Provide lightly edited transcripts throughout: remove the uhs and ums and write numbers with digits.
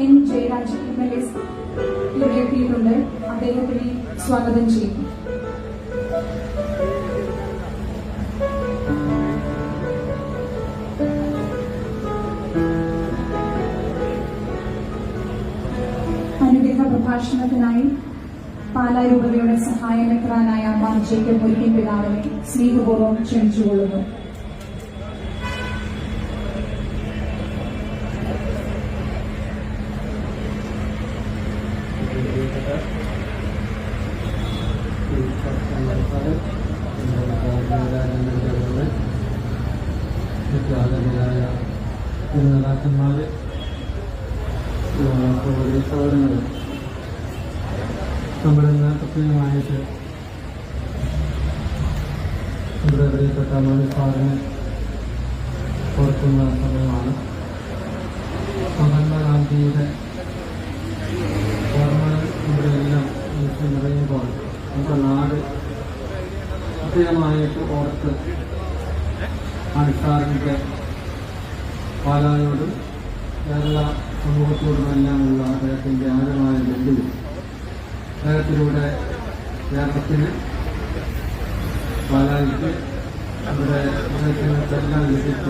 N Jayaraj MLA ഇവിടെ എത്തിയിട്ടുണ്ട്. അദ്ദേഹത്തിനെ സ്വാഗതം ചെയ്യുന്നു. അനുഗ്രഹ പ്രഭാഷണത്തിനായി പാലാ രൂപതയുടെ സഹായ മെത്രാനായ മാർ ജേക്കബ് മുരിക്കൻ പിതാവിനെ സ്നേഹപൂർവ്വം ക്ഷണിച്ചുകൊള്ളുന്നു. നേതാക്കന്മാര്, സഹോദരങ്ങൾ, നമ്മളിന്ന് പ്രത്യേകമായിട്ട് ഇവിടെ പ്രിയപ്പെട്ട മനുഷ്യാറിനെ ഓർക്കുന്ന സമയമാണ്. മഹാത്മാഗാന്ധിയുടെ ഓർമ്മകൾ ഇവിടെ എല്ലാം നിറയുമ്പോൾ നമ്മുടെ നാട് പ്രത്യേകമായിട്ട് ഓർത്ത് മനുഷ്യാറിൻ്റെ പാലായോടും കേരള സമൂഹത്തോടുമെല്ലാമുള്ള അദ്ദേഹത്തിൻ്റെ ആഴമായ ബന്ധുവും അദ്ദേഹത്തിലൂടെ കേരളത്തിന് പാലായിക്ക് ഇവിടെ അദ്ദേഹത്തിനെല്ലാം ലഭിച്ച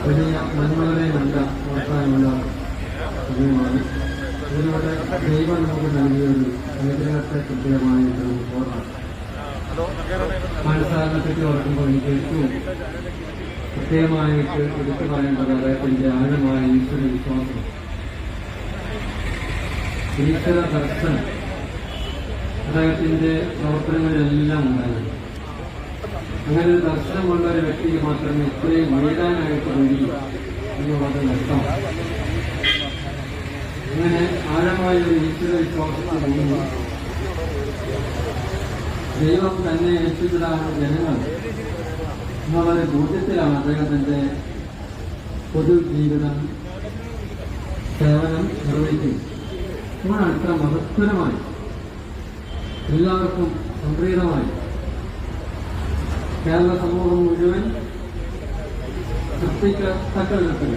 വലിയ നന്മകളെ നല്ല ഓർക്കാനുള്ള സമയമാണ്. ഇതിലൂടെ ദൈവം നമുക്ക് നൽകിയൊരു അനുഗ്രഹത്തെ കൃത്യമായിട്ട് നമുക്ക് ഓർക്കാം. മനസ്സാരണത്തെ ഓർക്കുമ്പോൾ എനിക്ക് ഏറ്റവും പ്രത്യേകമായിട്ട് എടുത്തു പറയേണ്ടത് അദ്ദേഹത്തിൻ്റെ ആഴമായ ഈശ്വര വിശ്വാസം, ഈശ്വര ദർശനം അദ്ദേഹത്തിൻ്റെ പ്രവർത്തനങ്ങളിലെല്ലാം ഉണ്ടായിരുന്നു. അങ്ങനെ ഒരു ദർശനമുള്ള ഒരു വ്യക്തിക്ക് മാത്രമേ ഇത്രയും എഴുതാനായിട്ട് കഴിയൂ എന്നുള്ളത് വ്യക്തമാണ്. അങ്ങനെ ആഴമായ ഒരു ഈശ്വര വിശ്വാസത്തിലൂടെ ദൈവം തന്നെ ഏൽപ്പിച്ചതാണ് ജനങ്ങൾ എന്നുള്ളൊരു ബോധ്യത്തിലാണ് അദ്ദേഹത്തിൻ്റെ പൊതുജീവിതം സേവനം നിർവഹിക്കുന്നത്. നമ്മളാണ് ഇത്ര മഹത്തരമായി എല്ലാവർക്കും സംപ്രീതമായി കേരള സമൂഹം മുഴുവൻ തൃപ്തിക്കത്തക്ക വിധത്തിൽ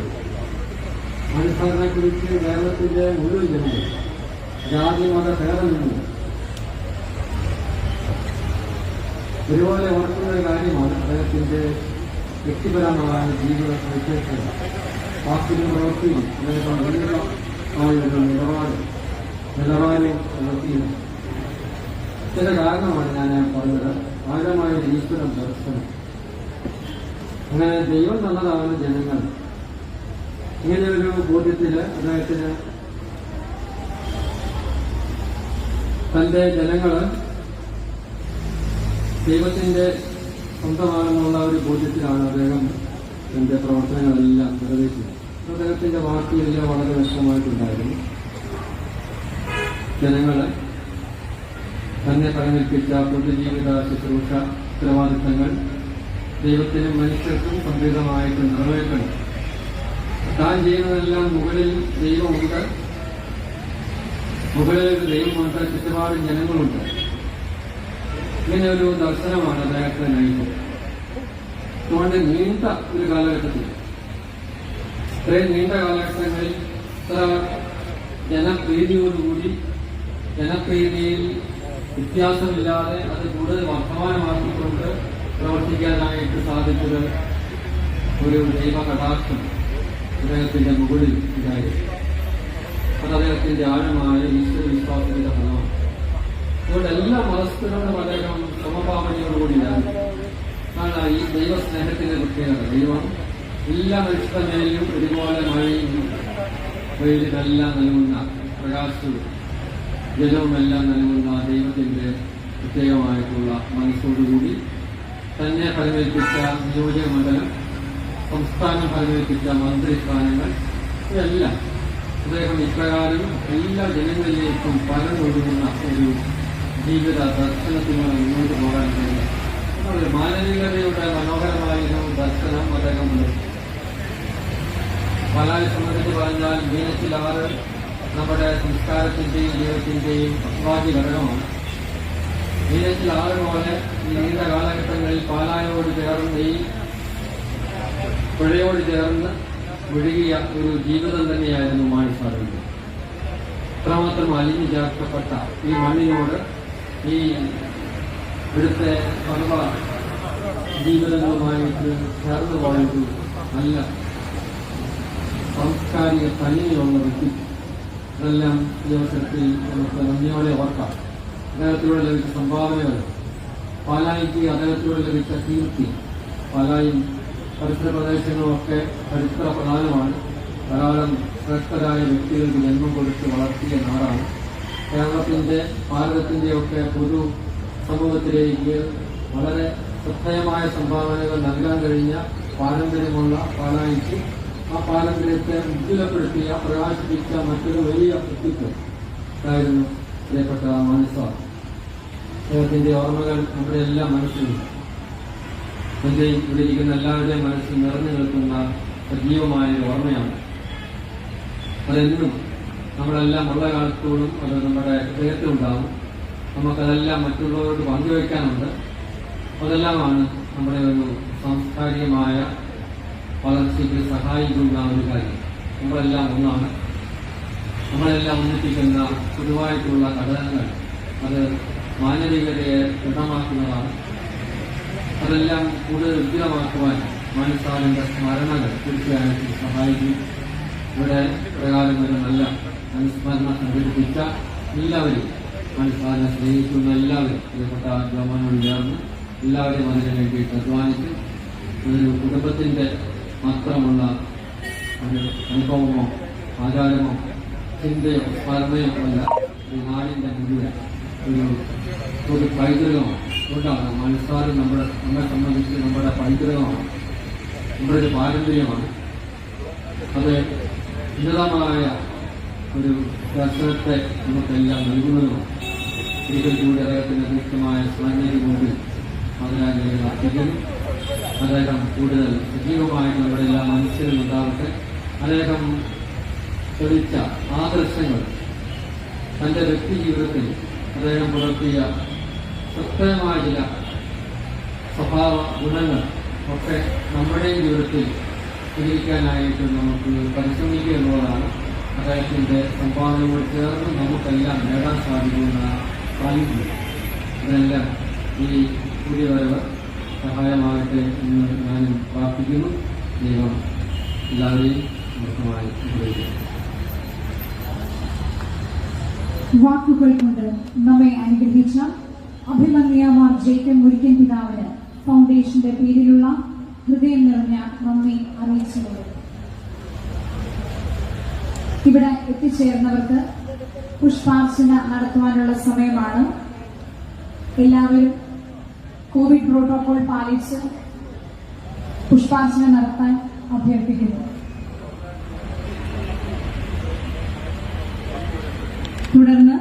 മനുഷ്യനെ കുറിച്ച് കേരളത്തിൻ്റെ മുഴുവൻ ജനങ്ങൾ ജാതി മത ഭേദമില്ല ഒരുപോലെ ഓർക്കുന്ന ഒരു കാര്യമാണ് അദ്ദേഹത്തിൻ്റെ വ്യക്തിപരമായ ജീവിത വിശേഷങ്ങൾ. വാക്കിലും പ്രവൃത്തിയും അദ്ദേഹം ഉന്നതമായൊരു നിലവാരവും പ്രവൃത്തിയും ചില കാരണമാണ് ഞാൻ പറഞ്ഞത്. ആഴമായൊരു ഈശ്വര ദർശനം. അങ്ങനെ ദൈവം തന്നതാണ് ജനങ്ങൾ. ഇങ്ങനെയൊരു ബോധ്യത്തിൽ അദ്ദേഹത്തിന് തൻ്റെ ജനങ്ങൾ ദൈവത്തിൻ്റെ സ്വന്തമാണെന്നുള്ള ഒരു ബോധ്യത്തിലാണ് അദ്ദേഹം തൻ്റെ പ്രവർത്തനങ്ങളെല്ലാം നിർവഹിച്ചത്. അദ്ദേഹത്തിൻ്റെ വാക്കുകളെല്ലാം വളരെ വ്യക്തമായിട്ടുണ്ടായിരുന്നു. ജനങ്ങളെ തന്നെ പരിമേൽപ്പിച്ച പൊതുജീവിത ശുശ്രൂഷ ഉത്തരവാദിത്തങ്ങൾ ദൈവത്തിനും മനുഷ്യർക്കും സംപ്രീതമായിട്ട് നിറവേറ്റണം. താൻ ചെയ്യുന്നതെല്ലാം മുകളിൽ ദൈവമുണ്ട്, മുകളിൽ ഒരു ദൈവമുണ്ട്, ചുറ്റുപാടും ജനങ്ങളുണ്ട്. ഇങ്ങനെ ഒരു ദർശനമാണ് അദ്ദേഹത്തെ നയിച്ചത്. അതുകൊണ്ട് നീണ്ട ഒരു കാലഘട്ടത്തിൽ, ഇത്രയും നീണ്ട കാലഘട്ടങ്ങളിൽ ഇത്ര ജനപ്രീതിയോടുകൂടി, ജനപ്രീതിയിൽ വ്യത്യാസമില്ലാതെ അത് കൂടുതൽ വർത്തമാനമാക്കിക്കൊണ്ട് പ്രവർത്തിക്കാനായിട്ട് സാധിച്ചത് ഒരു ദൈവ കടാക്ഷം അദ്ദേഹത്തിന്റെ മുകളിൽ ഉണ്ടായിരുന്നു. അത് അദ്ദേഹത്തിന്റെ ആഴമായ ഈശ്വര വിശ്വാസത്തിന്റെ ഫലമാണ്. അതുകൊണ്ട് എല്ലാ മതസ്ഥരോടും അദ്ദേഹം സമഭാവനയോടുകൂടിയാണ്. അതാണ് ഈ ദൈവസ്നേഹത്തിന്റെ പ്രത്യേകത. ദൈവം എല്ലാ മനുഷ്യമേലും ഒരുപോലെ മഴയും വെയിലിനെല്ലാം നൽകുന്ന പ്രകാശവും ജലവുമെല്ലാം നൽകുന്ന ദൈവത്തിന്റെ പ്രത്യേകമായിട്ടുള്ള മനസ്സോടുകൂടി തന്നെ പരിമേൽപ്പിച്ച നിയോജക മണ്ഡലം, സംസ്ഥാനം പരിമേൽപ്പിച്ച മന്ത്രിസ്ഥാനങ്ങൾ, ഇതെല്ലാം അദ്ദേഹം ഇപ്രകാരം എല്ലാ ജനങ്ങളിലേക്കും പരന്നൊഴുകുന്ന ഒരു ജീവിത ദർശനത്തിലൂടെ മുന്നോട്ട് പോകാൻ കഴിയും. മാനവികതയുടെ മനോഹരമായൊരു ദർശനം അദ്ദേഹം പാലായെ സംബന്ധിച്ച് പറഞ്ഞാൽ മീനച്ചിലാറ് നമ്മുടെ സംസ്കാരത്തിന്റെയും ദൈവത്തിന്റെയും അസ്വാദി ഘടകമാണ്. മീനച്ചിലാറ് പോലെ ഈ നീണ്ട കാലഘട്ടങ്ങളിൽ പാലായോട് ചേർന്ന്, ഈ പുഴയോട് ചേർന്ന് ഒഴുകിയ ഒരു ജീവിതം തന്നെയായിരുന്നു മാണിസാറിന്റെ. അത്രമാത്രം അലിഞ്ഞു ചേർക്കപ്പെട്ട ഈ മണ്ണിനോട് ഈ ഇവിടുത്തെ സർവ ജീവിതങ്ങളുമായിട്ട് ചേർന്ന് പോയൊരു നല്ല സാംസ്കാരിക തനിമയുള്ള വ്യക്തി. ഇതെല്ലാം ഈ അവസരത്തിൽ നമുക്ക് നന്ദിയോടെ ഓർക്കാം. അദ്ദേഹത്തിലൂടെ ലഭിച്ച സംഭാവനകൾ, പാലായിക്ക് അദ്ദേഹത്തിലൂടെ ലഭിച്ച കീർത്തി, പാലായും പരിസര പ്രദേശങ്ങളുമൊക്കെ ചരിത്ര പ്രധാനമാണ്. ധാരാളം ശ്രേഷ്ഠരായ വ്യക്തികൾക്ക് ജന്മം കൊടുത്ത് വളർത്തിയ നാടാണ്. കേരളത്തിന്റെ ഭാരതത്തിന്റെയൊക്കെ പൊതു സമൂഹത്തിലേക്ക് വളരെ ശ്രദ്ധേയമായ സംഭാവനകൾ നൽകാൻ കഴിഞ്ഞ പാരമ്പര്യമുള്ള പാലായിക്ക് ആ പാരമ്പര്യത്തെ ഉജ്ജ്വലപ്പെടുത്തിയ പ്രകാശിപ്പിച്ച മറ്റൊരു വലിയ വ്യക്തിത്വം ആയിരുന്നു പ്രിയപ്പെട്ട മാണിസാർ. അദ്ദേഹത്തിന്റെ ഓർമ്മകൾ നമ്മുടെ എല്ലാം മനസ്സിലുണ്ട്. എന്റെയും ഇവിടെ ഇരിക്കുന്ന എല്ലാവരുടെയും മനസ്സിൽ നിറഞ്ഞു നിൽക്കുന്ന സജീവമായ ഒരു ഓർമ്മയാണ്. അതെന്നും നമ്മളെല്ലാം ഉള്ള കാലത്തോടും അത് നമ്മുടെ ഹൃദയത്തിലുണ്ടാകും. നമുക്കതെല്ലാം മറ്റുള്ളവരോട് പങ്കുവയ്ക്കാനുണ്ട്. അതെല്ലാമാണ് നമ്മുടെ ഒരു സാംസ്കാരികമായ വളർച്ചയ്ക്ക് സഹായിക്കുന്ന ഒരു കാര്യം. നമ്മളെല്ലാം ഒന്നാണ്. നമ്മളെല്ലാം ഒന്നിപ്പിക്കുന്ന പൊതുവായിട്ടുള്ള ഘടകങ്ങൾ അത് മാനവികതയെ ദൃഢമാക്കുന്നതാണ്. അതെല്ലാം കൂടുതൽ ഉജ്ജ്വലമാക്കുവാൻ മാണിസാറിന്റെ സ്മരണകൾ തീർച്ചയായിട്ടും സഹായിക്കും. ഇവിടെ പ്രകാരം ഒരു നല്ല അനുസ്മരണം സംഘടിപ്പിച്ച എല്ലാവരും, മാണിസാറിനെ സ്നേഹിക്കുന്ന എല്ലാവരും, പ്രിയപ്പെട്ട ജോമനോട് ചേർന്ന് എല്ലാവരെയും അതിനു വേണ്ടിയിട്ട് അധ്വാനിച്ച് ഒരു കുടുംബത്തിന്റെ മാത്രമുള്ള ഒരു അനുഭവമോ ആചാരമോ ചിന്തയോ സ്മരണയോ അല്ല, ഒരു നാടിന്റെ മുഴുവൻ ഒരു പൈതൃകമാണ്. അതുകൊണ്ടാണ് മാണിസാറ് നമ്മെ സംബന്ധിച്ച് നമ്മുടെ പൈതൃകമാണ്, നമ്മുടെ ഒരു പാരമ്പര്യമാണ്. അത് ഉന്നതമായ ഒരു ദർശനത്തെ നമുക്കെല്ലാം നൽകുന്നതുമാണ്. ഒരിക്കൽ കൂടി അദ്ദേഹത്തിന്റെ ദീർഘമായ സാന്നിധ്യം കൊണ്ട് അതിനായി അർപ്പിക്കുന്നു. അദ്ദേഹം കൂടുതൽ സജീവമായിട്ട് നമ്മുടെ എല്ലാ മനസ്സിലും ഉണ്ടാവട്ടെ. അദ്ദേഹം തെളിച്ച ആദർശങ്ങൾ തന്റെ വ്യക്തി ജീവിതത്തിൽ അദ്ദേഹം പുലർത്തിയ പ്രത്യേകമായ ചില സ്വഭാവ ഗുണങ്ങൾ ഒക്കെ നമ്മുടെ ജീവിതത്തിൽ സ്വീകരിക്കാനായിട്ട് നമുക്ക് പരിശ്രമിക്കുക എന്നുള്ളതാണ് അദ്ദേഹത്തിന്റെ സംഭാവനയോട് ചേർന്ന് നമുക്കെല്ലാം നേടാൻ സാധിക്കുന്ന സാന്നിധ്യം. ഇതെല്ലാം ഈ പുതിയ വരവ് സഹായമാകട്ടെ എന്ന് ഞാനും പ്രാർത്ഥിക്കുന്നു. ദൈവം എല്ലാവരെയും വ്യക്തമായി ഉപയോഗിക്കുന്നു. വാക്കുകൾ കൊണ്ട് നമ്മെ അനുഗ്രഹിച്ച അഭിമന്യ മാർ ജേക്കബ് മുരിക്കൻ പിതാവിന് ഫൗണ്ടേഷന്റെ പേരിലുള്ള ഹൃദയം നിറഞ്ഞ നന്ദി അറിയിച്ചുകൊണ്ട് ഇവിടെ എത്തിച്ചേർന്നവർക്ക് പുഷ്പാർച്ചന നടത്തുവാനുള്ള സമയമാണ്. എല്ലാവരും കോവിഡ് പ്രോട്ടോകോൾ പാലിച്ച് പുഷ്പാർച്ചന നടത്താൻ അഭ്യർത്ഥിക്കുന്നു. തുടർന്ന്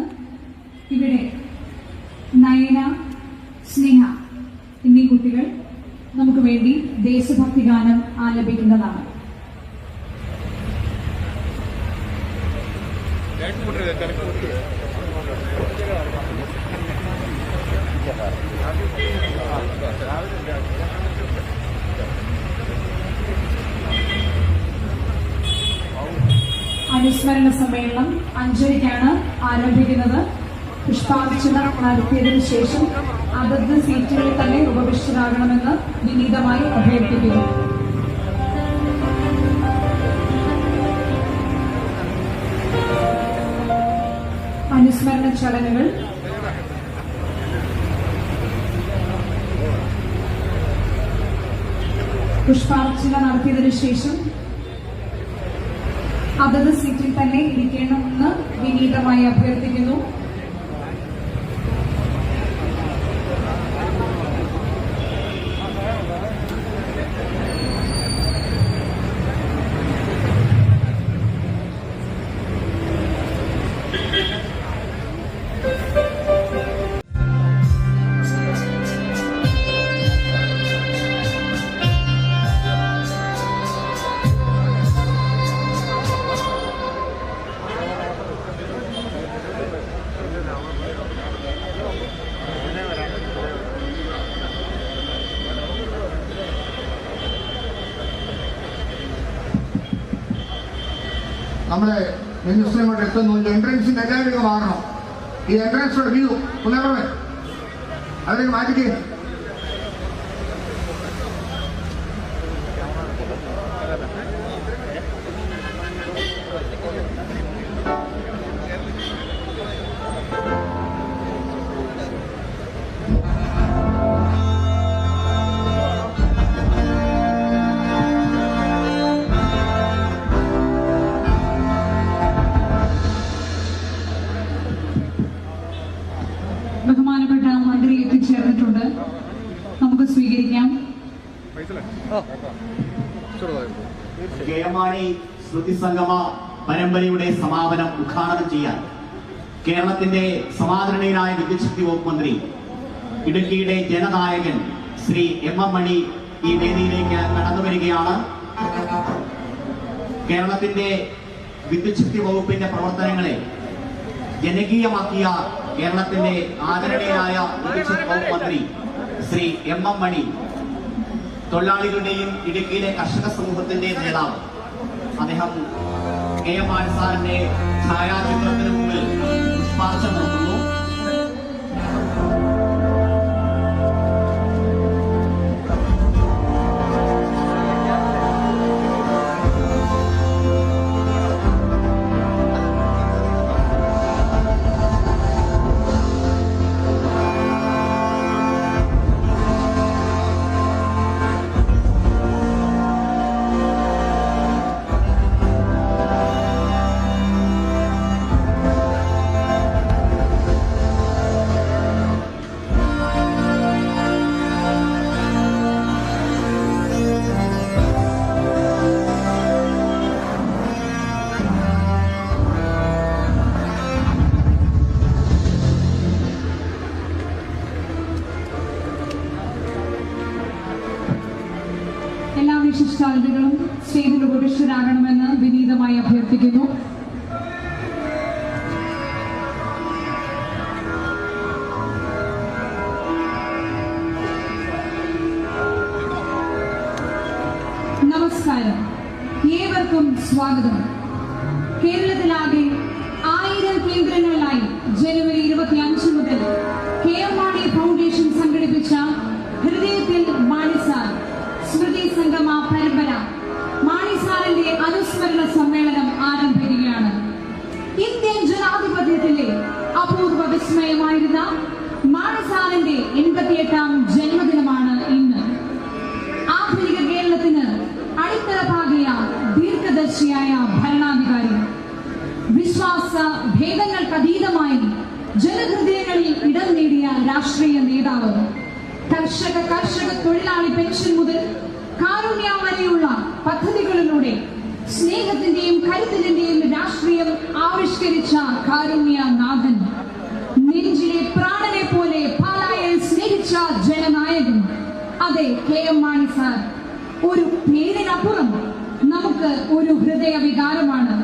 ഇവിടെ നയന, സ്നേഹ എന്നീ കുട്ടികൾ നമുക്ക് വേണ്ടി ദേശഭക്തി ഗാനം ആലപിക്കുന്നതാണ്. അനുസ്മരണ സമ്മേളനം 5:00-ക്കാണ് ആരംഭിക്കുന്നത്. പുഷ്പാർച്ചന നടത്തിയതിനു ശേഷം അതത് സീറ്റുകളിൽ തന്നെ ഉപവിഷ്ടരാകണമെന്ന് വിനീതമായി അഭ്യർത്ഥിക്കുന്നു. അനുസ്മരണ ചടങ്ങുകൾ പുഷ്പാർച്ചന നടത്തിയതിനു ശേഷം അതത് സീറ്റിൽ തന്നെ ഇരിക്കണമെന്ന് വിനീതമായി അഭ്യർത്ഥിക്കുന്നു. നമ്മളെ മിനിസ്റ്റർ ഇങ്ങോട്ട് എത്തുന്നു. എൻട്രൻസിന്റെ എല്ലാവരും മാറണം. ഈ എൻട്രൻസ് വ്യൂ പുനർവൻ അതിലേക്ക് മാറ്റിക്കേ. ബഹുമാനപ്പെട്ട മന്ത്രി എത്തിച്ചേർന്നിട്ടുണ്ട്. നമുക്ക് സ്വീകരിക്കാം. കേരമാണി സ്മൃതി സംഗമ പരമ്പരയുടെ സമാപനം ഉദ്ഘാടനം ചെയ്യാൻ കേരളത്തിന്റെ സമാദരണീയനായ വിദ്യുച്ഛക്തി വകുപ്പ് മന്ത്രി, ഇടുക്കിയുടെ ജനനായകൻ ശ്രീ എം എം മണി ഈ വേദിയിലേക്ക് കടന്നു വരികയാണ്. കേരളത്തിന്റെ വിദ്യുച്ഛക്തി വകുപ്പിന്റെ പ്രവർത്തനങ്ങളെ ജനകീയമാക്കിയ കേരളത്തിന്റെ ആദരണീയനായ വിദ്യുച്ഛക്തി വകുപ്പ് മന്ത്രി ശ്രീ എം എം മണി, തൊഴിലാളികളുടെയും ഇടുക്കിയിലെ കർഷക സമൂഹത്തിന്റെ നേതാവ്, അദ്ദേഹം കെ എം മാണി സാറിന്റെ ഛായാചിത്രത്തിന് മുമ്പിൽ പുഷ്പാർച്ചന നടത്തുന്നു. എല്ലാ വിശിഷ്ടാതിഥികളും സ്റ്റേജിൽ ഉപവിഷ്ടരാകണമെന്ന് വിനീതമായി അഭ്യർത്ഥിക്കുന്നു. നമസ്കാരം. ഏവർക്കും സ്വാഗതം. കേരളത്തിലാകെ 1000 കേന്ദ്രങ്ങളിലായി ജനുവരി 25 മുതൽ കെ എം മാണി ഫൗണ്ടേഷൻ സംഘടിപ്പിച്ച ഹൃദയത്തിൽ മാണി സാർ സ്മൃതി സംഗമ പരമ്പര മാണി സാറിന്റെ അനുസ്മരണ സമ്മേളനം ആരംഭിക്കുകയാണ്. ഇന്ത്യൻ ജനാധിപത്യത്തിലെ അപൂർവ വിസ്മയമായിരുന്ന മാണി സാറിന്റെ 88ാം ജന്മദിനമാണ് ഇന്ന്. ആധുനിക കേരളത്തിന് അടിത്തറ പാകിയ ദീർഘദർശിയായ ഭരണാധികാരി, വിശ്വാസ ഭേദങ്ങൾക്കതീതമായി ജനഹൃദയങ്ങളിൽ ഇടം നേടിയ രാഷ്ട്രീയ നേതാവ്, കർഷക തൊഴിലാളി പെൻഷൻ മുതൽ കാരുണ്യ വരെയുള്ള പദ്ധതികളിലൂടെ സ്നേഹത്തിന്റെയും കരുതലിന്റെയും രാഷ്ട്രീയം ആവിഷ്കരിച്ച കാരുണ്യനാഥൻ, നെഞ്ചിലെ പ്രാണനെ പോലെ പാലായെ സ്നേഹിച്ച ജനനായകൻ, അതെ കെ എം മാണി സാർ. ഒരു പേരിനപ്പുറം നമുക്ക് ഒരു ഹൃദയ വികാരമാണ്,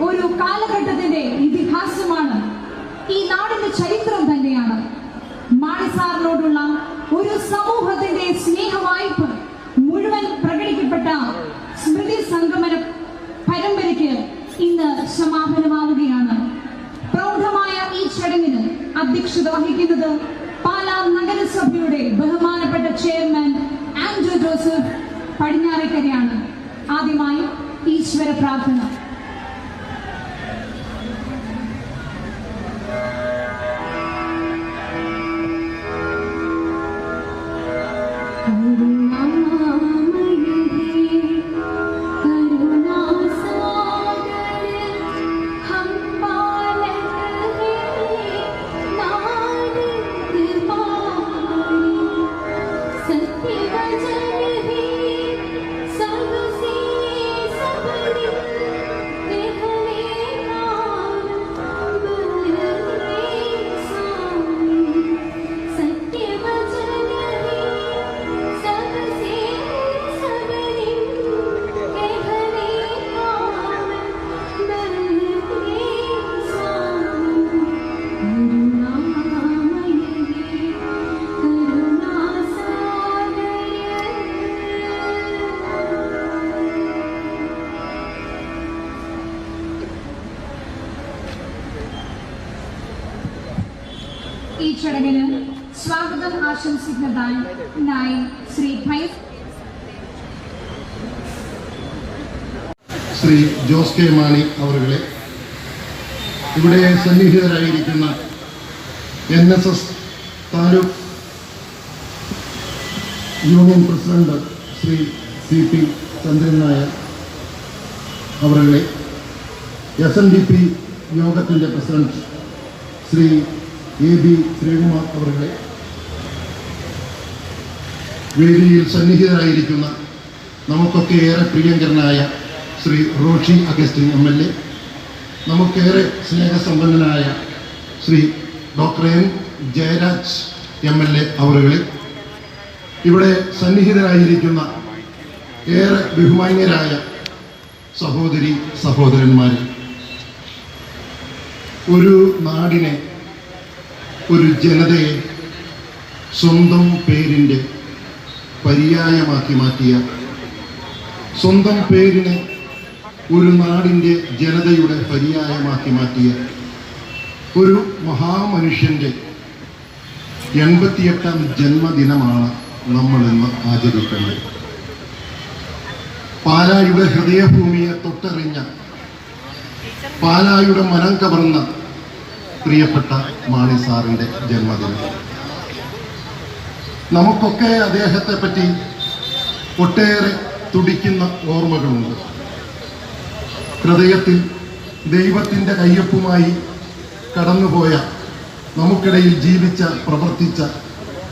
ഒരു കാലഘട്ടത്തിന്റെ ഇതിഹാസമാണ്, ഈ നാടിന്റെ ചരിത്രം തന്നെയാണ്. മാണി സാറിനോടുള്ള ഒരു സമൂഹത്തിന്റെ സ്നേഹവായ്പ മുഴുവൻ പ്രകടിക്കപ്പെട്ട സ്മൃതി സംഗമന പരമ്പരയ്ക്ക് ഇന്ന് സമാപനമാവുകയാണ്. പ്രൗഢമായ ഈ ചടങ്ങിന് അധ്യക്ഷത വഹിക്കുന്നത് പാലാ നഗരസഭയുടെ ബഹുമാനപ്പെട്ട ചെയർമാൻ ആൻഡ്രൂ ജോസഫ് പടിഞ്ഞാറേക്കരയാണ്. ആദ്യമായി ഈശ്വര പ്രാർത്ഥന. सत्य ചടങ്ങിന് സ്വാഗതം ആശംസിക്കുന്നതായി ശ്രീ ശ്രീ ജോസ് കെ മാണി അവരുടെ, ഇവിടെ സന്നിഹിതരായിരിക്കുന്ന NSS taluk union president Shri CP Chandran Nair അവരുടെ, SNDP യോഗത്തിൻ്റെ പ്രസിഡന്റ് ശ്രീ AB ശ്രീകുമാർ അവരുടെ, വേദിയിൽ സന്നിഹിതരായിരിക്കുന്ന നമുക്കൊക്കെ ഏറെ പ്രിയങ്കരനായ ശ്രീ റോഷി അഗസ്റ്റിൻ MLA, നമുക്കേറെ സ്നേഹസമ്പന്നനായ Shri doctor N Jayaraj MLA അവരുടെ, ഇവിടെ സന്നിഹിതരായിരിക്കുന്ന ഏറെ ബഹുമാന്യരായ സഹോദരി സഹോദരന്മാർ, ഒരു നാടിനെ, ഒരു ജനതയെ സ്വന്തം പേരിൻ്റെ പര്യായമാക്കി മാറ്റിയ, സ്വന്തം പേരിനെ ഒരു നാടിൻ്റെ ജനതയുടെ പര്യായമാക്കി മാറ്റിയ ഒരു മഹാമനുഷ്യൻ്റെ 88ാം ജന്മദിനമാണ് നമ്മളിന്ന് ആചരിക്കുന്നത്. പാലായുടെ ഹൃദയഭൂമിയെ തൊട്ടറിഞ്ഞ, പാലായുടെ മനം കവർന്ന പ്രിയപ്പെട്ട മാണി സാറിൻ്റെ ജന്മദിനം. നമുക്കൊക്കെ അദ്ദേഹത്തെ പറ്റി ഒട്ടേറെ തുടിക്കുന്ന ഓർമ്മകളുണ്ട്. ഹൃദയത്തിൽ ദൈവത്തിൻ്റെ കയ്യൊപ്പുമായി കടന്നുപോയ, നമുക്കിടയിൽ ജീവിച്ച പ്രവർത്തിച്ച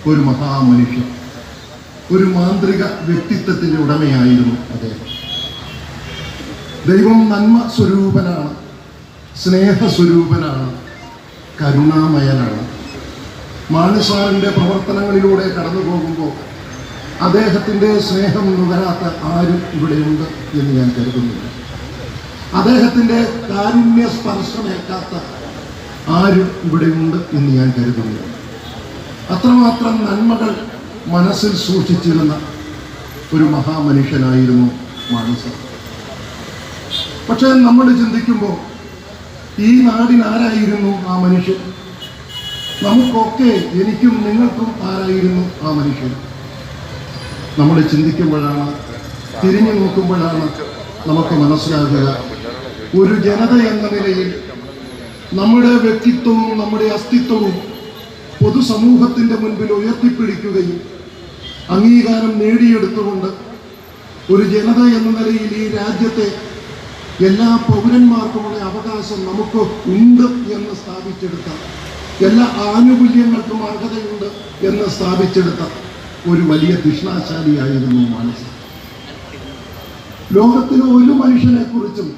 ഒരു മഹാമനുഷ്യൻ, ഒരു മാന്ത്രിക വ്യക്തിത്വത്തിൻ്റെ ഉടമയായിരുന്നു അദ്ദേഹം. ദൈവം നന്മ സ്വരൂപനാണ്, സ്നേഹസ്വരൂപനാണ്, കരുണാമയനാണ്. മാണി സാറിൻ്റെ പ്രവർത്തനങ്ങളിലൂടെ കടന്നു പോകുമ്പോൾ അദ്ദേഹത്തിൻ്റെ സ്നേഹം നുകരാത്ത ആരും ഇവിടെയുണ്ട് എന്ന് ഞാൻ കരുതുന്നില്ല. അദ്ദേഹത്തിൻ്റെ കാരുണ്യ സ്പർശമേക്കാത്ത ആരും ഇവിടെയുണ്ട് എന്ന് ഞാൻ കരുതുന്നില്ല. അത്രമാത്രം നന്മകൾ മനസ്സിൽ സൂക്ഷിച്ചിരുന്ന ഒരു മഹാമനുഷ്യനായിരുന്നു മാണി സാർ. പക്ഷേ നമ്മൾ ചിന്തിക്കുമ്പോൾ ഈ നാടിനാരായിരുന്നു ആ മനുഷ്യൻ? നമുക്കൊക്കെ, എനിക്കും നിങ്ങൾക്കും ആരായിരുന്നു ആ മനുഷ്യൻ? നമ്മൾ ചിന്തിക്കുമ്പോഴാണ്, തിരിഞ്ഞു നോക്കുമ്പോഴാണ് നമുക്ക് മനസ്സിലാകുക, ഒരു ജനത എന്ന നിലയിൽ നമ്മുടെ വ്യക്തിത്വവും നമ്മുടെ അസ്തിത്വവും പൊതുസമൂഹത്തിൻ്റെ മുൻപിൽ ഉയർത്തിപ്പിടിക്കുകയും അംഗീകാരം നേടിയെടുത്തുകൊണ്ട് ഒരു ജനത എന്ന നിലയിൽ ഈ രാജ്യത്തെ എല്ലാ പൗരന്മാർക്കുമുള്ള അവകാശം നമുക്ക് ഉണ്ട് എന്ന് സ്ഥാപിച്ചെടുത്ത, എല്ലാ ആനുകൂല്യങ്ങൾക്കും അർഹതയുണ്ട് എന്ന് സ്ഥാപിച്ചെടുത്ത ഒരു വലിയ ധിഷ്ണാശാലിയായിരുന്നു മാണി സാർ. ലോകത്തിലെ ഒരു മനുഷ്യനെ കുറിച്ചും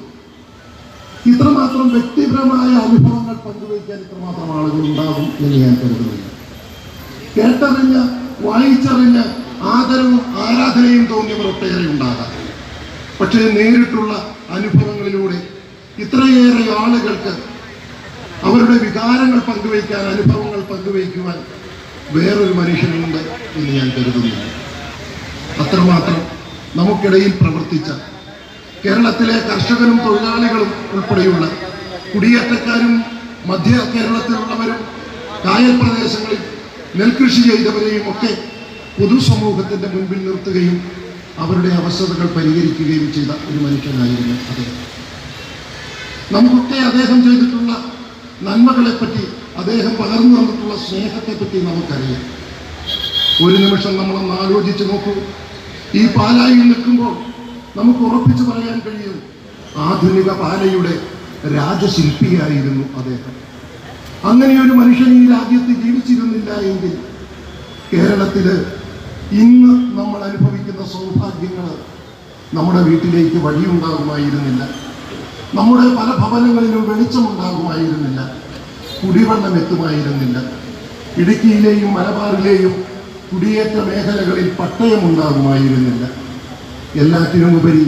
ഇത്രമാത്രം വ്യക്തിപരമായ അനുഭവങ്ങൾ പങ്കുവയ്ക്കാൻ ഇത്രമാത്രം ആളുകൾ ഉണ്ടാകും എന്ന് ഞാൻ കരുതുന്നില്ല. കേട്ടറിഞ്ഞ് വായിച്ചറിഞ്ഞ് ആദരവും ആരാധനയും തോന്നിയവർ ഒട്ടേറെ ഉണ്ടാകാം. പക്ഷേ നേരിട്ടുള്ള അനുഭവങ്ങളിലൂടെ ഇത്രയേറെ ആളുകൾക്ക് അവരുടെ വികാരങ്ങൾ പങ്കുവയ്ക്കാൻ, അനുഭവങ്ങൾ പങ്കുവയ്ക്കുവാൻ വേറൊരു മനുഷ്യനുണ്ട് എന്ന് ഞാൻ കരുതുന്നില്ല. അത്രമാത്രം നമുക്കിടയിൽ പ്രവർത്തിച്ച, കേരളത്തിലെ കർഷകരും തൊഴിലാളികളും ഉൾപ്പെടെയുള്ള കുടിയേറ്റക്കാരും മധ്യ കേരളത്തിലുള്ളവരും കായൽ പ്രദേശങ്ങളിൽ നെൽകൃഷി ചെയ്തവരെയും ഒക്കെ പൊതുസമൂഹത്തിൻ്റെ മുൻപിൽ നിർത്തുകയും അവരുടെ അവസ്ഥകൾ പരിഹരിക്കുകയും ചെയ്ത ഒരു മനുഷ്യനായിരുന്നു അദ്ദേഹം. നമുക്കൊക്കെ അദ്ദേഹം ചെയ്തിട്ടുള്ള നന്മകളെപ്പറ്റി, അദ്ദേഹം പകർന്നു തന്നിട്ടുള്ള സ്നേഹത്തെപ്പറ്റി നമുക്കറിയാം. ഒരു നിമിഷം നമ്മളൊന്ന് ആലോചിച്ച് നോക്കൂ. ഈ പാലായിൽ നിൽക്കുമ്പോൾ നമുക്ക് ഉറപ്പിച്ചു പറയാൻ കഴിയും, ആധുനിക പാലയുടെ രാജശില്പിയായിരുന്നു അദ്ദേഹം. അങ്ങനെ ഒരു മനുഷ്യൻ ഈ രാജ്യത്ത് ജീവിച്ചിരുന്നില്ല എങ്കിൽ കേരളത്തിൽ ഇന്ന് നമ്മൾ അനുഭവിക്കുന്ന സൗഭാഗ്യങ്ങൾ നമ്മുടെ വീട്ടിലേക്ക് വഴിയുണ്ടാകുമായിരുന്നില്ല, നമ്മുടെ പല ഭവനങ്ങളിലും വെളിച്ചമുണ്ടാകുമായിരുന്നില്ല, കുടിവെള്ളം എത്തുമായിരുന്നില്ല, ഇടുക്കിയിലെയും മലബാറിലെയും കുടിയേറ്റ മേഖലകളിൽ പട്ടയമുണ്ടാകുമായിരുന്നില്ല. എല്ലാറ്റിനുമുപരി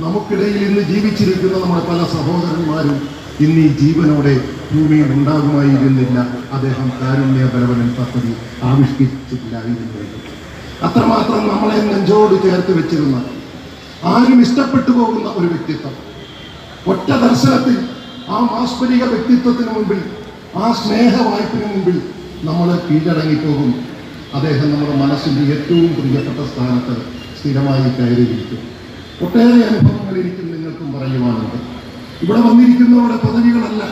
നമുക്കിടയിൽ ഇന്ന് ജീവിച്ചിരിക്കുന്ന നമ്മുടെ പല സഹോദരന്മാരും ഇന്ന് ഈ ജീവനോടെ ഭൂമിയിൽ ഉണ്ടാകുമായിരുന്നില്ല. അദ്ദേഹം കാരുണ്യ ബലവനൻ പദ്ധതി ആവിഷ്കരിച്ചിട്ടില്ലായിരുന്നു. അത്രമാത്രം നമ്മളെ നെഞ്ചോട് ചേർത്ത് വെച്ചിരുന്ന, ആരും ഇഷ്ടപ്പെട്ടു പോകുന്ന ഒരു വ്യക്തിത്വം. ഒറ്റ ദർശനത്തിൽ ആ മാസ്മരിക വ്യക്തിത്വത്തിന് മുമ്പിൽ, ആ സ്നേഹവായ്പിന് മുമ്പിൽ നമ്മൾ കീഴടങ്ങിപ്പോകും. അദ്ദേഹം നമ്മുടെ മനസ്സിൻ്റെ ഏറ്റവും പ്രിയപ്പെട്ട സ്ഥാനത്ത് സ്ഥിരമായി കയറിയിരിക്കും. ഒട്ടേറെ അനുഭവങ്ങൾ എനിക്കും നിങ്ങൾക്കും പറയുവാനുണ്ട്. ഇവിടെ വന്നിരിക്കുന്നവരുടെ പദവികളല്ല,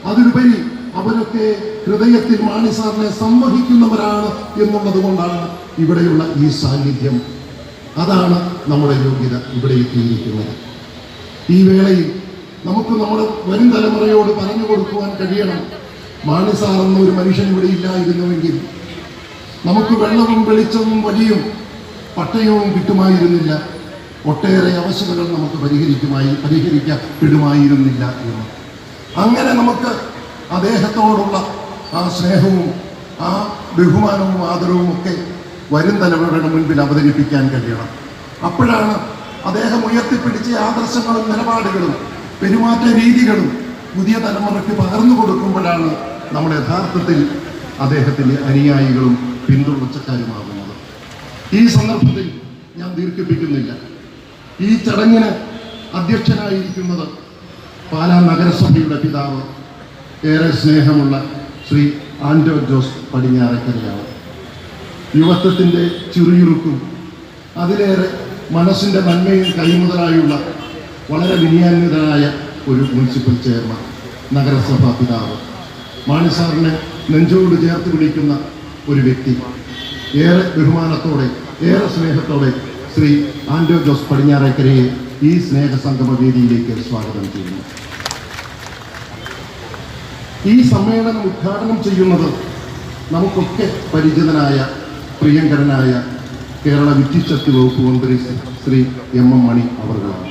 അതിലുപരി അവരൊക്കെ ഹൃദയത്തിൽ മാണി സാറിനെ സംവഹിക്കുന്നവരാണ് എന്നുള്ളത് കൊണ്ടാണ് ഇവിടെയുള്ള ഈ സാന്നിധ്യം. അതാണ് നമ്മുടെ യോഗ്യത ഇവിടെ എത്തിയിരിക്കുന്നത്. ഈ വേളയിൽ നമുക്ക് നമ്മുടെ വരും തലമുറയോട് പറഞ്ഞു കൊടുക്കുവാൻ കഴിയണം, മാണി സാർ എന്നൊരു മനുഷ്യൻ ഇവിടെ ഇല്ലായിരുന്നുവെങ്കിൽ നമുക്ക് വെള്ളവും വെളിച്ചവും വഴിയും പട്ടയവും കിട്ടുമായിരുന്നില്ല, ഒട്ടേറെ ആവശ്യതകൾ നമുക്ക് പരിഹരിക്കപ്പെടുമായിരുന്നില്ല എന്ന്. അങ്ങനെ നമുക്ക് അദ്ദേഹത്തോടുള്ള ആ സ്നേഹവും ആ ബഹുമാനവും ആദരവും ഒക്കെ വരും തലമുറയുടെ മുൻപിൽ അവതരിപ്പിക്കാൻ കഴിയണം. അപ്പോഴാണ് അദ്ദേഹം ഉയർത്തിപ്പിടിച്ച ആദർശങ്ങളും നിലപാടുകളും പെരുമാറ്റ രീതികളും പുതിയ തലമുറയ്ക്ക് പകർന്നു കൊടുക്കുമ്പോഴാണ് നമ്മൾ യഥാർത്ഥത്തിൽ അദ്ദേഹത്തിൻ്റെ അനുയായികളും പിന്തുണച്ചക്കാരുമാകുന്നത്. ഈ സന്ദർഭത്തിൽ ഞാൻ ദീർഘിപ്പിക്കുന്നില്ല. ഈ ചടങ്ങിന് അധ്യക്ഷനായിരിക്കുന്നത് പാലാ നഗരസഭയുടെ പിതാവ്, ഏറെ സ്നേഹമുള്ള ശ്രീ ആൻഡോ ജോസ് പടിഞ്ഞാറക്കരയാണ്. യുവത്വത്തിൻ്റെ ചുറിയുറുക്കും അതിലേറെ മനസ്സിൻ്റെ നന്മയും കൈമുതലായുള്ള വളരെ വിനയാന്വിതനായ ഒരു മുനിസിപ്പൽ ചെയർമാൻ, നഗരസഭാ പിതാവ്, മാണി സാറിനെ നെഞ്ചോട് ചേർത്ത് പിടിക്കുന്ന ഒരു വ്യക്തി. ഏറെ ബഹുമാനത്തോടെ ഏറെ സ്നേഹത്തോടെ ശ്രീ ആൻഡോ ജോസ് പടിഞ്ഞാറേക്കരയെ ഈ സ്നേഹസംഗമ വേദിയിലേക്ക് സ്വാഗതം ചെയ്യുന്നു. ഈ സമ്മേളനം ഉദ്ഘാടനം ചെയ്യുന്നത് നമുക്കൊക്കെ പരിചിതനായ പ്രിയങ്കരനായ കേരള വിദ്യുച്ഛക്തി വകുപ്പ് മന്ത്രി ശ്രീ എം മണി അവർകളാണ്.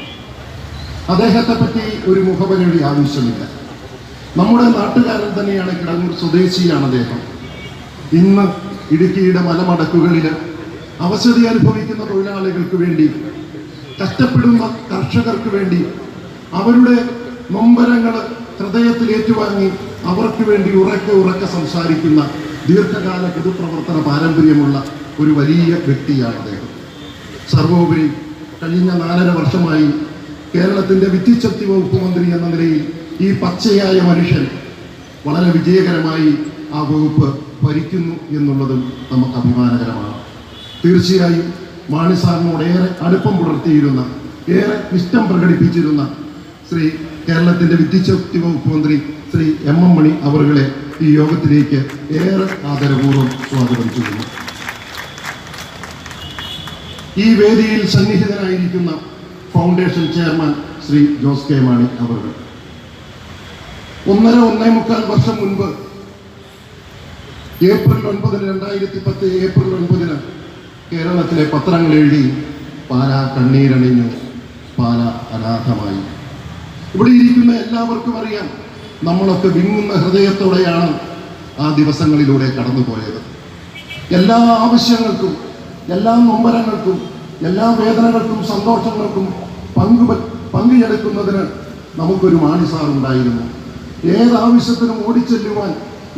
അദ്ദേഹത്തെ പറ്റി ഒരു മുഖപരിചയ ആവശ്യമില്ല. നമ്മുടെ നാട്ടുകാരൻ തന്നെയാണ്, കിടങ്ങൂർ സ്വദേശിയാണ് അദ്ദേഹം. ഇന്ന് ഇടുക്കിയുടെ മലമടക്കുകളിൽ അവശതി അനുഭവിക്കുന്ന തൊഴിലാളികൾക്ക് വേണ്ടി, കഷ്ടപ്പെടുന്ന കർഷകർക്ക് വേണ്ടി അവരുടെ നൊമ്പരങ്ങൾ ഹൃദയത്തിൽ ഏറ്റുവാങ്ങി അവർക്ക് വേണ്ടി ഉറക്കെ സംസാരിക്കുന്ന ദീർഘകാല പൊതുപ്രവർത്തന പാരമ്പര്യമുള്ള ഒരു വലിയ വ്യക്തിയാണ് അദ്ദേഹം. സർവോപരി കഴിഞ്ഞ 4.5 വർഷമായി കേരളത്തിൻ്റെ വിദ്യുച്ഛക്തി വകുപ്പ് മന്ത്രി എന്ന നിലയിൽ ഈ പച്ചയായ മനുഷ്യൻ വളരെ വിജയകരമായി ആ വകുപ്പ് ഭരിക്കുന്നു എന്നുള്ളതും നമുക്ക് അഭിമാനകരമാണ്. തീർച്ചയായും മാണി സാറിനോട് ഏറെ അടുപ്പം പുലർത്തിയിരുന്ന, ഏറെ ഇഷ്ടം പ്രകടിപ്പിച്ചിരുന്ന ശ്രീ കേരളത്തിൻ്റെ വിദ്യുച്ഛക്തി വകുപ്പ് മന്ത്രി ശ്രീ എം മണി അവറുകളെ ഈ യോഗത്തിലേക്ക് ഏറെ ആദരപൂർവ്വം സ്വാഗതം ചെയ്യുന്നു. ഈ വേദിയിൽ സന്നിഹിതനായിരിക്കുന്ന foundation chairman Shri Jose K Mani അവറുകൾ 1.5 വർഷം മുൻപ് ഏപ്രിൽ 9, 2010 ഏപ്രിൽ 9 കേരളത്തിലെ പത്രങ്ങൾ എഴുതി, പാലാ കണ്ണീരണിഞ്ഞു, പാലാ അനാഥമായി. ഇവിടെ ഇരിക്കുന്ന എല്ലാവർക്കും അറിയാം, നമ്മളൊക്കെ വിങ്ങുന്ന ഹൃദയത്തോടെയാണ് ആ ദിവസങ്ങളിലൂടെ കടന്നുപോയത്. എല്ലാ ആവശ്യങ്ങൾക്കും, എല്ലാ നൊമ്പരങ്ങൾക്കും, എല്ലാ വേദനകൾക്കും സന്തോഷങ്ങൾക്കും പങ്കുചേർക്കുന്നതിന് നമുക്കൊരു മാണി സാർ ഉണ്ടായിരുന്നു. ഏതാവശ്യത്തിനും ഓടിച്ചെല്ലുവാൻ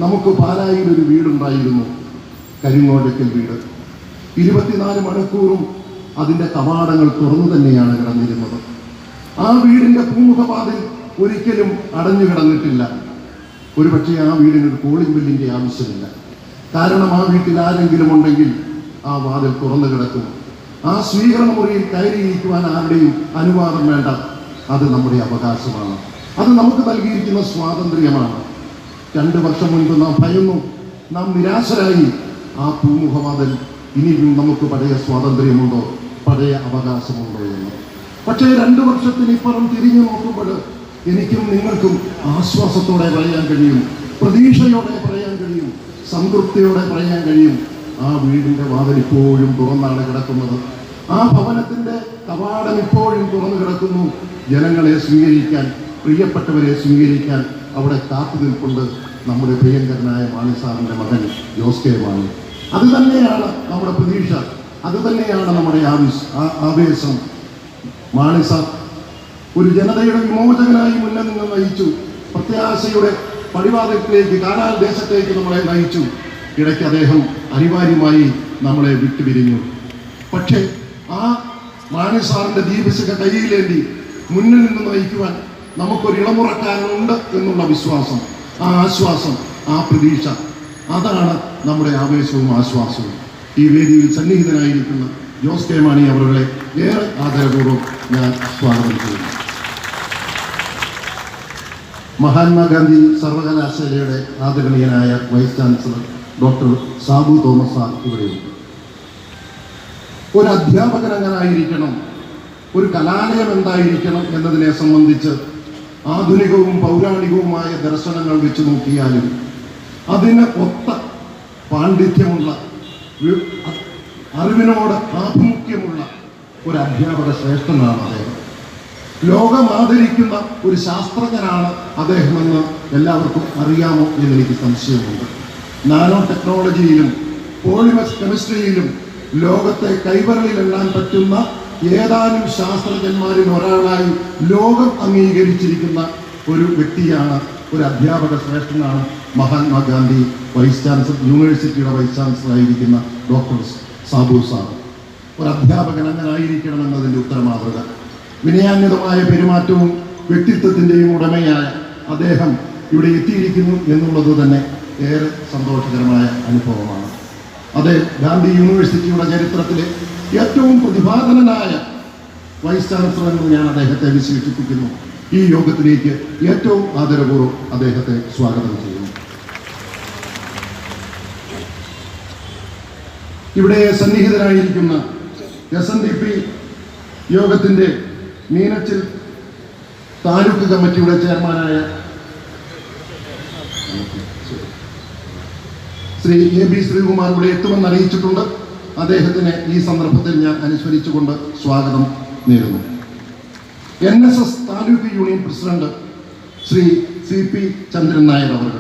നമുക്ക് പാലായിൽ ഒരു വീടുണ്ടായിരുന്നു, കരിങ്ങോടക്കൽ വീട്. 24 മണിക്കൂറും അതിൻ്റെ കവാടങ്ങൾ തുറന്നു തന്നെയാണ് കിടന്നിരുന്നത്. ആ വീടിൻ്റെ പൂമുഖവാതിൽ ഒരിക്കലും അടഞ്ഞു കിടന്നിട്ടില്ല. ഒരുപക്ഷെ ആ വീടിനൊരു കോളിംഗ് ബില്ലിൻ്റെ ആവശ്യമില്ല. കാരണം ആ വീട്ടിൽ ആരെങ്കിലും ഉണ്ടെങ്കിൽ ആ വാതിൽ തുറന്നു കിടക്കും. ആ സ്വീകരണ മുറിയിൽ കയറിയിരിക്കുവാൻ ആരുടെയും അനുവാദം വേണ്ട. അത് നമ്മുടെ അവകാശമാണ്. അത് നമുക്ക് നൽകിയിരിക്കുന്ന സ്വാതന്ത്ര്യമാണ്. 2 വർഷം മുൻപ് നാം ഭയന്നു, നാം നിരാശരായി. ആ പൂമുഖവാതിൽ ഇനിയും നമുക്ക് പഴയ സ്വാതന്ത്ര്യമുണ്ടോ, പഴയ അവകാശമുണ്ടോ എന്ന്. പക്ഷേ 2 വർഷത്തിനിപ്പുറം തിരിഞ്ഞു നോക്കുമ്പോൾ എനിക്കും നിങ്ങൾക്കും ആശ്വാസത്തോടെ പറയാൻ കഴിയും, പ്രതീക്ഷയോടെ പറയാൻ കഴിയും, സംതൃപ്തിയോടെ പറയാൻ കഴിയും, ആ വീടിൻ്റെ വാതിൽ ഇപ്പോഴും തുറന്നാണ് കിടക്കുന്നത്. ആ ഭവനത്തിൻ്റെ കവാടം ഇപ്പോഴും തുറന്നു കിടക്കുന്നു. ജനങ്ങളെ സ്വീകരിക്കാൻ, പ്രിയപ്പെട്ടവരെ സ്വീകരിക്കാൻ അവിടെ കാത്തു നിൽപ്പുണ്ട് നമ്മുടെ പ്രിയങ്കരനായ മാണി സാറിൻ്റെ മകൻ ജോസ് കെ മാണി. അത് തന്നെയാണ് നമ്മുടെ പ്രതീക്ഷ, അത് തന്നെയാണ് നമ്മുടെ ആവേശം. മാണി സാർ ഒരു ജനതയുടെ വിമോചകനായി മുന്നിൽ നിന്ന് നയിച്ചു. പ്രത്യാശയുടെ പടിവാദത്തിലേക്ക്, കാനാൽ ദേശത്തേക്ക് നമ്മളെ നയിച്ചു. ഇടയ്ക്ക് അദ്ദേഹം അനിവാര്യമായി നമ്മളെ വിട്ടുപിരിഞ്ഞു. പക്ഷേ ആ മാണി സാറിൻ്റെ ദീപശിഖ കയ്യിലേന്തി മുന്നിൽ നിന്ന് നയിക്കുവാൻ നമുക്കൊരു ഇളമുറക്കാരനുണ്ട് എന്നുള്ള വിശ്വാസം, ആ ആശ്വാസം, ആ പ്രതീക്ഷ അതാണ് നമ്മുടെ ആവേശവും ആശ്വാസവും. ഈ വേദിയിൽ സന്നിഹിതനായിരിക്കുന്ന ജോസ് കെ മാണി അവരുടെ ഏറെ ആദരപൂർവ്വം ഞാൻ സ്വാഗതം ചെയ്യുന്നു. മഹാത്മാഗാന്ധി സർവകലാശാലയുടെ ആദരണീയനായ vice chancellor doctor Sabu Thomas sir ഇവിടെയുണ്ട്. ഒരു അധ്യാപകൻ എങ്ങനായിരിക്കണം, ഒരു കലാലയം എന്തായിരിക്കണം എന്നതിനെ സംബന്ധിച്ച് ആധുനികവും പൗരാണികവുമായ ദർശനങ്ങൾ വെച്ച് നോക്കിയാലും അതിന് ഒത്ത പാണ്ഡിത്യമുള്ള, അറിവിനോട് ആഭിമുഖ്യമുള്ള ഒരു അധ്യാപക ശ്രേഷ്ഠനാണ് അദ്ദേഹം. ലോകം ആദരിക്കുന്ന ഒരു ശാസ്ത്രജ്ഞനാണ് അദ്ദേഹമെന്ന് എല്ലാവർക്കും അറിയാമോ എന്നെനിക്ക് സംശയമുണ്ട്. നാനോ ടെക്നോളജിയിലും പോളിമർ കെമിസ്ട്രിയിലും ലോകത്തെ കൈവരളിലെണ്ണാൻ പറ്റുന്ന ഏതാനും ശാസ്ത്രജ്ഞന്മാരിൽ ഒരാളായി ലോകം അംഗീകരിച്ചിരിക്കുന്ന ഒരു വ്യക്തിയാണ്, ഒരു അധ്യാപക ശ്രേഷ്ഠനാണ് മഹാത്മാഗാന്ധി വൈസ് ചാൻസലർ, യൂണിവേഴ്സിറ്റിയുടെ വൈസ് ചാൻസലറായിരിക്കുന്ന ഡോക്ടർ സാബു സാർ. ഒരു അധ്യാപകൻ അങ്ങനെ ആയിരിക്കണമെന്നതിൻ്റെ ഉത്തരമാതൃക. വിനയാന്വിതമായ പെരുമാറ്റവും വ്യക്തിത്വത്തിൻ്റെയും ഉടമയായ അദ്ദേഹം ഇവിടെ എത്തിയിരിക്കുന്നു എന്നുള്ളത് തന്നെ ഏറെ സന്തോഷകരമായ അനുഭവമാണ്. അത് ഗാന്ധി യൂണിവേഴ്സിറ്റിയുടെ ചരിത്രത്തിലെ ഏറ്റവും പ്രതിഭാധനനായ വൈസ് ചാൻസലർ എന്ന് ഞാൻ അദ്ദേഹത്തെ വിശേഷിപ്പിക്കുന്നു. ഈ യോഗത്തിലേക്ക് ഏറ്റവും ആദരപൂർവ്വം അദ്ദേഹത്തെ സ്വാഗതം ചെയ്യുന്നു. ഇവിടെ സന്നിഹിതരായിരിക്കുന്ന SNDP യോഗത്തിൻ്റെ മീനച്ചിൽ താലൂക്ക് കമ്മിറ്റിയുടെ ചെയർമാനായ ശ്രീ AB ശ്രീകുമാർ ഇവിടെ എത്തുമെന്ന് അറിയിച്ചിട്ടുണ്ട്. അദ്ദേഹത്തിന് ഈ സന്ദർഭത്തിൽ ഞാൻ അനുസ്മരിച്ചുകൊണ്ട് സ്വാഗതം നേരുന്നു. NSS taluk union president Shri CP Chandran Nair അവർ,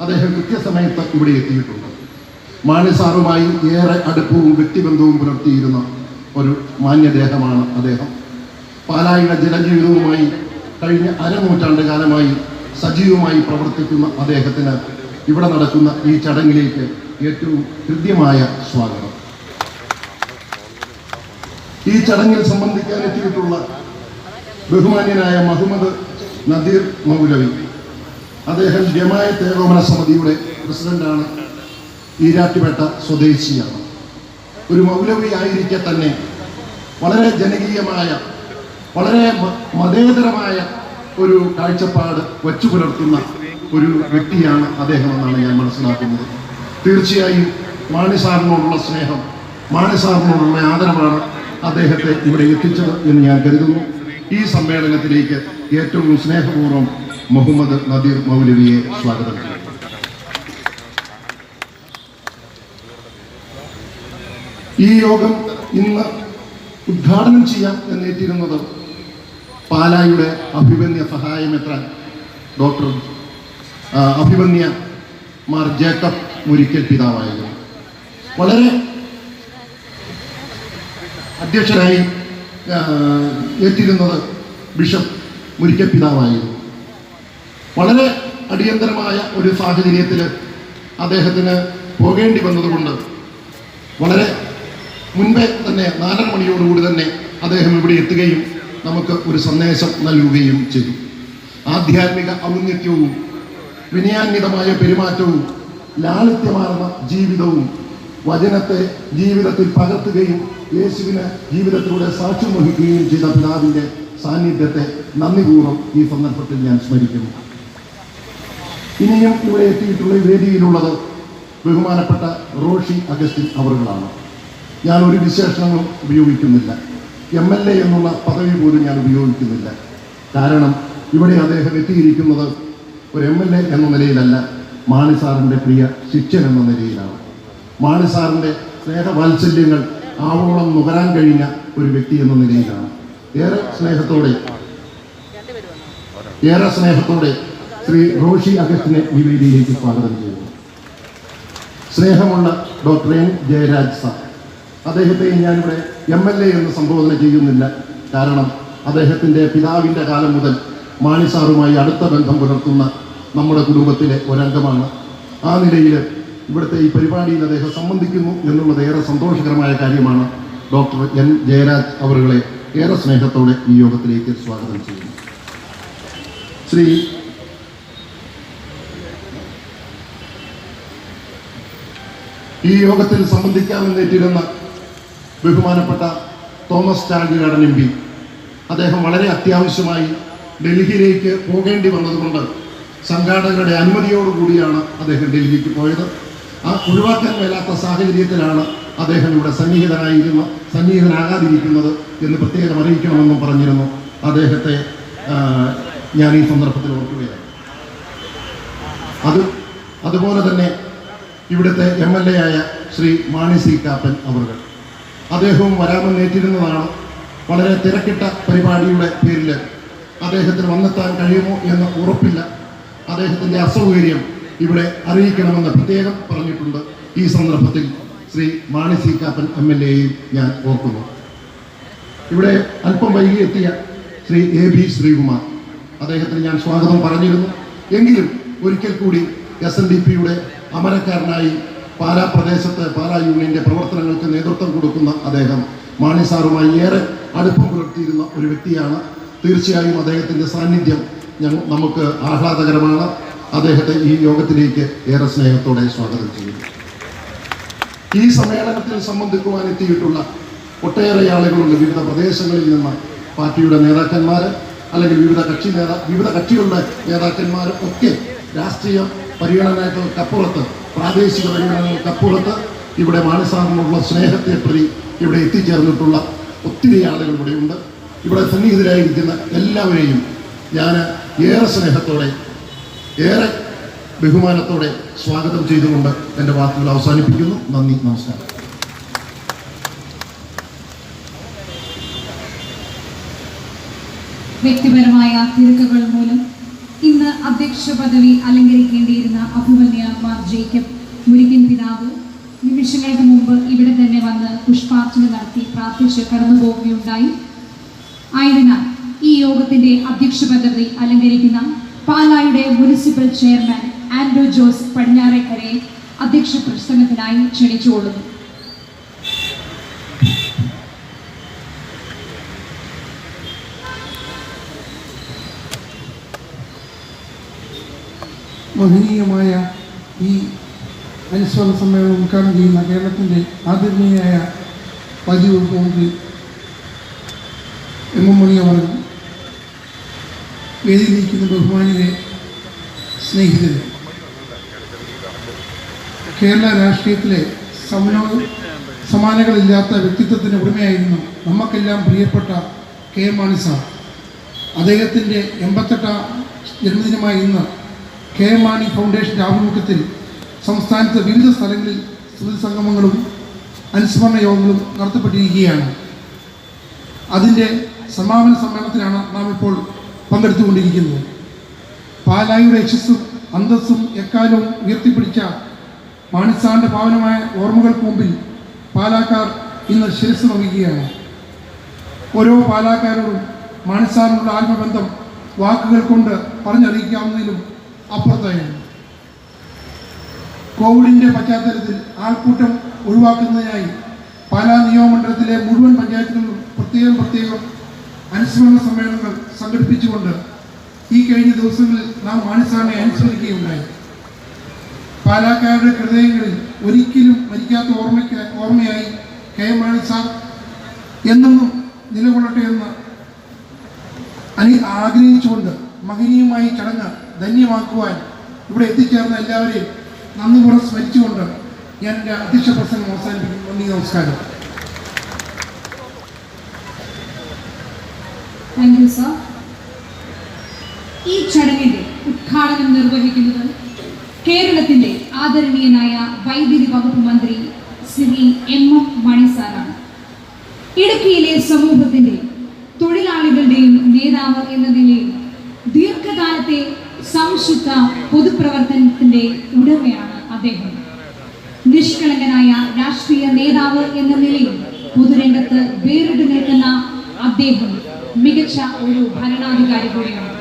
അദ്ദേഹം കൃത്യസമയത്ത് ഇവിടെ എത്തിയിട്ടുണ്ട്. മാണി സാറുമായി ഏറെ അടുപ്പവും വ്യക്തിബന്ധവും പുലർത്തിയിരുന്ന ഒരു മാന്യദേഹമാണ് അദ്ദേഹം. പാലായുടെ ജനജീവിതവുമായി കഴിഞ്ഞ അരനൂറ്റാണ്ട് കാലമായി സജീവമായി പ്രവർത്തിക്കുന്ന അദ്ദേഹത്തിന് ഇവിടെ നടക്കുന്ന ഈ ചടങ്ങിലേക്ക് ഏറ്റവും ഹൃദ്യമായ സ്വാഗതം. ഈ ചടങ്ങിൽ സംബന്ധിക്കാനെത്തിയിട്ടുള്ള ബഹുമാന്യനായ മുഹമ്മദ് നദീർ മൗലവി, അദ്ദേഹം ജമാഅത്ത് ഏകോപന സമിതിയുടെ പ്രസിഡന്റാണ്, ഈരാറ്റുപേട്ട സ്വദേശിയാണ്. ഒരു മൗലവി ആയിരിക്കെ തന്നെ വളരെ ജനകീയമായ, വളരെ മതേതരമായ ഒരു കാഴ്ചപ്പാട് വച്ചു പുലർത്തുന്ന ഒരു വ്യക്തിയാണ് അദ്ദേഹമെന്നാണ് ഞാൻ മനസ്സിലാക്കുന്നത്. തീർച്ചയായും മാണി സാറിനോടുള്ള സ്നേഹം, മാണി സാറിനോടുള്ള ആദരവാണ് അദ്ദേഹത്തെ ഇവിടെ എത്തിച്ചത് എന്ന് ഞാൻ കരുതുന്നു. ഈ സമ്മേളനത്തിലേക്ക് ഏറ്റവും സ്നേഹപൂർവ്വം മുഹമ്മദ് നദീർ മൗലവിയെ സ്വാഗതം ചെയ്യുന്നു. ഈ യോഗം ഇന്ന് ഉദ്ഘാടനം ചെയ്യാൻ എന്നേറ്റിരുന്നത് പാലായുടെ അഭിമന്യ സഹായമെത്രാൻ ഡോക്ടർ അഭിമന്യ മാർ ജേക്കബ് മുരിക്കൽ പിതാവായിരുന്നു. വളരെ അധ്യക്ഷനായി ഏറ്റിരുന്നത് ബിഷപ്പ് മുരിക്കൽ പിതാവായിരുന്നു. വളരെ അടിയന്തരമായ ഒരു സാഹചര്യത്തിൽ അദ്ദേഹത്തിന് പോകേണ്ടി വന്നതുകൊണ്ട് വളരെ മുൻപേ തന്നെ 4:30 മണിയോടുകൂടി തന്നെ അദ്ദേഹം ഇവിടെ എത്തുകയും നമുക്ക് ഒരു സന്ദേശം നൽകുകയും ചെയ്തു. ആധ്യാത്മിക ഔന്നത്യവും വിനയാന്വിതമായ പെരുമാറ്റവും ലാളിത്യമാർന്ന ജീവിതവും വചനത്തെ ജീവിതത്തിൽ പകർത്തുകയും യേശുവിന് ജീവിതത്തിലൂടെ സാക്ഷ്യം വഹിക്കുകയും ചെയ്ത പിതാവിൻ്റെ സാന്നിധ്യത്തെ നന്ദിപൂർവ്വം ഈ സന്ദർഭത്തിൽ ഞാൻ സ്മരിക്കുന്നു. ഇനിയും ഇവിടെ എത്തിയിട്ടുള്ള വേദിയിലുള്ളത് ബഹുമാനപ്പെട്ട റോഷി അഗസ്റ്റിൻ അവറുകളാണ്. ഞാൻ ഒരു വിശേഷണങ്ങളും ഉപയോഗിക്കുന്നില്ല. MLA എന്നുള്ള പദവി പോലും ഞാൻ ഉപയോഗിക്കുന്നില്ല. കാരണം ഇവിടെ അദ്ദേഹം എത്തിയിരിക്കുന്നത് ഒരു MLA എന്ന നിലയിലല്ല, മാണി സാറിൻ്റെ പ്രിയ ശിഷ്യൻ എന്ന നിലയിലാണ്. മാണി സാറിൻ്റെ സ്നേഹവാത്സല്യങ്ങൾ ആവോളം നുകരാൻ കഴിഞ്ഞ ഒരു വ്യക്തി എന്ന നിലയിലാണ്. ഏറെ സ്നേഹത്തോടെ ശ്രീ റോഷി അഗസ്റ്റിനെ ഈ വേദിയിലേക്ക് സ്വാഗതം ചെയ്യുന്നു. സ്നേഹമുള്ള ഡോക്ടർ N ജയരാജ് സാർ, അദ്ദേഹത്തെ ഞാനിവിടെ MLA എന്ന് സംബോധന ചെയ്യുന്നില്ല. കാരണം അദ്ദേഹത്തിൻ്റെ പിതാവിൻ്റെ കാലം മുതൽ മാണി സാറുമായി അടുത്ത ബന്ധം പുലർത്തുന്ന നമ്മുടെ കുടുംബത്തിലെ ഒരംഗമാണ്. ആ നിലയിൽ ഇവിടുത്തെ ഈ പരിപാടിയിൽ അദ്ദേഹം സംബന്ധിക്കുന്നു എന്നുള്ളത് ഏറെ സന്തോഷകരമായ കാര്യമാണ്. ഡോക്ടർ N ജയരാജ് അവരുകളെ ഏറെ സ്നേഹത്തോടെ ഈ യോഗത്തിലേക്ക് സ്വാഗതം ചെയ്യുന്നു. ശ്രീ ഈ യോഗത്തിൽ സംബന്ധിക്കാമെന്നേറ്റിരുന്ന ബഹുമാനപ്പെട്ട തോമസ് ചാഴികാടൻ എം പി അദ്ദേഹം വളരെ അത്യാവശ്യമായി ഡൽഹിയിലേക്ക് പോകേണ്ടി വന്നതുകൊണ്ട് സംഘാടകരുടെ അനുമതിയോടുകൂടിയാണ് അദ്ദേഹം ഡൽഹിക്ക് പോയത്. ആ ഒഴിവാക്കാൻ മേലാത്ത സാഹചര്യത്തിലാണ് അദ്ദേഹം ഇവിടെ സന്നിഹിതനാകാതിരിക്കുന്നത് എന്ന് പ്രത്യേകം അറിയിക്കണമെന്നും പറഞ്ഞിരുന്നു. അദ്ദേഹത്തെ ഞാൻ ഈ സന്ദർഭത്തിൽ ഓർക്കുകയാണ്. അതുപോലെ തന്നെ ഇവിടുത്തെ MLA ആയ ശ്രീ മാണി സി കാപ്പൻ അവറുകൾ അദ്ദേഹവും വരാമെന്നേറ്റിരുന്നതാണ്. വളരെ തിരക്കിട്ട പരിപാടിയുടെ പേരിൽ അദ്ദേഹത്തിന് വന്നെത്താൻ കഴിയുമോ എന്ന് ഉറപ്പില്ല. അദ്ദേഹത്തിൻ്റെ അസൗകര്യം ഇവിടെ അറിയിക്കണമെന്ന് പ്രത്യേകം പറഞ്ഞിട്ടുണ്ട്. ഈ സന്ദർഭത്തിൽ ശ്രീ മാണി സി കാപ്പൻ MLA-യും ഞാൻ ഓർക്കുന്നു. ഇവിടെ അല്പം വൈകി എത്തിയ ശ്രീ AB ശ്രീകുമാർ അദ്ദേഹത്തിന് ഞാൻ സ്വാഗതം പറഞ്ഞിരുന്നു. എങ്കിലും ഒരിക്കൽ കൂടി SNDP-യുടെ അമരക്കാരനായി പാലാ പ്രദേശത്ത് പാലാ യൂണിയന്റെ പ്രവർത്തനങ്ങൾക്ക് നേതൃത്വം കൊടുക്കുന്ന അദ്ദേഹം മാണി സാറുമായി ഏറെ അടുപ്പം പുലർത്തിയിരുന്ന ഒരു വ്യക്തിയാണ്. തീർച്ചയായും അദ്ദേഹത്തിൻ്റെ സാന്നിധ്യം നമുക്ക് ആഹ്ലാദകരമാണ്. അദ്ദേഹത്തെ ഈ യോഗത്തിലേക്ക് ഏറെ സ്നേഹത്തോടെ സ്വാഗതം ചെയ്യുന്നു. ഈ സമ്മേളനത്തിൽ സംബന്ധിക്കുവാൻ എത്തിയിട്ടുള്ള ഒട്ടേറെ ആളുകളുണ്ട്. വിവിധ പ്രദേശങ്ങളിൽ നിന്ന് പാർട്ടിയുടെ നേതാക്കന്മാർ അല്ലെങ്കിൽ വിവിധ കക്ഷികളുടെ നേതാക്കന്മാർ ഒക്കെ രാഷ്ട്രീയ പരിഗണനകൾക്കപ്പുറത്ത്, പ്രാദേശിക പരിഗണനകൾക്കപ്പുറത്ത് ഇവിടെ മാണി സാറിനുള്ള സ്നേഹത്തെ പ്രതി ഇവിടെ എത്തിച്ചേർന്നിട്ടുള്ള ഒത്തിരി ആളുകൾ ഇവിടെയുണ്ട്. ഇവിടെ സന്നിഹിതരായിരിക്കുന്ന എല്ലാവരെയും ഞാൻ ഏറെ സ്നേഹത്തോടെ ഏറെ ബഹുമാനത്തോടെ സ്വാഗതം ചെയ്തുകൊണ്ട് എൻ്റെ വാക്കുകൾ അവസാനിപ്പിക്കുന്നു. നന്ദി, നമസ്കാരം. വ്യക്തിപരമായ തിരക്കുകൾ മൂലം ഇന്ന് അധ്യക്ഷ പദവി അലങ്കരിക്കേണ്ടിയിരുന്ന അഭിമന്യ മാർ ജേക്കബ് മുരിക്കൻ പിതാവ് നിമിഷങ്ങൾക്ക് മുമ്പ് ഇവിടെ തന്നെ വന്ന് പുഷ്പാർച്ചന നടത്തി പ്രാർത്ഥിച്ച് കടന്നുപോവുകയുണ്ടായി. ആയതിനാൽ ഈ യോഗത്തിന്റെ അധ്യക്ഷ പദവി അലങ്കരിക്കുന്ന പാലായുടെ മുനിസിപ്പൽ ചെയർമാൻ ആൻഡ്രൂ ജോസ് പടിഞ്ഞാറേക്കരയെ അധ്യക്ഷ പ്രസംഗത്തിനായി ക്ഷണിച്ചുകൊള്ളുന്നു. മഹനീയമായ ഈ അനുസ്മരണ സമ്മേളനം ഉദ്ഘാടനം ചെയ്യുന്ന കേരളത്തിൻ്റെ ആദരണീയനായ വൈദ്യുതി വകുപ്പ് മന്ത്രി M.M. മണി അവർ, വേദിയിലിരിക്കുന്ന ബഹുമാനിയെ, സ്നേഹിതരെ, കേരള രാഷ്ട്രീയത്തിലെ സമാനങ്ങളില്ലാത്ത വ്യക്തിത്വത്തിന് ഉടമയായിരുന്നു നമുക്കെല്ലാം പ്രിയപ്പെട്ട K. മാണി സാർ. അദ്ദേഹത്തിൻ്റെ 88ാം ജന്മദിനമായ ഇന്ന് K. മാണി ഫൗണ്ടേഷൻ്റെ ആഭിമുഖ്യത്തിൽ സംസ്ഥാനത്ത് വിവിധ സ്ഥലങ്ങളിൽ സ്മൃതി സംഗമങ്ങളും അനുസ്മരണ യോഗങ്ങളും നടത്തപ്പെട്ടിരിക്കുകയാണ്. അതിൻ്റെ സമാപന സമ്മേളനത്തിലാണ് നാം ഇപ്പോൾ പങ്കെടുത്തുകൊണ്ടിരിക്കുന്നത്. പാലായുടെ യശസ്സും അന്തസ്സും എക്കാലവും ഉയർത്തിപ്പിടിച്ച മാണിസാറിൻ്റെ പാവനമായ ഓർമ്മകൾക്ക് മുമ്പിൽ പാലാക്കാർ ഇന്ന് ശിരസ് വഹിക്കുകയാണ്. ഓരോ പാലാക്കാരോടും മാണിസാറിനുള്ള ആത്മബന്ധം വാക്കുകൾ കൊണ്ട് പറഞ്ഞറിയിക്കാവുന്നതിലും അപ്പുറത്തായിരുന്നു. കോവിഡിൻ്റെ പശ്ചാത്തലത്തിൽ ആൾക്കൂട്ടം ഒഴിവാക്കുന്നതിനായി പാലാ നിയോജകമണ്ഡലത്തിലെ മുഴുവൻ പഞ്ചായത്തുകളിലും പ്രത്യേകം അനുസ്മരണ സമ്മേളനങ്ങൾ സംഘടിപ്പിച്ചുകൊണ്ട് ഈ കഴിഞ്ഞ ദിവസങ്ങളിൽ നാം മാണിസാറിനെ അനുസ്മരിക്കുകയുണ്ടായി. പാലാക്കാരുടെ ഹൃദയങ്ങളിൽ ഒരിക്കലും മരിക്കാത്ത ഓർമ്മയായി K. മാണി സാർ എന്നും നിലകൊള്ളട്ടെ എന്ന് ആഗ്രഹിച്ചുകൊണ്ട് മഹനീയമായി ചടങ്ങ് ധന്യമാക്കുവാൻ ഇവിടെ എത്തിച്ചേർന്ന എല്ലാവരെയും നന്ദിപൂർവ്വം സ്മരിച്ചുകൊണ്ട് ഞാൻ എൻ്റെ അധ്യക്ഷ പ്രസംഗം അവസാനിപ്പിക്കുന്നു. നന്ദി, നമസ്കാരം. Thank you sir. ഈ ചടങ്ങിന്റെ ഉദ്ഘാടനം നിർവഹിക്കുന്നത് കേരളത്തിന്റെ ആദരണീയനായ വൈദ്യുതി വകുപ്പ് മന്ത്രി ശ്രീ M.M. മണി സാറാണ്. ഇടുക്കിയിലെ സമൂഹത്തിന്റെ തൊഴിലാളികളുടെയും നേതാവ് എന്ന നിലയിൽ ദീർഘകാലത്തെ സംശുദ്ധ പൊതുപ്രവർത്തനത്തിന്റെ ഉടമയാണ് അദ്ദേഹം. നിഷ്കളങ്കനായ രാഷ്ട്രീയ നേതാവ് എന്ന നിലയിൽ പൊതുരംഗത്ത് വേറിട്ട് നിൽക്കുന്ന അദ്ദേഹം മികച്ച ഒരു ഭരണാധികാരി കൂടിയാണ്.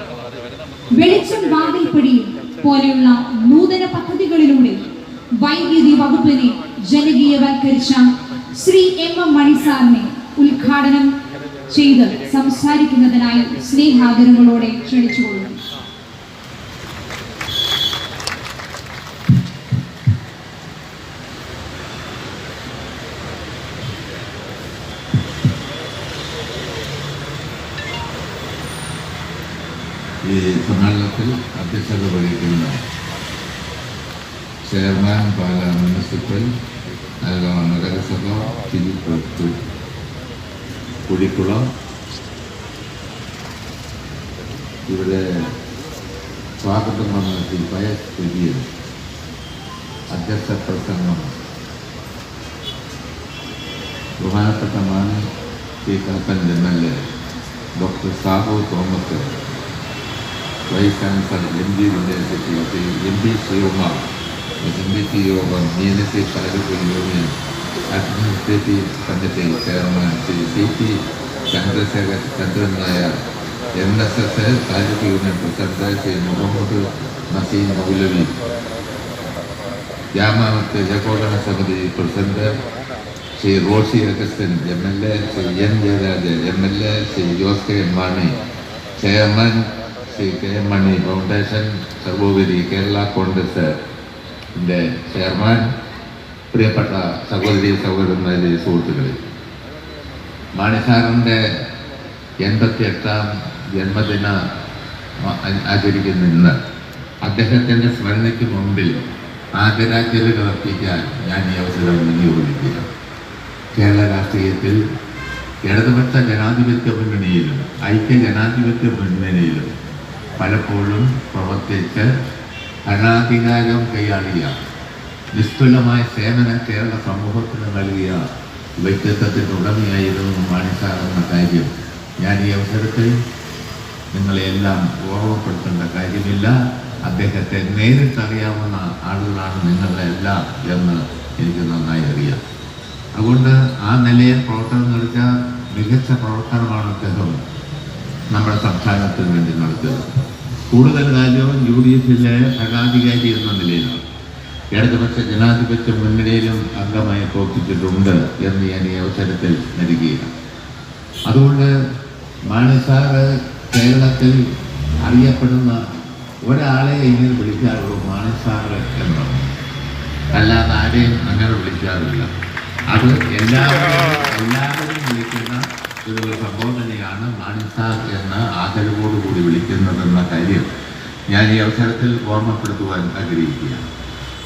വെളിച്ചം വാതിൽപ്പടിയിൽ പോലെയുള്ള നൂതന പദ്ധതികളിലൂടെ വൈദ്യുതി വകുപ്പിനെ ജനകീയവൽക്കരിച്ച ശ്രീ M.M. മണി സാറിനെ ഉദ്ഘാടനം ചെയ്ത് സംസാരിക്കുന്നതിനായി സ്നേഹാദരങ്ങളോടെ ക്ഷണിച്ചുകൊള്ളുന്നു. ഈ സമ്മേളനത്തിൽ അധ്യക്ഷത വഹിക്കുന്ന ചെയർമാൻ പാല മുനിസിപ്പൽ നഗരസഭ കുടിക്കുളം, ഇവിടെ സ്വാഗതം വന്ന ശ്രീ പയസ് പെരിയൻ, അധ്യക്ഷ പ്രസംഗം ബഹുമാനപ്പെട്ട Mani Shri Kappan MLA doctor Sabu Thomas, vice chancellor MG university Shri MB Sreekumar, സമിതി യോഗം നിയമത്തെ taluk union administrative committee chairman Shri CP Chandrasekhar Chandran Nair, NSS taluk union president Shri Muhammad Naseem Maulavi, ഗ്രാമത്തെ ഏകോപന സമിതി president Shri Roshy Augustine MLA, Shri N Jayaraj MLA, Shri Jose K Mani chairman, Shri K Mani foundation സർവോപരി കേരള കോൺഗ്രസ് ചെയർമാൻ, പ്രിയപ്പെട്ട സഹോദരി സഹോദരന്മാരെ, സുഹൃത്തുക്കളെ, മാണി സാറിൻ്റെ 88ാം ജന്മദിന ആചരിക്കുന്ന ഇന്ന് അദ്ദേഹത്തിൻ്റെ സ്മരണയ്ക്ക് മുമ്പിൽ ആദരാഞ്ജലികൾ അർപ്പിക്കാൻ ഞാൻ ഈ അവസരം വിനിയോഗിക്കുക. കേരള രാഷ്ട്രീയത്തിൽ ഇടതുപക്ഷ ജനാധിപത്യ മുന്നണിയിലും ഐക്യ ജനാധിപത്യ മുന്നണിയിലും പലപ്പോഴും പ്രവർത്തിച്ച് ഭരണാധികാരം കൈയാളിയ നിസ്തുലമായ സേവനം കേരള സമൂഹത്തിന് നൽകിയ വ്യക്തിത്വത്തിൻ്റെ ഉടമയായിരുന്നു മാണി സാർ എന്ന കാര്യം ഞാൻ ഈ അവസരത്തിൽ നിങ്ങളെല്ലാം ഓർമ്മപ്പെടുത്തേണ്ട കാര്യമില്ല. അദ്ദേഹത്തെ നേരിട്ടറിയാവുന്ന ആളുകളാണ് നിങ്ങളെല്ലാം എന്ന് എനിക്ക് നന്നായി അറിയാം. അതുകൊണ്ട് ആ നിലയിൽ പ്രവർത്തനം നടത്തിയ മികച്ച പ്രവർത്തനമാണ് അദ്ദേഹം നമ്മുടെ സംസ്ഥാനത്തിന് വേണ്ടി നടത്തിയത്. കൂടുതൽ കാലവും UDFിലെ ഭരണാധികാരി എന്ന നിലയിലാണ് ഇടതുപക്ഷ ജനാധിപത്യ മുന്നണിയിലും അംഗമായി പ്രവർത്തിച്ചിട്ടുണ്ട് എന്ന് ഞാൻ ഈ അവസരത്തിൽ നൽകുകയാണ്. അതുകൊണ്ട് മാണി സാറ് കേരളത്തിൽ അറിയപ്പെടുന്ന ഒരാളെ ഇങ്ങനെ വിളിക്കാറുള്ളൂ, മാണി സാറ് എന്നാണ്. അല്ലാതെ ആരെയും അങ്ങനെ വിളിക്കാറില്ല. അത് എല്ലാവരും വിളിക്കുന്ന ഒരു സംബോധനയാണ് മാണി സാർ എന്ന ആദരവോടുകൂടി വിളിക്കുന്നതെന്ന കാര്യം ഞാൻ ഈ അവസരത്തിൽ ഓർമ്മപ്പെടുത്തുവാൻ ആഗ്രഹിക്കുകയാണ്.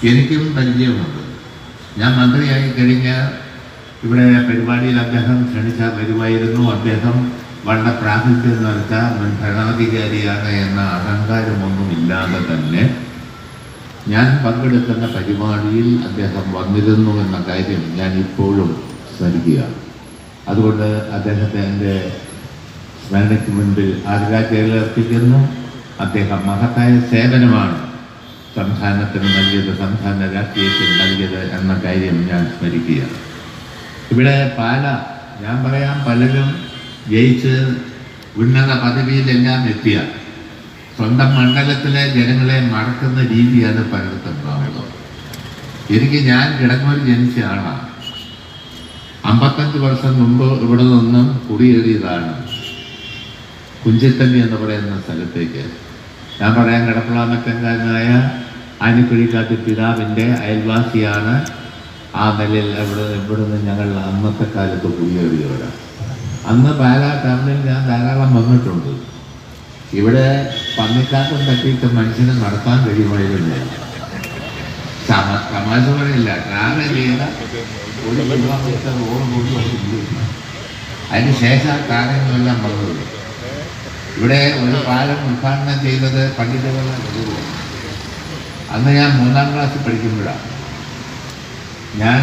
എനിക്കും പരിചയമുണ്ട്. ഞാൻ മന്ത്രിയായി കഴിഞ്ഞ ഇവിടെ പരിപാടിയിൽ അദ്ദേഹം ക്ഷണിച്ചാൽ വരുമായിരുന്നു. അദ്ദേഹം വളരെ പ്രാഗൽഭ്യം നടത്ത മുൻ ഭരണാധികാരിയാണ് എന്ന അഹങ്കാരമൊന്നും ഇല്ലാതെ തന്നെ ഞാൻ പങ്കെടുക്കുന്ന പരിപാടിയിൽ അദ്ദേഹം വന്നിരുന്നു എന്ന കാര്യം ഞാൻ ഇപ്പോഴും സ്മരിക്കുകയാണ്. അതുകൊണ്ട് അദ്ദേഹത്തെ എൻ്റെ സ്മരണയ്ക്ക് മുൻപിൽ ആദരാഞ്ജലികൾ അർപ്പിക്കുന്നു. അദ്ദേഹം മഹത്തായ സേവനമാണ് സംസ്ഥാനത്തിന് നൽകിയത്, സംസ്ഥാന രാഷ്ട്രീയത്തിൽ നൽകിയത് എന്ന കാര്യം ഞാൻ സ്മരിക്കുകയാണ്. ഇവിടെ ഞാൻ പറയാം, പലരും ജയിച്ച് ഉന്നത പദവിയിലെല്ലാം എത്തിയ സ്വന്തം മണ്ഡലത്തിലെ ജനങ്ങളെ മറക്കുന്ന രീതിയാണ് പലയിടത്തും ഉണ്ടാവുന്നത്. ഞാൻ കിടങ്ങൂർ ജനിച്ച ആളാണ്. 55 വർഷം മുമ്പ് ഇവിടെ നിന്നും കുടിയേറിയതാണ് കുഞ്ചിത്തണ്ണി എന്ന് പറയുന്ന സ്ഥലത്തേക്ക്. ഞാൻ പറയാൻ കിടപ്പളാമറ്റങ്കാരനായ ആനിക്കുഴിക്കാട്ട് പിതാവിൻ്റെ അയൽവാസിയാണ്. ആ നിലയിൽ ഇവിടുന്ന് ഞങ്ങൾ അന്നത്തെ കാലത്ത് കുടിയേറിയവരാണ്. അന്ന് പാലാ ടൗണിൽ ഞാൻ ധാരാളം വന്നിട്ടുണ്ട്. ഇവിടെ പന്നിക്കാട്ടും തട്ടിയിട്ട് മനുഷ്യനെ നടത്താൻ കഴിയുമായിരുന്നില്ല. തമാശ പറയില്ല, ട്രാവൽ ചെയ്ത 1 കിലോമീറ്റർ റോഡ് കൂടി വന്നില്ല. അതിന് ശേഷം കാര്യങ്ങളെല്ലാം വന്നത്. ഇവിടെ ഒരു പാലം ഉദ്ഘാടനം ചെയ്തത് പണ്ഡിതകളുടെ അന്ന് ഞാൻ 3ാം ക്ലാസ്സിൽ പഠിക്കുമ്പോഴാണ്. ഞാൻ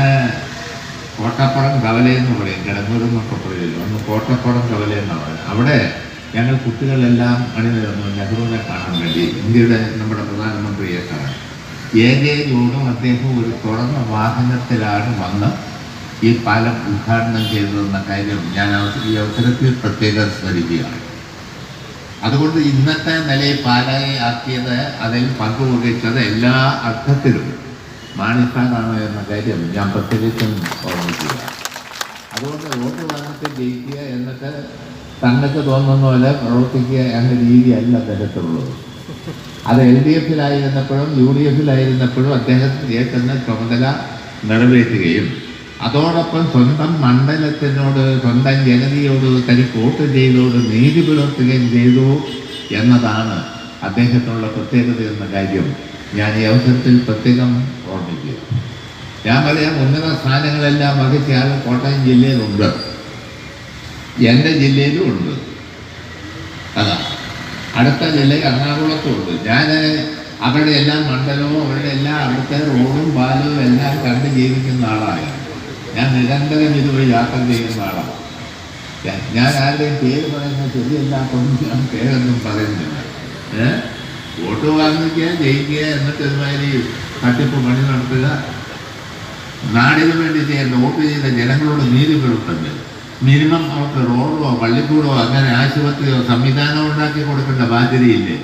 കോട്ടപ്പുറം കവലയെന്ന് പറയും, കിടങ്ങൂരെന്നൊക്കെ പറയില്ല, ഒന്ന് കോട്ടപ്പുറം കവലയെന്നാണ് പറയുന്നത്. അവിടെ ഞങ്ങൾ കുട്ടികളെല്ലാം അണിനിരന്നു നെഹ്റുവിനെ കാണാൻ വേണ്ടി, ഇന്ത്യയുടെ നമ്മുടെ പ്രധാനമന്ത്രിയെ കാണാൻ. ഏകയോടും അദ്ദേഹം ഒരു തുറന്ന വാഹനത്തിലാണ് വന്ന് ഈ പാലം ഉദ്ഘാടനം ചെയ്തതെന്ന കാര്യം ഞാൻ ഈ അവസരത്തിൽ പ്രത്യേകം സ്മരിക്കുകയാണ്. അതുകൊണ്ട് ഇന്നത്തെ നിലയിൽ പാലായി ആക്കിയത്, അതിൽ പങ്കുവഹിച്ചത് എല്ലാ അർത്ഥത്തിലും മാണിസാറാണ് എന്ന കാര്യം ഞാൻ പ്രത്യേകിച്ചും ഓർമ്മിക്കുക. അതുകൊണ്ട് വോട്ട് വാങ്ങത്തെ ജയിക്കുക എന്നിട്ട് തങ്ങൾക്ക് തോന്നുന്ന പോലെ പ്രവർത്തിക്കുക എന്ന രീതിയല്ല അദ്ദേഹത്തിലുള്ളത്. അത് LDFിലായിരുന്നപ്പോഴും UDFിലായിരുന്നപ്പോഴും അദ്ദേഹത്തിന് ഏറ്റുന്ന ചുമതല നിറവേറ്റുകയും അതോടൊപ്പം സ്വന്തം മണ്ഡലത്തിനോട്, സ്വന്തം ജനതയോട് തനിക്ക് വോട്ട് ചെയ്തോട് നീതി പുലർത്തുകയും ചെയ്തു എന്നതാണ് അദ്ദേഹത്തിനുള്ള പ്രത്യേകത എന്ന കാര്യം ഞാൻ ഈ അവസരത്തിൽ പ്രത്യേകം ഓർമ്മിക്കുക. ഞാൻ പറയാം, ഉന്നത സ്ഥാനങ്ങളെല്ലാം വഹിച്ച ആൾ കോട്ടയം ജില്ലയിലുണ്ട്, എൻ്റെ ജില്ലയിലും ഉണ്ട്. അതാ അടുത്ത ജില്ലയിൽ എറണാകുളത്തുണ്ട്. ഞാൻ അവരുടെ എല്ലാ മണ്ഡലവും അവരുടെ എല്ലാ അവിടുത്തെ റോഡും പാലവും എല്ലാം കണ്ട് ജീവിക്കുന്ന ആളാണ്. ഞാൻ നിരന്തരം ഇതുവഴി യാത്ര ചെയ്യുന്ന ആളാണ്. ഞാൻ ആരുടെയും പേര് പറയുന്നത് ശരിയല്ലാത്തൊന്നും ഞാൻ പേരൊന്നും പറയുന്നില്ല. വോട്ട് വാങ്ങിക്കുക, ജയിക്കുക, എന്നിട്ട് ഒരുമാതിരി തട്ടിപ്പ് പണി നടത്തുക, നാടിനു വേണ്ടി ചെയ്യേണ്ട വോട്ട് ചെയ്യുന്ന ജനങ്ങളോട് നീതി പുലർത്തുന്നത്. മിനിമം അവർക്ക് റോഡോ പള്ളിക്കൂടോ അങ്ങനെ ആശുപത്രിയോ സംവിധാനം ഉണ്ടാക്കി കൊടുക്കേണ്ട ബാധ്യതയില്ലേ?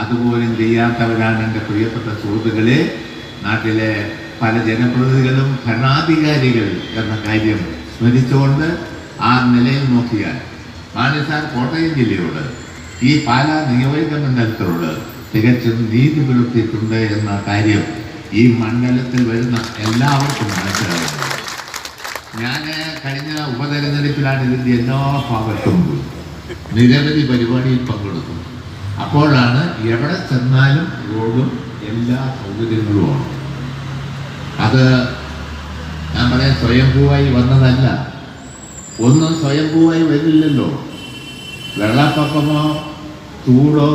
അതുപോലും ചെയ്യാത്തവരാണ് എൻ്റെ പ്രിയപ്പെട്ട സുഹൃത്തുക്കളെ നാട്ടിലെ പല ജനപ്രതിനിധികളും ഭരണാധികാരികൾ എന്ന കാര്യം സ്മരിച്ചുകൊണ്ട് ആ നിലയിൽ നോക്കിയാൽ മാണിസാർ കോട്ടയം ജില്ലയോട് ഈ പാലാ നിയോജക മണ്ഡലത്തോട് തികച്ചും നീതി പുലർത്തിയിട്ടുണ്ട് എന്ന കാര്യം ഈ മണ്ഡലത്തിൽ വരുന്ന എല്ലാവർക്കും മനസ്സിലാകുന്നത്. ഞാൻ കഴിഞ്ഞ ഉപതെരഞ്ഞെടുപ്പിലാണ് ഇതിൻ്റെ എല്ലാ ഭാഗത്തും നിരവധി പരിപാടിയിൽ പങ്കെടുത്തു. അപ്പോഴാണ് എവിടെ ചെന്നാലും റോഡും എല്ലാ സൗകര്യങ്ങളുമാണ്. അത് ഞാൻ പറയാൻ സ്വയംഭൂവായി വന്നതല്ല. ഒന്നും സ്വയംഭൂവായി വരില്ലല്ലോ. വെള്ളപ്പൊക്കമോ ചൂടോ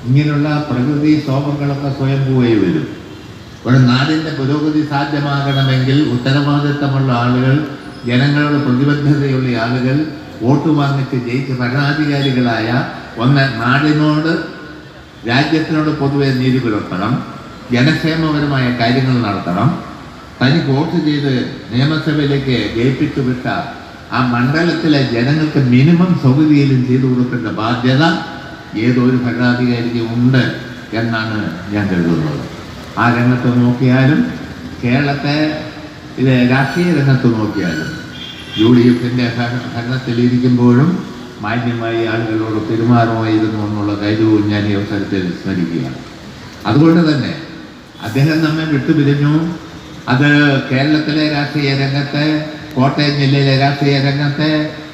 ഇങ്ങനെയുള്ള പ്രകൃതി ക്ഷോഭങ്ങളൊക്കെ സ്വയംഭൂവായി വരും. ഒരു നാടിൻ്റെ പുരോഗതി സാധ്യമാകണമെങ്കിൽ ഉത്തരവാദിത്തമുള്ള ആളുകൾ, ജനങ്ങളുടെ പ്രതിബദ്ധതയുള്ള ആളുകൾ, വോട്ട് വാങ്ങിച്ച് ജയിച്ച ഭരണാധികാരികളായ ഒന്ന് നാടിനോട് രാജ്യത്തിനോട് പൊതുവെ നീതി പുലർത്തണം, ജനക്ഷേമപരമായ കാര്യങ്ങൾ നടത്തണം. തനിക്ക് വോട്ട് ചെയ്ത് നിയമസഭയിലേക്ക് ജയിപ്പിച്ചു വിട്ട ആ മണ്ഡലത്തിലെ ജനങ്ങൾക്ക് മിനിമം സൗകര്യം ചെയ്തു കൊടുക്കേണ്ട ബാധ്യത ഏതൊരു ഭരണാധികാരിക്ക് ഉണ്ട് എന്നാണ് ഞാൻ കരുതുന്നത്. ആ രംഗത്ത് നോക്കിയാലും കേരളത്തെ രാഷ്ട്രീയ രംഗത്ത് നോക്കിയാലും UDFിൻ്റെ ഭരണത്തിലിരിക്കുമ്പോഴും മാന്യമായി ആളുകളോട് പെരുമാറുമായിരുന്നു എന്നുള്ള കാര്യവും ഞാൻ ഈ അവസരത്തിൽ സ്മരിക്കുകയാണ്. അതുകൊണ്ട് തന്നെ അദ്ദേഹം നമ്മെ വിട്ടുപിരിഞ്ഞു. അത് കേരളത്തിലെ രാഷ്ട്രീയ രംഗത്തെ, കോട്ടയം ജില്ലയിലെ രാഷ്ട്രീയ രംഗത്തെ,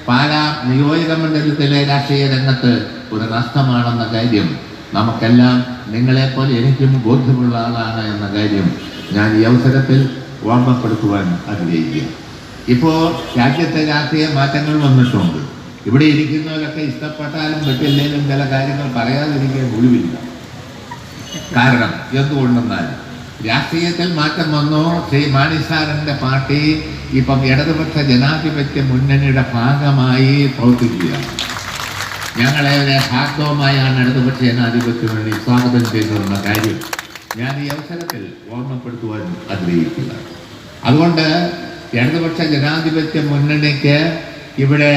പാലാ നിയോജക മണ്ഡലത്തിലെ രാഷ്ട്രീയ രംഗത്ത് ഒരു നഷ്ടമാണെന്ന കാര്യം നമുക്കെല്ലാം, നിങ്ങളെപ്പോലെ എനിക്കും ബോധ്യമുള്ള ആളാണ് എന്ന കാര്യം ഞാൻ ഈ അവസരത്തിൽ ഓർമ്മപ്പെടുത്തുവാൻ ആഗ്രഹിക്കുക. ഇപ്പോൾ രാജ്യത്തെ രാഷ്ട്രീയ മാറ്റങ്ങൾ വന്നിട്ടുണ്ട്. ഇവിടെ ഇരിക്കുന്നവരൊക്കെ ഇഷ്ടപ്പെട്ടാലും പറ്റില്ലെങ്കിലും ചില കാര്യങ്ങൾ പറയാതിരിക്കാൻ ഒഴിവില്ല. കാരണം എന്തുകൊണ്ടെന്നാൽ രാഷ്ട്രീയത്തിൽ മാറ്റം വന്നു. ശ്രീ മാണിസാറിൻ്റെ പാർട്ടി ഇപ്പം ഇടതുപക്ഷ ജനാധിപത്യ മുന്നണിയുടെ ഭാഗമായി പ്രവർത്തിക്കുകയാണ്. ഞങ്ങളെ ഭാഗവുമായാണ് ഇടതുപക്ഷ ജനാധിപത്യ മുന്നണി സ്വാഗതം ചെയ്തിരുന്ന കാര്യം ഞാൻ ഈ അവസരത്തിൽ ഓർമ്മപ്പെടുത്തുവാൻ ആഗ്രഹിക്കുക. അതുകൊണ്ട് ഇടതുപക്ഷ ജനാധിപത്യ മുന്നണിക്ക് ഇവിടെ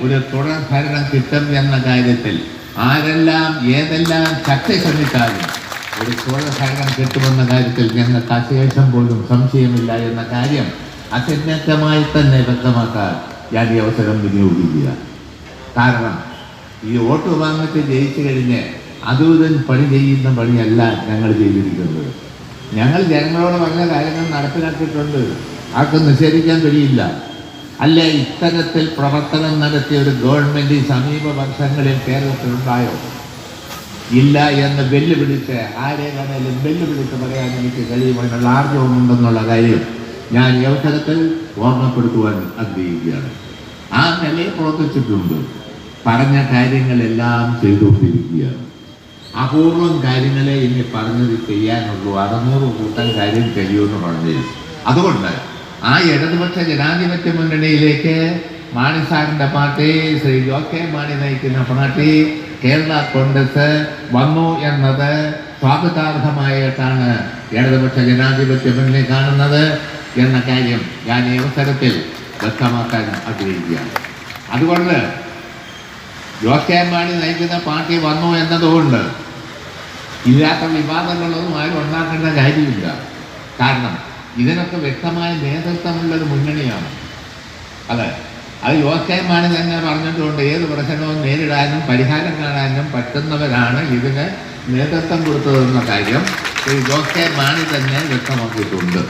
ഒരു തുടർ ഭരണം കിട്ടും എന്ന കാര്യത്തിൽ ആരെല്ലാം ഏതെല്ലാം ശക്തി ശ്രമിച്ചാലും ഒരു തുടർ ഭരണം കിട്ടുമെന്ന കാര്യത്തിൽ ഞങ്ങൾക്ക് അശേഷം പോലും സംശയമില്ല എന്ന കാര്യം അസന്നിഗ്ധമായി തന്നെ വ്യക്തമാക്കാൻ ഞാൻ ഈ അവസരം വിനിയോഗിക്കുക. കാരണം ഈ വോട്ട് വാങ്ങിച്ച് ജയിച്ചു കഴിഞ്ഞ് അതും പണി ചെയ്യുന്ന പണിയല്ല ഞങ്ങൾ ചെയ്തിരിക്കുന്നത്. ഞങ്ങൾ ജനങ്ങളോട് പറഞ്ഞ കാര്യങ്ങൾ നടപ്പിലാക്കിയിട്ടുണ്ട്, ആർക്കും നിഷേധിക്കാൻ കഴിയില്ല. അല്ലെ ഇത്തരത്തിൽ പ്രവർത്തനം നടത്തിയ ഒരു ഗവൺമെൻറ് ഈ സമീപ വർഷങ്ങളിൽ കേരളത്തിലുണ്ടായോ? ഇല്ല എന്ന് വെല്ലുവിളിച്ച് ആരെ വേണേലും വെല്ലുവിളിച്ച് പറയാൻ എനിക്ക് കഴിയുമെന്നുള്ള ആർജവമുണ്ടെന്നുള്ള കാര്യം ഞാൻ ഈ അവസരത്തിൽ ഓർമ്മപ്പെടുത്തുവാൻ ആഗ്രഹിക്കുകയാണ്. ആ നിലയിൽ പ്രവർത്തിച്ചിട്ടുണ്ട്. പറഞ്ഞ കാര്യങ്ങളെല്ലാം ചെയ്തുകൊണ്ടിരിക്കുകയാണ്. അപൂർവം കാര്യങ്ങളെ ഇനി പറഞ്ഞത് ചെയ്യാനുള്ളൂ. 600 കൂട്ടം കാര്യം കഴിയുമെന്ന് പറഞ്ഞത്. അതുകൊണ്ട് ആ ഇടതുപക്ഷ ജനാധിപത്യ മുന്നണിയിലേക്ക് മാണിസാറിൻ്റെ പാർട്ടി, ശ്രീ ജോസ് മാണി നയിക്കുന്ന പാർട്ടി, കേരള കോൺഗ്രസ് വന്നു എന്നത് സ്വാഗതാർഹമായിട്ടാണ് ഇടതുപക്ഷ ജനാധിപത്യ മുന്നണി കാണുന്നത് എന്ന കാര്യം ഞാൻ ഈ അവസരത്തിൽ വ്യക്തമാക്കാൻ ആഗ്രഹിക്കുകയാണ്. അതുകൊണ്ട് ജോസ് മാണി നയിക്കുന്ന പാർട്ടി വന്നു എന്നതുകൊണ്ട് ഇല്ലാത്ത വിവാദങ്ങളൊന്നും ആരും ഉണ്ടാക്കേണ്ട കാര്യമില്ല. കാരണം ഇതിനൊക്കെ വ്യക്തമായ നേതൃത്വമുള്ളൊരു മുന്നണിയാണ്. അത് ജോസ് മാണി തന്നെ പറഞ്ഞിട്ടുണ്ട്. ഏത് പ്രശ്നവും നേരിടാനും പരിഹാരം കാണാനും പറ്റുന്നവരാണ് ഇതിന് നേതൃത്വം കൊടുത്തതെന്ന കാര്യം ഈ ജോസ് മാണി തന്നെ വ്യക്തമാക്കിയിട്ടുണ്ട്.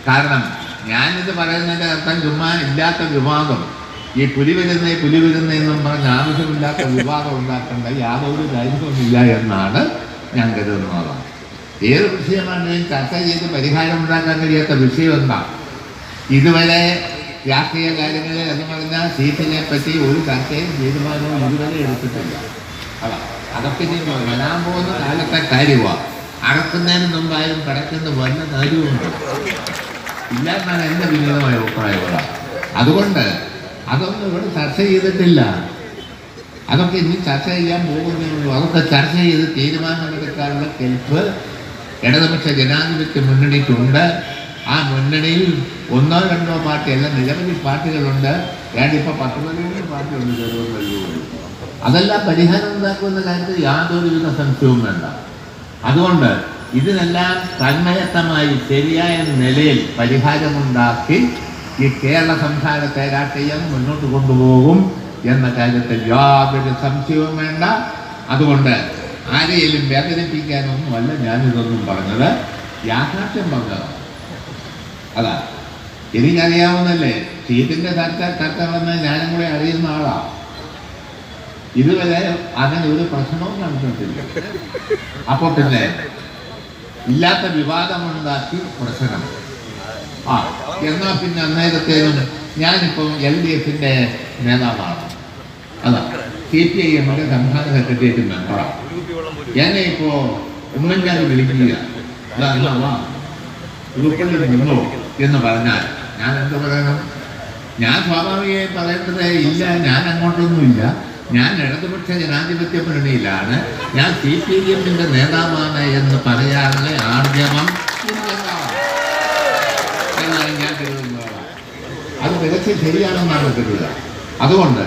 കാരണം ഞാനിത് പറയുന്നതിൻ്റെ അർത്ഥം ചുമ്മാ ഇല്ലാത്ത വിവാദം ഈ പുലി വരുന്നതെന്നും പറഞ്ഞ് ആവശ്യമില്ലാത്ത വിവാദം ഉണ്ടാക്കേണ്ട യാതൊരു കാര്യവുമില്ല എന്നാണ് ഞാൻ കരുതുന്നത്. ഏത് വിഷയമാണെങ്കിലും ചർച്ച ചെയ്ത് പരിഹാരം ഉണ്ടാക്കാൻ കഴിയാത്ത വിഷയം എന്താ? ഇതുവരെ രാഷ്ട്രീയ കാര്യങ്ങളിൽ എന്ന് പറഞ്ഞാൽ സീറ്റിനെ പറ്റി ഒരു ചർച്ചയും തീരുമാനവും ഇതുവരെ എടുത്തിട്ടില്ല. അതൊക്കെ ഇനി വരാൻ പോകുന്ന കാലത്തെ കാര്യമാണ്. അടക്കുന്നതിന് മുമ്പായും കിടക്കുന്ന വല്ല കാര്യവുമുണ്ട് ഇല്ല എന്നാണ് എൻ്റെ വിനീതമായ അഭിപ്രായമുള്ള. അതുകൊണ്ട് അതൊന്നും ഇവിടെ ചർച്ച ചെയ്തിട്ടില്ല. അതൊക്കെ ഇനി ചർച്ച ചെയ്യാൻ പോകുന്നുള്ളൂ. അതൊക്കെ ചർച്ച ചെയ്ത് തീരുമാനമെടുക്കാനുള്ള കെൽപ്പ് ഇടതുപക്ഷ ജനാധിപത്യ മുന്നണിക്കുണ്ട്. ആ മുന്നണിയിൽ 1 or 2 പാർട്ടിയല്ല, നിരവധി പാർട്ടികളുണ്ട്. ഇപ്പോൾ 10-13 പാർട്ടിയുണ്ട് ചെറുപ്പം. അതെല്ലാം പരിഹാരം ഉണ്ടാക്കുന്ന കാര്യത്തിൽ യാതൊരുവിധ സംശയവും വേണ്ട. അതുകൊണ്ട് ഇതിനെല്ലാം തന്മയത്തമായി ശരിയായ നിലയിൽ പരിഹാരമുണ്ടാക്കി ഈ കേരള സംസ്ഥാനത്തെ രാഷ്ട്രീയം മുന്നോട്ട് കൊണ്ടുപോകും എന്ന കാര്യത്തിൽ യാതൊരു സംശയവും വേണ്ട. അതുകൊണ്ട് ആരെയും വേദനിപ്പിക്കാനൊന്നുമല്ല ഞാനിതൊന്നും പറഞ്ഞത്, യാഥാർത്ഥ്യം പറഞ്ഞതാണ്. അതാ എനിക്കറിയാവുന്നല്ലേ, സീറ്റിന്റെ ചർച്ച വന്ന് ഞാനും കൂടെ അറിയുന്ന ആളാണ്. ഇതുവരെ അങ്ങനെ ഒരു പ്രശ്നവും നടന്നിട്ടില്ല. അപ്പൊ പിന്നെ ഇല്ലാത്ത വിവാദമുണ്ടാക്കി പ്രശ്നം. എന്നാ പിന്നെ അന്നേരത്തേനും ഞാനിപ്പോൾ LDFന്റെ നേതാവാണ്. അതാ CPIMന്റെ സംസ്ഥാന സെക്രട്ടേറിയറ്റ് മെമ്പറാണ്. എന്നെ ഇപ്പോ ഉമ്മൻചാണ്ടി വിളിക്കുക, ഉരുപ്പള്ളി നിന്നോ എന്ന് പറഞ്ഞാൽ ഞാൻ എന്ത് പറയണം? ഞാൻ സ്വാഭാവികമായി പറയേണ്ടത് ഇല്ല, ഞാൻ അങ്ങോട്ടൊന്നുമില്ല, ഞാൻ ഇടതുപക്ഷ ജനാധിപത്യ മുന്നണിയിലാണ്, ഞാൻ CPIMന്റെ നേതാവാണ് എന്ന് പറയാനുള്ള ആർജവം എന്നാണ് ഞാൻ കരുതുന്നത്. അത് തികച്ചും ശരിയാണെന്നാണ് കരുതുക. അതുകൊണ്ട്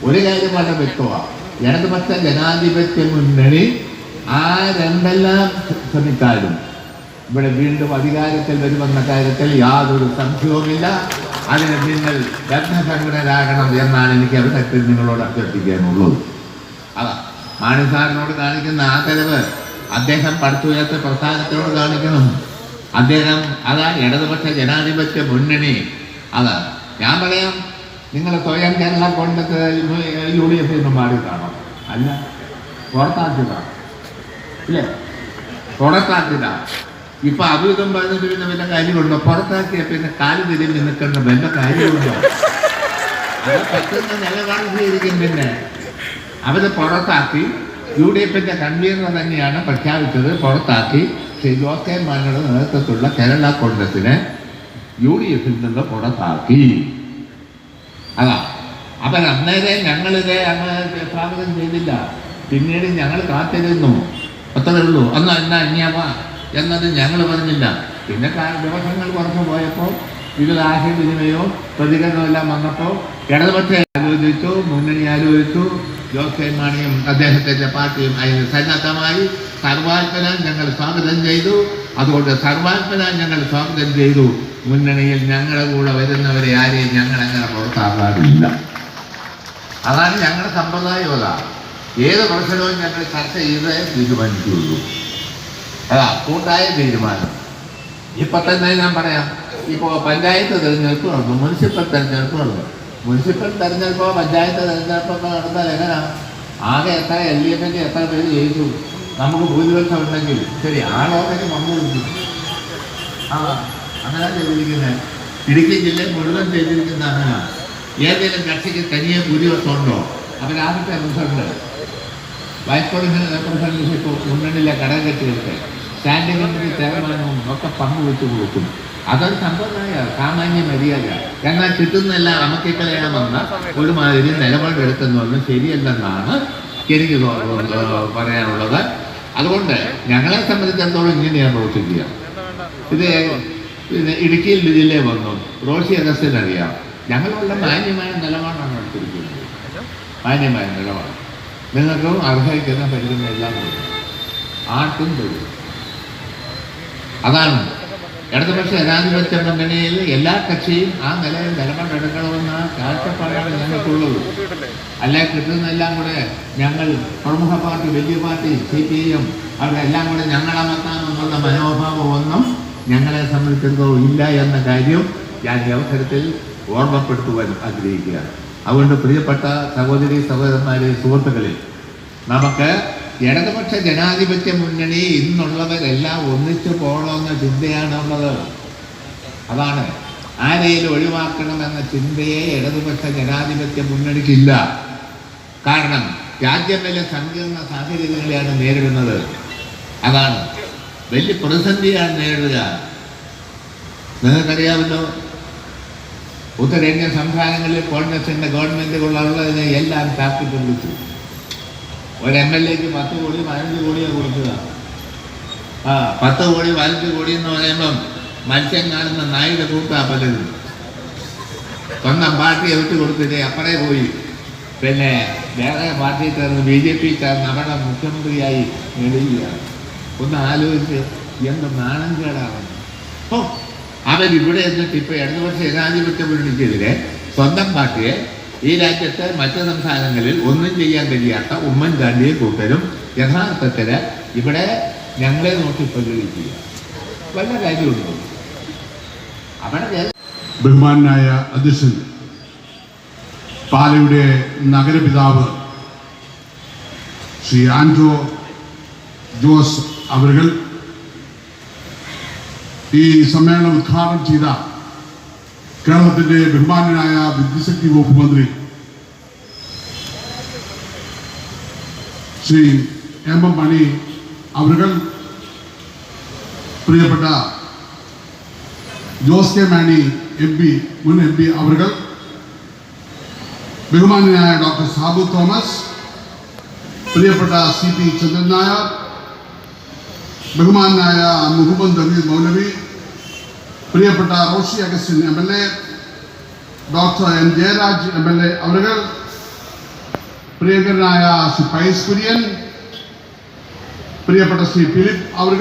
ഒരു കാര്യം വളരെ വ്യക്തമാണ്, ഇടതുപക്ഷ ജനാധിപത്യ മുന്നണി ആരെന്തെല്ലാം ശ്രമിച്ചാലും ഇവിടെ വീണ്ടും അധികാരത്തിൽ വരുമെന്ന കാര്യത്തിൽ യാതൊരു സംശയവുമില്ല. അതിന് നിങ്ങൾ ബദ്ധസംഘടനരാകണം എന്നാണ് എനിക്ക് അവസരത്തിൽ നിങ്ങളോട് അഭ്യർത്ഥിക്കാനുള്ളത്. അതാ മാണി സാറിനോട് കാണിക്കുന്ന ആദരവ് അദ്ദേഹം പടുത്തുയർത്ത പ്രസ്ഥാനത്തിനോട് കാണിക്കണം. അദ്ദേഹം അതാ ഇടതുപക്ഷ ജനാധിപത്യ മുന്നണി. അതാ ഞാൻ പറയാം, നിങ്ങൾ സ്വയം കേരള കോൺഗ്രസ് UDF ഒന്നും മാറിയിട്ടാണോ? അല്ല, പുറത്താക്കിയതാണ്. ഇല്ലേ, പുറത്താക്കിയതാണ്. ഇപ്പൊ അഭിതം പറഞ്ഞിട്ട് പിന്നെ വല്ല കാര്യമുണ്ടോ? പുറത്താക്കിയ പിന്നെ കാല് തിരിഞ്ഞ് നിൽക്കേണ്ട വല്ല കാര്യമുണ്ടോ? അത് പറ്റുന്ന നിലപാട് സ്വീകരിക്കും. പിന്നെ അവര് പുറത്താക്കി. UDFന്റെ കൺവീനർ തന്നെയാണ് പ്രഖ്യാപിച്ചത്. പുറത്താക്കി. ശ്രീ ജോസ് കെ മാണിയുടെ നേതൃത്വത്തിലുള്ള കേരള കോൺഗ്രസിനെ UDFിൽ നിന്ന് പുറത്താക്കി. അതാ അവൻ അന്നേരം ഞങ്ങളിത് അങ്ങ് സ്വാഗതം ചെയ്തില്ല. പിന്നീട് ഞങ്ങൾ കാത്തിരുന്നു, അത്രേ ഉള്ളൂ. എന്നാ ഇനിയാവാ എന്നത് ഞങ്ങൾ പറഞ്ഞില്ല. പിന്നെ ദിവസങ്ങൾ കുറച്ച് പോയപ്പോൾ ഇതിൽ ആശയവിനിമയോ പ്രതികരണമോ എല്ലാം വന്നപ്പോൾ ഇടതുപക്ഷ ആലോചിച്ചു, മുന്നണി ആലോചിച്ചു, ജോസ് കെ മാണിയും അദ്ദേഹത്തിൻ്റെ പാർട്ടിയും അതിന് സന്നദ്ധമായി. സർവാത്മന ഞങ്ങൾ സ്വാഗതം ചെയ്തു. അതുകൊണ്ട് സർവാത്മന ഞങ്ങൾ സ്വാഗതം ചെയ്തു. മുന്നണിയിൽ ഞങ്ങളുടെ കൂടെ വരുന്നവരെ ആരെയും ഞങ്ങൾ അങ്ങനെ പുറത്താക്കാറില്ല. അതാണ് ഞങ്ങളുടെ സമ്പ്രദായം. അതാ ഏത് പ്രശ്നവും ഞങ്ങൾ ചർച്ച ചെയ്തേ തീരുമാനിക്കുകയുള്ളൂ. അതാ കൂട്ടായ തീരുമാനം. ഇപ്പൊ തന്നെ ഞാൻ പറയാം, ഇപ്പോൾ പഞ്ചായത്ത് തെരഞ്ഞെടുപ്പ് നടന്നു, മുനിസിപ്പൽ തെരഞ്ഞെടുപ്പ് നടന്നു. മുനിസിപ്പൽ തെരഞ്ഞെടുപ്പോ പഞ്ചായത്ത് തെരഞ്ഞെടുപ്പൊക്കെ നടന്നാൽ എങ്ങനെയാ? ആകെ എത്ര LDFന്റെ എത്ര പേര് ജയിച്ചു? നമുക്ക് ഭൂരിപക്ഷം ഉണ്ടെങ്കിൽ ശരി, ആളോക്കെ പങ്കുവെച്ചു. അങ്ങനെ ചെയ്തിരിക്കുന്നത്. ഇടുക്കി ജില്ലയിൽ മുഴുവൻ ചെയ്തിരിക്കുന്ന അങ്ങനെ. ഏതെങ്കിലും കക്ഷിക്ക് തനിയെ ഭൂരിപക്ഷം ഉണ്ടോ? അവരാദ്യത്തെ റിസൾട്ട് വൈസ് പ്രസിഡന്റ് ഇപ്പോൾ മുന്നണിയിലെ ഘടകകക്ഷികൾക്ക് സ്റ്റാൻഡിംഗ് കമ്മിറ്റി ചെയർമാനും ഒക്കെ പങ്കുവെച്ചു കൊടുക്കും. അതൊരു സമ്പ്രദായ സാമാന്യ മര്യാദ. എന്നാൽ കിട്ടുന്നെല്ലാം അമക്കിക്കളയാമെന്ന ഒരുമാതിരി നിലപാടെടുക്കുന്നതൊന്നും ശരിയല്ലെന്നാണ് എനിക്ക് പറയാനുള്ളത്. അതുകൊണ്ട് ഞങ്ങളെ സംബന്ധിച്ചിടത്തോളം ഇങ്ങനെയാണ് പ്രവർത്തിക്കുക. ഇത് പിന്നെ ഇടുക്കി ജില്ലയിൽ വന്നു റോഷി അഗസ്റ്റിനറിയാം. ഞങ്ങളുള്ള മാന്യമായ നിലപാടാണ് എടുത്തിരിക്കുന്നത്. മാന്യമായ നിലപാട്. നിങ്ങൾക്കും അർഹിക്കുന്ന പരിഗണന എല്ലാം കൊടുക്കും, ആർക്കും തരും. അതാണ് ഇടതുപക്ഷ ജനാധിപത്യ മുന്നണിയിൽ എല്ലാ കക്ഷിയും ആ നിലയിൽ നിലപാടെടുക്കണമെന്ന കാഴ്ചപ്പാടാണ് ഞങ്ങൾക്കുള്ളത്. അല്ലെ കിട്ടുന്നതെല്ലാം കൂടെ ഞങ്ങൾ പ്രമുഖ പാർട്ടി, വലിയ പാർട്ടി, CPIM അവിടെ എല്ലാം കൂടെ ഞങ്ങളമർത്താമെന്നുള്ള മനോഭാവം ഒന്നും ഞങ്ങളെ സംബന്ധിച്ചിടത്തോളം ഇല്ല എന്ന കാര്യം ഞാൻ ഈ അവസരത്തിൽ ഓർമ്മപ്പെടുത്തുവാൻ ആഗ്രഹിക്കുകയാണ്. അതുകൊണ്ട് പ്രിയപ്പെട്ട സഹോദരി സഹോദരന്മാരെ, സുഹൃത്തുക്കളെ, നമുക്ക് ഇടതുപക്ഷ ജനാധിപത്യ മുന്നണി ഇന്നുള്ളവരെല്ലാം ഒന്നിച്ചു പോകണമെന്ന ചിന്തയാണുള്ളത്. അതാണ് ആരെയും ഒഴിവാക്കണമെന്ന ചിന്തയെ ഇടതുപക്ഷ ജനാധിപത്യ മുന്നണിക്കില്ല. കാരണം രാജ്യം വലിയ സങ്കീർണ സാഹചര്യങ്ങളെയാണ് നേരിടുന്നത്. അതാണ് വലിയ പ്രതിസന്ധിയാണ് നേരിടുക. നിങ്ങൾക്കറിയാമല്ലോ, ഉത്തരേന്ത്യൻ സംസ്ഥാനങ്ങളിൽ കോൺഗ്രസിൻ്റെ ഗവൺമെൻറ്റുകളുള്ളതിനെ എല്ലാം താക്കിട്ട് വിളിച്ചു. ഒരു MLA 10 കോടി 15 കോടിയാണ് കൊടുക്കുക. 10 കോടി 15 കോടി എന്ന് പറയുമ്പം മത്സ്യം കാണുന്ന നായുടെ കൂട്ടാ പലരും. സ്വന്തം പാർട്ടിയെ വിട്ട് കൊടുത്തിട്ട് അപ്പറേ പോയി പിന്നെ വേറെ പാർട്ടി ചേർന്ന് BJP ചേർന്ന് അവിടെ മുഖ്യമന്ത്രിയായി നേടുകയാണ്. ഒന്ന് ആലോചിച്ച് എന്ത് നാണം കേടാണ്. അവരിവിടെ എന്നിട്ട് ഇപ്പോൾ ഇടതുപക്ഷ ജനാധിപത്യ മുന്നണിക്കെതിരെ സ്വന്തം പാർട്ടിയെ ഈ രാജ്യത്തെ മറ്റ് സംസ്ഥാനങ്ങളിൽ ഒന്നും ചെയ്യാൻ കഴിയാത്ത ഉമ്മൻചാണ്ടിയെ കൂട്ടരും യഥാർത്ഥത്തിൽ ഇവിടെ ഞങ്ങളെ നോക്കി പ്രകടിപ്പിക്കുക വല്ല കാര്യമുണ്ടോ? അവിടെ ബഹുമാനായ അധ്യക്ഷൻ, പാലയുടെ നഗരപിതാവ് ശ്രീ ആൻഡ്രോ ജോസ് അവர்கள் ഈ സമ്മേളനം ഉദ്ഘാടനം ചെയ്ത കേരളത്തിന്റെ ബഹുമാനായ വിദ്യുശക്തി വകുപ്പ് മന്ത്രി ശ്രീ M.M. മണി അവർ, പ്രിയപ്പെട്ട ജോസ് കെ മാണി MP, മുൻ MP അവർ, ബഹുമാനായ ഡോക്ടർ സാബു തോമസ്, പ്രിയപ്പെട്ട CP ചന്ദ്രൻ നായർ, ബഹുമാനായ മുഹമ്മദ് അമീർ മൗലവി, പ്രിയപ്പെട്ട Roshy Augustine MLA, doctor M. Jayaraj MLA അവർ, പ്രിയങ്കരനായ ശ്രീ പൈസ് കുര്യൻ, പ്രിയപ്പെട്ട ശ്രീ ഫിലിപ്പ് അവർ,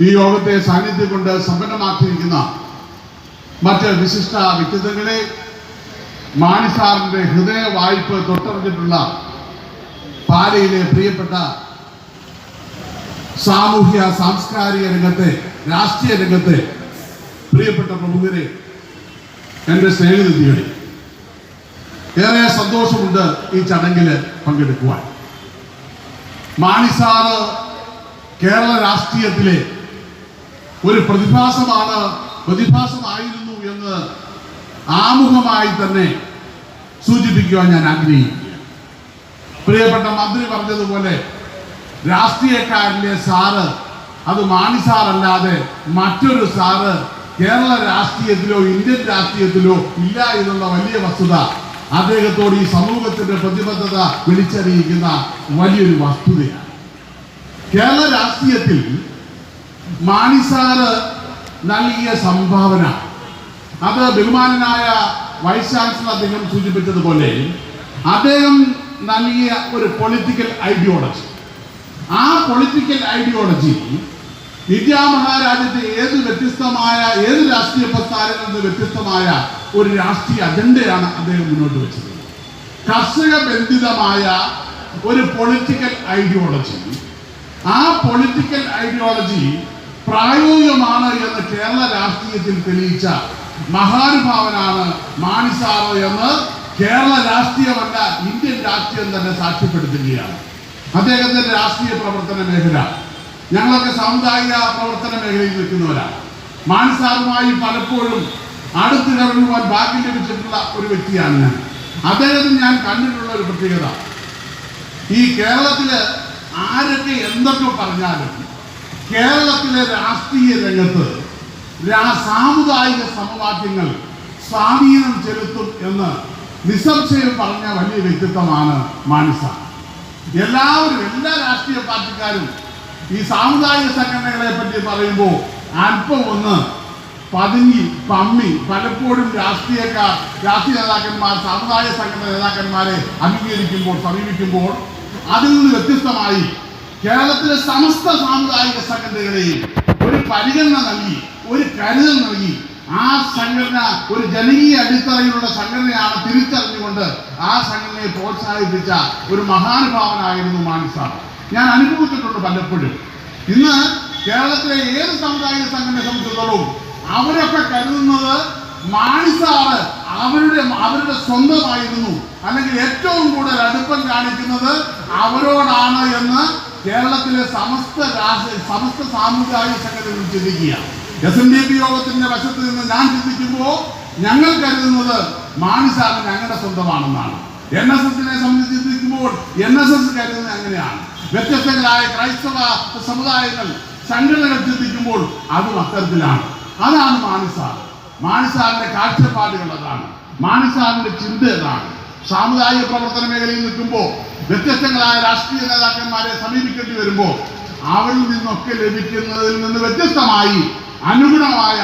ഈ യോഗത്തെ സാന്നിധ്യം കൊണ്ട് സമ്പന്നമാക്കിയിരിക്കുന്ന മറ്റ് വിശിഷ്ട വ്യക്തിത്വങ്ങളെ, മാണി സാറിന്റെ ഹൃദയ വായ്പ തൊട്ടറിഞ്ഞിട്ടുള്ള പാലയിലെ പ്രിയപ്പെട്ട സാമൂഹ്യ സാംസ്കാരിക രംഗത്തെ, രാഷ്ട്രീയ രംഗത്തെ പ്രിയപ്പെട്ട പ്രമുഖരെ, എൻ്റെ സ്നേഹനിധികളെ, ഏറെ സന്തോഷമുണ്ട് ഈ ചടങ്ങിൽ പങ്കെടുക്കുവാൻ. മാണി സാറ് കേരള രാഷ്ട്രീയത്തിലെ ഒരു പ്രതിഭാസമായിരുന്നു എന്ന് ആമുഖമായി തന്നെ സൂചിപ്പിക്കുവാൻ ഞാൻ ആഗ്രഹിക്കുന്നു. പ്രിയപ്പെട്ട മന്ത്രി പറഞ്ഞതുപോലെ രാഷ്ട്രീയക്കാരിലെ സാറ് അത് മാണി സാറല്ലാതെ മറ്റൊരു സാറ് കേരള രാഷ്ട്രീയത്തിലോ ഇന്ത്യൻ രാഷ്ട്രീയത്തിലോ ഇല്ല എന്നുള്ള വലിയ വസ്തുത അദ്ദേഹത്തോട് ഈ സമൂഹത്തിന്റെ പ്രതിബദ്ധത വിളിച്ചറിയിക്കുന്ന വലിയൊരു വസ്തുതയാണ്. കേരള രാഷ്ട്രീയത്തിൽ മാണി സാറ് നൽകിയ സംഭാവന, അത് ബഹുമാനനായ വൈസ് ചാൻസലർ അദ്ദേഹം സൂചിപ്പിച്ചതുപോലെ അദ്ദേഹം നൽകിയ ഒരു പൊളിറ്റിക്കൽ ഐഡിയോളജി, ആ പൊളിറ്റിക്കൽ ഐഡിയോളജി ഇന്ത്യ മഹാരാജ്യത്തെ ഏത് രാഷ്ട്രീയ പ്രസ്ഥാനങ്ങളിൽ നിന്ന് വ്യത്യസ്തമായ ഒരു രാഷ്ട്രീയ അജണ്ടയാണ് അദ്ദേഹം മുന്നോട്ട് വെച്ചത്. കർഷക ബന്ധിതമായ ഒരു പൊളിറ്റിക്കൽ ഐഡിയോളജി, ആ പൊളിറ്റിക്കൽ ഐഡിയോളജി പ്രായോഗികമാണ് എന്ന് കേരള രാഷ്ട്രീയത്തിൽ തെളിയിച്ച മഹാനുഭാവനാണ് മാണി സാറ് എന്ന് കേരള രാഷ്ട്രീയമല്ല ഇന്ത്യൻ രാഷ്ട്രീയം തന്നെ സാക്ഷ്യപ്പെടുത്തുകയാണ്. അദ്ദേഹത്തിന്റെ രാഷ്ട്രീയ പ്രവർത്തന മേഖല, ഞങ്ങളൊക്കെ സാമുദായിക പ്രവർത്തന മേഖലയിൽ നിൽക്കുന്നവരാണ്. മാണി സാറുമായി പലപ്പോഴും അടുത്തിടപെടുവാൻ ഭാഗ്യം ലഭിച്ചിട്ടുള്ള ഒരു വ്യക്തിയാണ് ഞാൻ. അദ്ദേഹത്തിന് ഞാൻ കണ്ടിട്ടുള്ള ഒരു പ്രത്യേകത, ഈ കേരളത്തില് ആരൊക്കെ എന്തൊക്കെ പറഞ്ഞാലും കേരളത്തിലെ രാഷ്ട്രീയ രംഗത്ത് സാമുദായിക സമവാക്യങ്ങൾ സ്വാധീനം ചെലുത്തും എന്ന് നിസ്സംശയം പറഞ്ഞ വലിയ വ്യക്തിത്വമാണ് മാണി സാർ. എല്ലാ രാഷ്ട്രീയ പാർട്ടിക്കാരും ഈ സാമുദായിക സംഘടനകളെ പറ്റി പറയുമ്പോൾ അല്പം ഒന്ന് പമ്മി പലപ്പോഴും രാഷ്ട്രീയ നേതാക്കന്മാർ സാമുദായിക സംഘടന നേതാക്കന്മാരെ സമീപിക്കുമ്പോൾ അതിൽ നിന്ന് വ്യത്യസ്തമായി കേരളത്തിലെ സമസ്ത സാമുദായിക സംഘടനകളെയും ഒരു പരിഗണന നൽകി, ഒരു കരുതൽ നൽകി, ആ സംഘടന ഒരു ജനകീയ അടിത്തറയിലുള്ള സംഘടനയാണ് തിരിച്ചറിഞ്ഞുകൊണ്ട് ആ സംഘടനയെ പ്രോത്സാഹിപ്പിച്ച ഒരു മഹാനുഭാവനായിരുന്നു മാണി സാർ. ഞാൻ അനുഭവിച്ചിട്ടുണ്ട് പലപ്പോഴും. ഇന്ന് കേരളത്തിലെ ഏത് സാമുദായിക സംഘടനയെ സംബന്ധിച്ചിടത്തോളം അവരൊക്കെ കരുതുന്നത് മാണി സാറ് അവരുടെ സ്വന്തമായിരുന്നു, അല്ലെങ്കിൽ ഏറ്റവും കൂടുതൽ അടുപ്പം കാണിക്കുന്നത് അവരോടാണ് എന്ന് കേരളത്തിലെ സമസ്ത സാമുദായിക സംഘടനകൾ ചിന്തിക്കുക. SNDP യോഗത്തിന്റെ വശത്ത് നിന്ന് ഞാൻ ചിന്തിക്കുമ്പോൾ ഞങ്ങൾ കരുതുന്നത് മാണി സാറ് ഞങ്ങളുടെ സ്വന്തമാണെന്നാണ്. NSSനെ സംബന്ധിച്ച് ചിന്തിക്കുമ്പോൾ NSS കരുതുന്നത് അങ്ങനെയാണ്. വ്യത്യസ്തങ്ങളായ ക്രൈസ്തവ സമുദായങ്ങൾ സംഘടനകൾ ചിന്തിക്കുമ്പോൾ അതും അത്തരത്തിലാണ്. അതാണ് മാണി സാറിന്റെ കാഴ്ചപ്പാടുകൾ, അതാണ് മാണി സാറിന്റെ ചിന്ത. അതാണ് സാമുദായിക പ്രവർത്തന മേഖലയിൽ നിൽക്കുമ്പോൾ വ്യത്യസ്തങ്ങളായ രാഷ്ട്രീയ നേതാക്കന്മാരെ സമീപിക്കേണ്ടി വരുമ്പോൾ അവരിൽ നിന്നൊക്കെ ലഭിക്കുന്നതിൽ നിന്ന് വ്യത്യസ്തമായി അനുഗുണമായ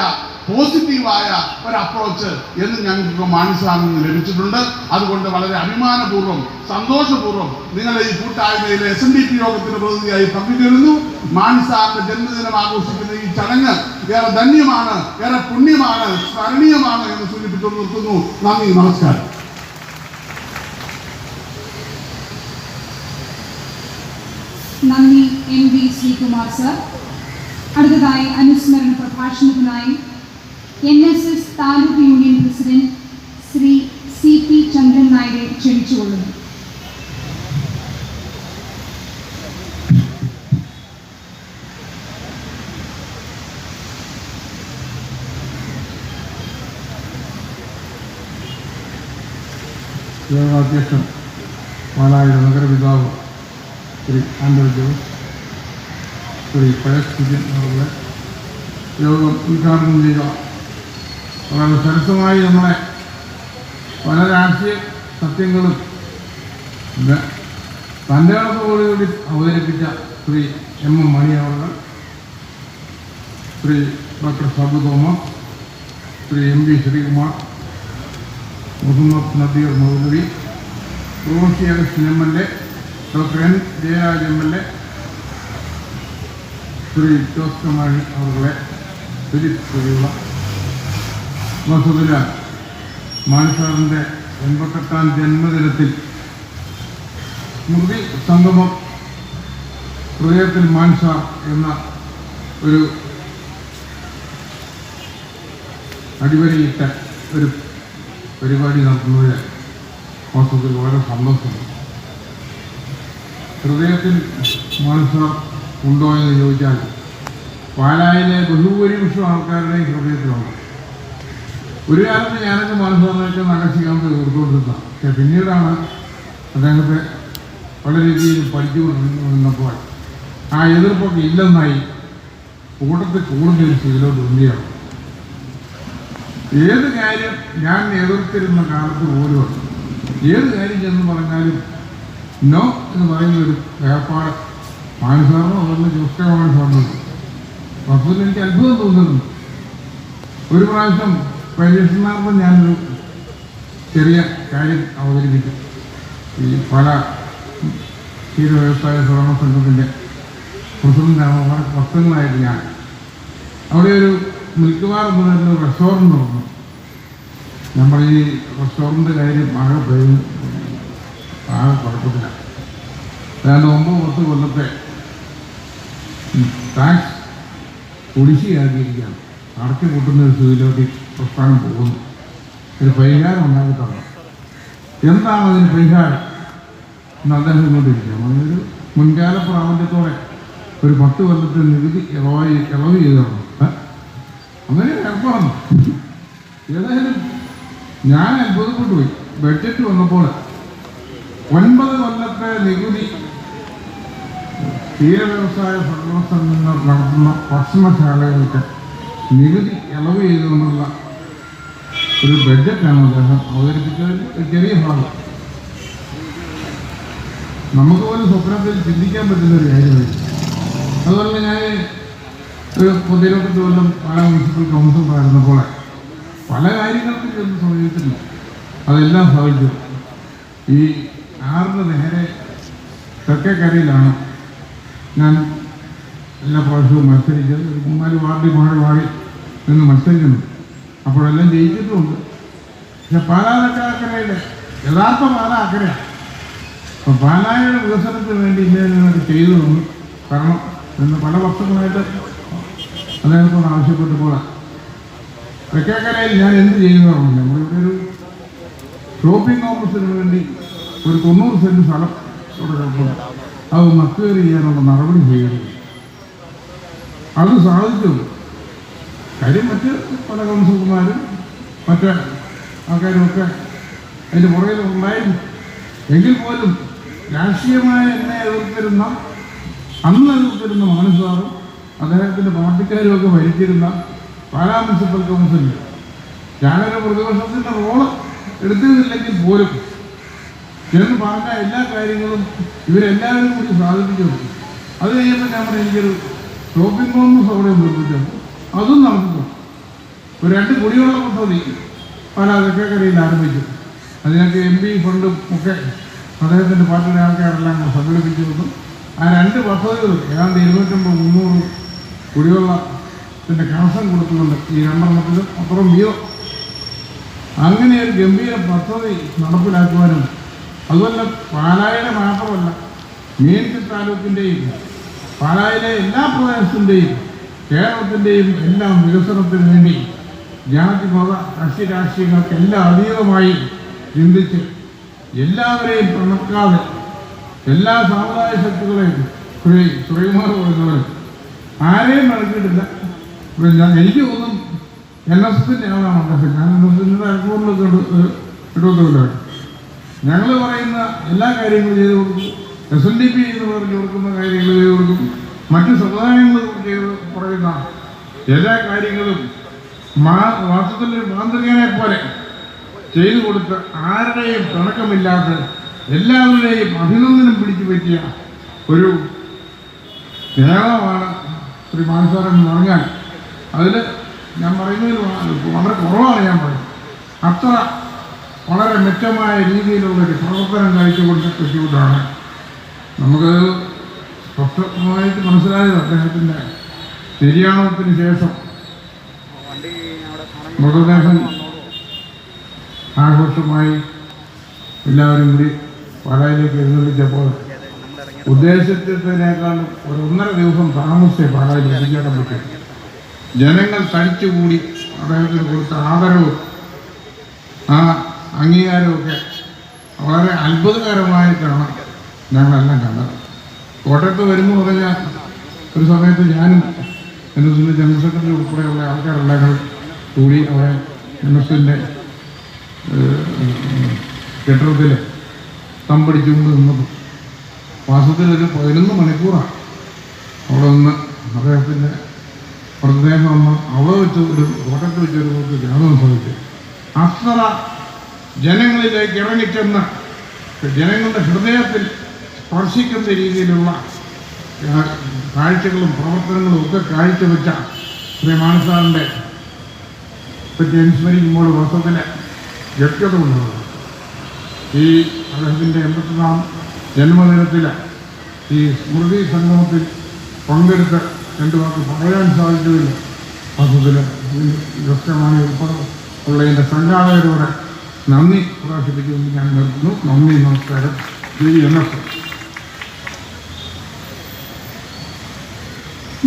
പോസിറ്റീവായ ഒരു അപ്രോച്ച് എന്ന് ഞങ്ങൾക്ക് മാണി സാറിൽ നിന്ന് ലഭിച്ചിട്ടുണ്ട്. അതുകൊണ്ട് വളരെ അഭിമാനപൂർവ്വം സന്തോഷപൂർവ്വം നിങ്ങളെ ഈ കൂട്ടായ്മയിലെ SNDP യോഗത്തിന്റെ പ്രതിനിധിയായി പങ്കുചേരുന്നു. മാണി സാറിന്റെ ജന്മദിനം ആഘോഷിക്കുന്ന ഈ ചടങ്ങ് ഏറെ ധന്യമാണ്, ഏറെ പുണ്യമാണ്, സ്മരണീയമാണ് എന്ന് സൂചിപ്പിച്ചു നിർത്തുന്നു. നന്ദി, നമസ്കാരം. നന്ദി MV ശ്രീകുമാർ സർ. അടുത്തതായി അനുസ്മരണ പ്രഭാഷണത്തിനായി NSS taluk union president Shri CP ചന്ദ്രൻ നായരെ ക്ഷണിച്ചുകൊള്ളുന്നു. യോഗാധ്യക്ഷൻ പാലായുടെ നഗരപിതാവ് ശ്രീ ആൻഡ്രൂ ജോസ്, ശ്രീ പയസ് കുര്യൻ അവരുടെ യോഗം ഉദ്ഘാടനം ചെയ്യുക. വളരെ സരസമായി നമ്മളെ പല രാഷ്ട്രീയ സത്യങ്ങളും തൻ്റെ അളവോടുകൂടി അവതരിപ്പിച്ച ശ്രീ M.M. മണി അവർ, Shri doctor Sabu Thomas, Shri MV Sreekumar, Muhammad Nadeer Maulavi, Roshy Augustine MLA, doctor N. Jayaraj MLA, Shri Jose K Mani അവരുടെ തിരിച്ചുള്ള വസുതില മാണി സാറിൻ്റെ 88ാം ജന്മദിനത്തിൽ സ്മൃതി സംഗമം ഹൃദയത്തിൽ മാണി സാർ എന്ന ഒരു അടിവരയിട്ട ഒരു പരിപാടി നടത്തുന്നതിൽ വാസ്തവത്തിൽ വളരെ സന്തോഷമുണ്ട്. ഹൃദയത്തിൽ മാണി സാർ ഉണ്ടോ എന്ന് ചോദിച്ചാൽ പാലായിലെ ബഹുഭൂരിപക്ഷം ആൾക്കാരുടെയും ഹൃദയത്തിലുണ്ട്. ഒരു കാലത്ത് ഞാനൊക്കെ മാണി സാറിനൊക്കെ നഗശിക്കാൻ തീർത്തുകൊണ്ടിരുന്ന, പക്ഷെ പിന്നീടാണ് അദ്ദേഹത്തെ പല രീതിയിൽ പഠിച്ചുകൊണ്ടിരുന്നപ്പോൾ ആ എതിർപ്പൊക്കെ ഇല്ലെന്നായി കൂട്ടത്തിൽ കൂടുതൽ ഇതിലോട്ട് ഉന്തിയാണ്. ഏത് കാര്യം ഞാൻ എതിർത്തിരുന്ന കാലത്ത് പോലും ഏത് കാര്യം ചെന്ന് പറഞ്ഞാലും നോ എന്ന് പറയുന്നൊരു ഏർപ്പാട് മാണി സാറിനോ അതുപോലെ ജോസ് കെ മാണി സാറിനോ വസ്തുവിൽ എനിക്ക് അത്ഭുതം തോന്നുന്നു. ഒരു പ്രാവശ്യം പരീക്ഷണാർത്ഥം ഞാനൊരു ചെറിയ കാര്യം അവതരിപ്പിച്ചു. ഈ പല ക്ഷീര വ്യവസായ സഹകരണ സംഘത്തിൻ്റെ പ്രസിഡന്റാണ്. വളരെ വർഷങ്ങളായിട്ട് ഞാൻ അവിടെ ഒരു മിൽക്ക് ബാർ എന്ന് പറയുന്ന ഒരു റെസ്റ്റോറൻറ്റ് തുറന്നു. നമ്മൾ ഈ റെസ്റ്റോറൻറ്റ് കാര്യം ആകെ കുഴപ്പത്തില്ല. ഏതാണ്ട് 9-10 കൊല്ലത്തെ ടാക്സ് കുടിശ്ശിയാക്കിയിരിക്കുകയാണ്. അടച്ചു കൂട്ടുന്ന ഒരു സ്ഥിതിയിലോട്ട് പ്രസ്ഥാനം പോകുന്നു. ഒരു പരിഹാരം ഉണ്ടാക്കി തരണം. എന്താണ് അതിന് പരിഹാരം എന്ന് അദ്ദേഹം ഇങ്ങോട്ടിരിക്കാം. അതൊരു മുൻകാല പ്രാബല്യത്തോടെ ഒരു 10 കൊല്ലത്തെ നികുതി ഇളവ് ചെയ്ത് തരണം. അങ്ങനെ ഏർപ്പാടുന്നു. ഏതായാലും ഞാൻ അത്ഭുതപ്പെട്ടു പോയി. ബഡ്ജറ്റ് വന്നപ്പോൾ 9 കൊല്ലത്തെ നികുതി ക്ഷീര വ്യവസായ സഹകരണ സംഘങ്ങൾ നടത്തുന്ന ഭക്ഷണശാലകൾക്ക് നികുതി ഇളവ് ചെയ്തുകൊണ്ടുള്ള ഒരു ബഡ്ജറ്റാണ് അദ്ദേഹം അവതരിപ്പിച്ചതിൽ ഒരു ചെറിയ ഭാഗം. നമുക്ക് പോലും സ്വപ്നത്തിൽ ചിന്തിക്കാൻ പറ്റുന്ന ഒരു കാര്യമായിരുന്നു. അതുപോലെ ഞാൻ ഒരു 18 കൊല്ലം പാലാ മുനിസിപ്പൽ കൗൺസിലറായിരുന്നപ്പോൾ പല കാര്യങ്ങൾക്കും ചെന്ന് സമീപിച്ചില്ല. അതെല്ലാം സാധിച്ചു. ഈ 6 നേരെ തെക്കേക്കരയിലാണ് ഞാൻ എല്ലാ പ്രാവശ്യവും മത്സരിച്ചത്. 4 വാർഡിൽ മാറി നിന്ന് മത്സരിക്കുന്നു. അപ്പോഴെല്ലാം ജയിച്ചിട്ടുമുണ്ട്. പക്ഷെ പാലാ തെക്കേക്കരയിലെ യഥാർത്ഥ പാലാ അക്കരയാണ്. അപ്പം പാലായുടെ വികസനത്തിന് വേണ്ടി ഇന്നേക്ക് ചെയ്തു തന്നു തരണം എന്ന് പല വർഷങ്ങളായിട്ട് അദ്ദേഹത്തോട് ആവശ്യപ്പെട്ടപ്പോൾ തെക്കേക്കരയിൽ ഞാൻ എന്ത് ചെയ്യുന്നതാണ്, നമ്മളിവിടെ ഒരു ഷോപ്പിംഗ് കോംപ്ലക്സിന് വേണ്ടി ഒരു 90 സെന്റ് സ്ഥലം ഇവിടെ കിടക്കുന്നു. അത് നക്കുകയറി ചെയ്യാനുള്ള നടപടി ചെയ്യുന്നത് അത് സാധിച്ചു. കാര്യം മറ്റ് പല കൗൺസിലർമാരും മറ്റ് ആൾക്കാരുമൊക്കെ അതിൻ്റെ പുറകിൽ ഉണ്ടായിരുന്നു. എങ്കിൽ പോലും രാഷ്ട്രീയമായ എന്നെ എതിർത്തിരുന്ന അന്ന് എതിർത്തിരുന്ന മാനസാറും അദ്ദേഹത്തിൻ്റെ പാർട്ടിക്കാരും ഒക്കെ ഭരിച്ചിരുന്ന പാലാ മുനിസിപ്പൽ കൗൺസിലിൽ ഞാനൊരു പ്രതിപക്ഷത്തിൻ്റെ റോള് എടുത്തിരുന്നില്ലെങ്കിൽ പോലും എന്ന് പറഞ്ഞ എല്ലാ കാര്യങ്ങളും ഇവരെല്ലാവരും കൂടി സാധിപ്പിച്ചു കൊടുക്കും. അത് കഴിയുമ്പോൾ ഞാൻ പറഞ്ഞ എനിക്കൊരു ഷോപ്പിംഗ് കോംപ്ലക്സ് അവിടെ നിർമ്മിച്ചു, അതും നടന്നു. ഒരു 2 കുടിവെള്ള പദ്ധതി പല തെക്കേക്കരയിൽ ആരംഭിച്ചു. അതിനൊക്കെ MP ഫണ്ടും ഒക്കെ അദ്ദേഹത്തിൻ്റെ പാർട്ടിയുടെ ആൾക്കാരെല്ലാം സംഘടിപ്പിച്ചു വന്നു. ആ 2 പദ്ധതികൾ ഏതാണ്ട് 250-300 കുടിവെള്ളത്തിൻ്റെ കണക്ഷൻ കൊടുക്കുന്നുണ്ട്. ഈ 2 അപ്പുറം വീതം അങ്ങനെ ഒരു ഗംഭീര പദ്ധതി നടപ്പിലാക്കുവാനും അതുപോലെ പാലായിലെ മാത്രമല്ല മീൻചി താലൂക്കിൻ്റെയും പാലായിലെ എല്ലാ പ്രദേശത്തിൻ്റെയും കേരളത്തിൻ്റെയും എല്ലാം വികസനത്തിന് വേണ്ടി ജാതിമത കക്ഷി രാഷ്ട്രീയങ്ങൾക്ക് എല്ലാം അതീതമായി ചിന്തിച്ച് എല്ലാവരെയും പിണക്കാതെ എല്ലാ സാമുദായ ശക്തികളെയും ശ്രീകുമാർ പറയുന്നവർ ആരെയും നടക്കിയിട്ടില്ല. എനിക്ക് തോന്നും NSSൻ്റെ ആളാണ് അദ്ദേഹം. ഞാൻ NSSൻ്റെ അൽക്കൂറിലൊക്കെ ഇടത്തുമില്ല. ഞങ്ങൾ പറയുന്ന എല്ലാ കാര്യങ്ങളും ചെയ്തു കൊടുക്കും. SNDP എന്ന് പറഞ്ഞു കൊടുക്കുന്ന കാര്യങ്ങൾ ചെയ്തു കൊടുക്കും. മറ്റ് സമുദായങ്ങൾ ചെയ്ത് പറയുന്ന എല്ലാ കാര്യങ്ങളും വാസ്തവത്തിൽ മാന്ത്രികനെ പോലെ ചെയ്തു കൊടുത്ത് ആരുടെയും പിണക്കമില്ലാത്ത എല്ലാവരുടെയും അഭിനന്ദനം പിടിച്ചു പറ്റിയ ഒരു നേതാവാണ് ശ്രീ മാനസാർ എന്ന് പറഞ്ഞാൽ അതിൽ ഞാൻ പറയുന്നതിൽ വളരെ കുറവാണ് ഞാൻ പറയുന്നത്. അത്ര വളരെ മെച്ചമായ രീതിയിലുള്ളൊരു പ്രവർത്തനം കാഴ്ചകൊണ്ട് പറ്റിക്കൊണ്ടാണ് നമുക്ക് സ്പഷ്ടമായിട്ട് മനസ്സിലായത്. അദ്ദേഹത്തിൻ്റെ നിര്യാണത്തിന് ശേഷം മൃതദേഹം ആഘോഷമായി എല്ലാവരും കൂടി പാലായിലേക്ക് എഴുന്നള്ളിച്ചപ്പോൾ ഉദ്ദേശിച്ചതിനേക്കാൾ 1.5 ദിവസം താമസിച്ചേ പാലായിൽ എത്തിച്ചേക്കാൻ പറ്റും. ജനങ്ങൾ തടിച്ചുകൂടി അദ്ദേഹത്തിന് കൊടുത്ത ആദരവും ആ അംഗീകാരമൊക്കെ വളരെ അത്ഭുതകരമായിട്ടാണ് ഞങ്ങളെല്ലാം കണ്ടത്. കോട്ടയത്ത് വരുമ്പോൾ പറഞ്ഞാൽ ഒരു സമയത്ത് ഞാനും NSSൻ്റെ ജനറൽ സെക്രട്ടറി ഉൾപ്പെടെയുള്ള ആൾക്കാരെല്ലാം കൂടി അവിടെ NSSൻ്റെ കെട്ടിടത്തിൽ തമ്പടിച്ചുകൊണ്ട് നിന്നത് മാസത്തിലൊരു 11 മണിക്കൂറാണ് അവിടെ നിന്ന് അദ്ദേഹത്തിൻ്റെ മൃതദേഹം വന്ന് അവിടെ വെച്ച് ഒരു കോട്ടയത്ത് വെച്ചൊരു ജാതകം സാധിച്ചു. അത്ര ജനങ്ങളിലേക്ക് ഇറങ്ങിച്ചെന്ന് ജനങ്ങളുടെ ഹൃദയത്തിൽ സ്പർശിക്കുന്ന രീതിയിലുള്ള കാഴ്ചകളും പ്രവർത്തനങ്ങളും ഒക്കെ കാഴ്ചവെച്ച ശ്രീ മാനസാറിൻ്റെ പറ്റി അനുസ്മരിക്കുമ്പോൾ വാസ്തവത്തിൽ വ്യക്തത ഉണ്ടാകും. ഈ അദ്ദേഹത്തിൻ്റെ 84ാം ജന്മദിനത്തിൽ ഈ സ്മൃതി സംഗമത്തിൽ പങ്കെടുത്ത് 2 വാക്ക് പറയാൻ സാധിച്ചതിൽ വാസ്തവത്തിൽ വ്യക്തമായി ഉള്ളതിൻ്റെ സംഘാടകരോട് നന്ദി പ്രകാശിപ്പിക്കുമെന്ന് ഞാൻ നിർത്തുന്നു. നന്ദി, നമസ്കാരം. NSS.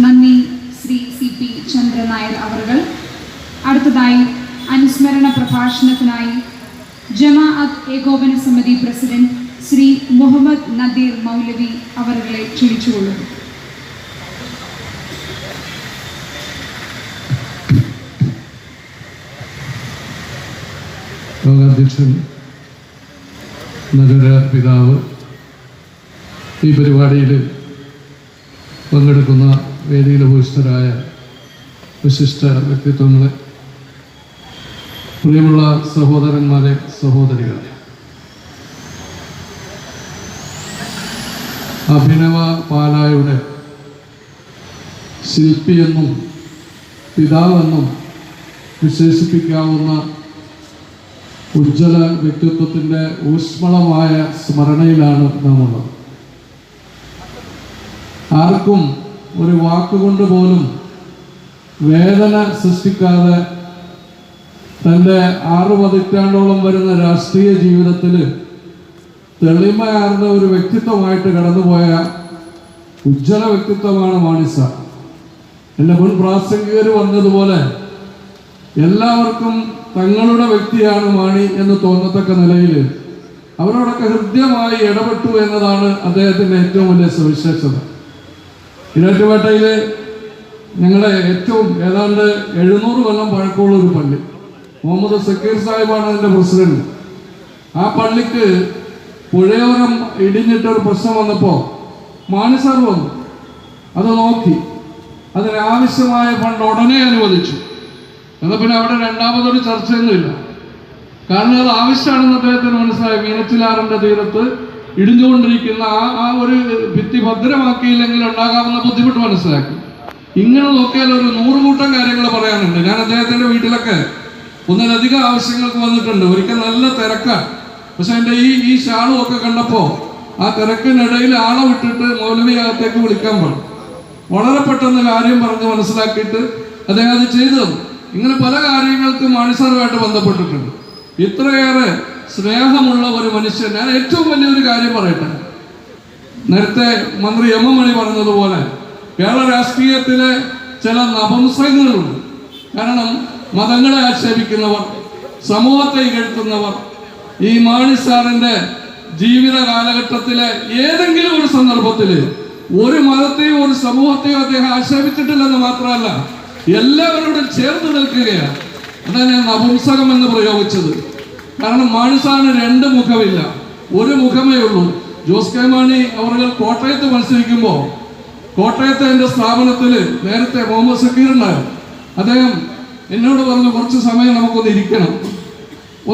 നന്ദി ശ്രീ CP ചന്ദ്രൻ നായർ അവர்கள். അടുത്തതായി അനുസ്മരണ പ്രഭാഷണത്തിനായി ജമാഅത്ത് ഏകോപന സമിതി പ്രസിഡന്റ് ശ്രീ മുഹമ്മദ് നദീർ മൗലവി അവരെ ക്ഷണിച്ചുകൊള്ളുന്നു. ലോകാധ്യക്ഷൻ, നഗര പിതാവ്, ഈ പരിപാടിയിൽ പങ്കെടുക്കുന്ന വേദിയിലെ ഉപസ്ഥരായ വിശിഷ്ട വ്യക്തിത്വങ്ങളെ, പ്രിയമുള്ള സഹോദരന്മാരെ, സഹോദരികളെ, അഭിനവ പാലായുടെ ശില്പിയെന്നും പിതാവെന്നും വിശേഷിപ്പിക്കാവുന്ന ഉജ്ജ്വല വ്യക്തിത്വത്തിൻ്റെ ഊഷ്മളമായ സ്മരണയിലാണ് നാം ഉള്ളത്. ആർക്കും ഒരു വാക്കുകൊണ്ട് പോലും വേദന സൃഷ്ടിക്കാതെ തൻ്റെ 6 പതിറ്റാണ്ടോളം വരുന്ന രാഷ്ട്രീയ ജീവിതത്തിൽ തെളിമയാർന്ന ഒരു വ്യക്തിത്വമായിട്ട് കടന്നുപോയ ഉജ്ജ്വല വ്യക്തിത്വമാണ് മാണി സാർ. എൻ്റെ മുൻ പ്രാസംഗികർ പറഞ്ഞതുപോലെ എല്ലാവർക്കും തങ്ങളുടെ വ്യക്തിയാണ് മാണി എന്ന് തോന്നത്തക്ക നിലയിൽ അവരോടൊക്കെ ഹൃദ്യമായി ഇടപെട്ടു എന്നതാണ് അദ്ദേഹത്തിൻ്റെ ഏറ്റവും വലിയ സവിശേഷത. ഇരാറ്റുപേട്ടയിലെ ഞങ്ങളുടെ ഏറ്റവും ഏതാണ്ട് 700 കൊല്ലം പഴക്കമുള്ള ഒരു പള്ളി, മുഹമ്മദ് സക്കീർ സാഹിബാണ് അതിൻ്റെ പ്രസിഡന്റ്. ആ പള്ളിക്ക് പുഴയോരം ഇടിഞ്ഞിട്ടൊരു പ്രശ്നം വന്നപ്പോൾ മാണി സാർ വന്നു, അത് നോക്കി, അതിനാവശ്യമായ ഫണ്ട് ഉടനെ അനുവദിച്ചു. എന്നാൽ പിന്നെ അവിടെ രണ്ടാമതൊരു ചർച്ചയൊന്നുമില്ല. കാരണം അത് ആവശ്യമാണെന്ന് അദ്ദേഹത്തിന് മനസ്സിലായി. മീനച്ചിലാറിൻ്റെ തീരത്ത് ഇടിഞ്ഞുകൊണ്ടിരിക്കുന്ന ആ ഒരു ഭിത്തി ഭദ്രമാക്കിയില്ലെങ്കിൽ ഉണ്ടാകാവുന്ന ബുദ്ധിമുട്ട് മനസ്സിലാക്കി. ഇങ്ങനെ നോക്കിയാൽ ഒരു 100 കൂട്ടം കാര്യങ്ങൾ പറയാനുണ്ട്. ഞാൻ അദ്ദേഹത്തിൻ്റെ വീട്ടിലൊക്കെ ഒന്നിലധികം ആവശ്യങ്ങൾക്ക് വന്നിട്ടുണ്ട്. ഒരിക്കൽ നല്ല തിരക്കാണ്, പക്ഷെ എൻ്റെ ഈ ഷാളും ഒക്കെ കണ്ടപ്പോൾ ആ തിരക്കിനിടയിൽ ആളെ വിട്ടിട്ട് മൗലവി അകത്തേക്ക് വിളിക്കാൻ പറഞ്ഞു. വളരെ പെട്ടെന്ന് കാര്യം പറഞ്ഞ് മനസ്സിലാക്കിയിട്ട് അദ്ദേഹം അത് ചെയ്തു തന്നു. ഇങ്ങനെ പല കാര്യങ്ങൾക്ക് മാണിസാറുമായിട്ട് ബന്ധപ്പെട്ടിട്ടുണ്ട്. ഇത്രയേറെ സ്നേഹമുള്ള ഒരു മനുഷ്യൻ. ഞാൻ ഏറ്റവും വലിയൊരു കാര്യം പറയട്ടെ, നേരത്തെ മന്ത്രി എം എം മണി പറഞ്ഞതുപോലെ കേരള രാഷ്ട്രീയത്തിലെ ചില നപുംസകങ്ങളുണ്ട്. കാരണം മതങ്ങളെ ആക്ഷേപിക്കുന്നവർ, സമൂഹത്തെ ഇകഴ്ത്തുന്നവർ ഈ മാണി സാറിൻ്റെ ജീവിത കാലഘട്ടത്തിലെ ഏതെങ്കിലും ഒരു സന്ദർഭത്തിൽ ഒരു മതത്തെയോ ഒരു സമൂഹത്തെയോ അദ്ദേഹം ആക്ഷേപിച്ചിട്ടില്ലെന്ന് മാത്രമല്ല, എല്ലാവരോടും ചേർന്ന് നിൽക്കുകയാണ്. അതാണ് ഞാൻ നപുംസകം എന്ന് പ്രയോഗിച്ചത്. കാരണം മാണി സാറിന് 2 മുഖമില്ല, ഒരു മുഖമേ ഉള്ളൂ. ജോസ് കെ മാണി അവർ കോട്ടയത്ത് മത്സരിക്കുമ്പോൾ കോട്ടയത്തെ എൻ്റെ സ്ഥാപനത്തിൽ നേരത്തെ മുഹമ്മദ് സക്കീർ ഉണ്ടായിരുന്നു. അദ്ദേഹം എന്നോട് പറഞ്ഞു, കുറച്ച് സമയം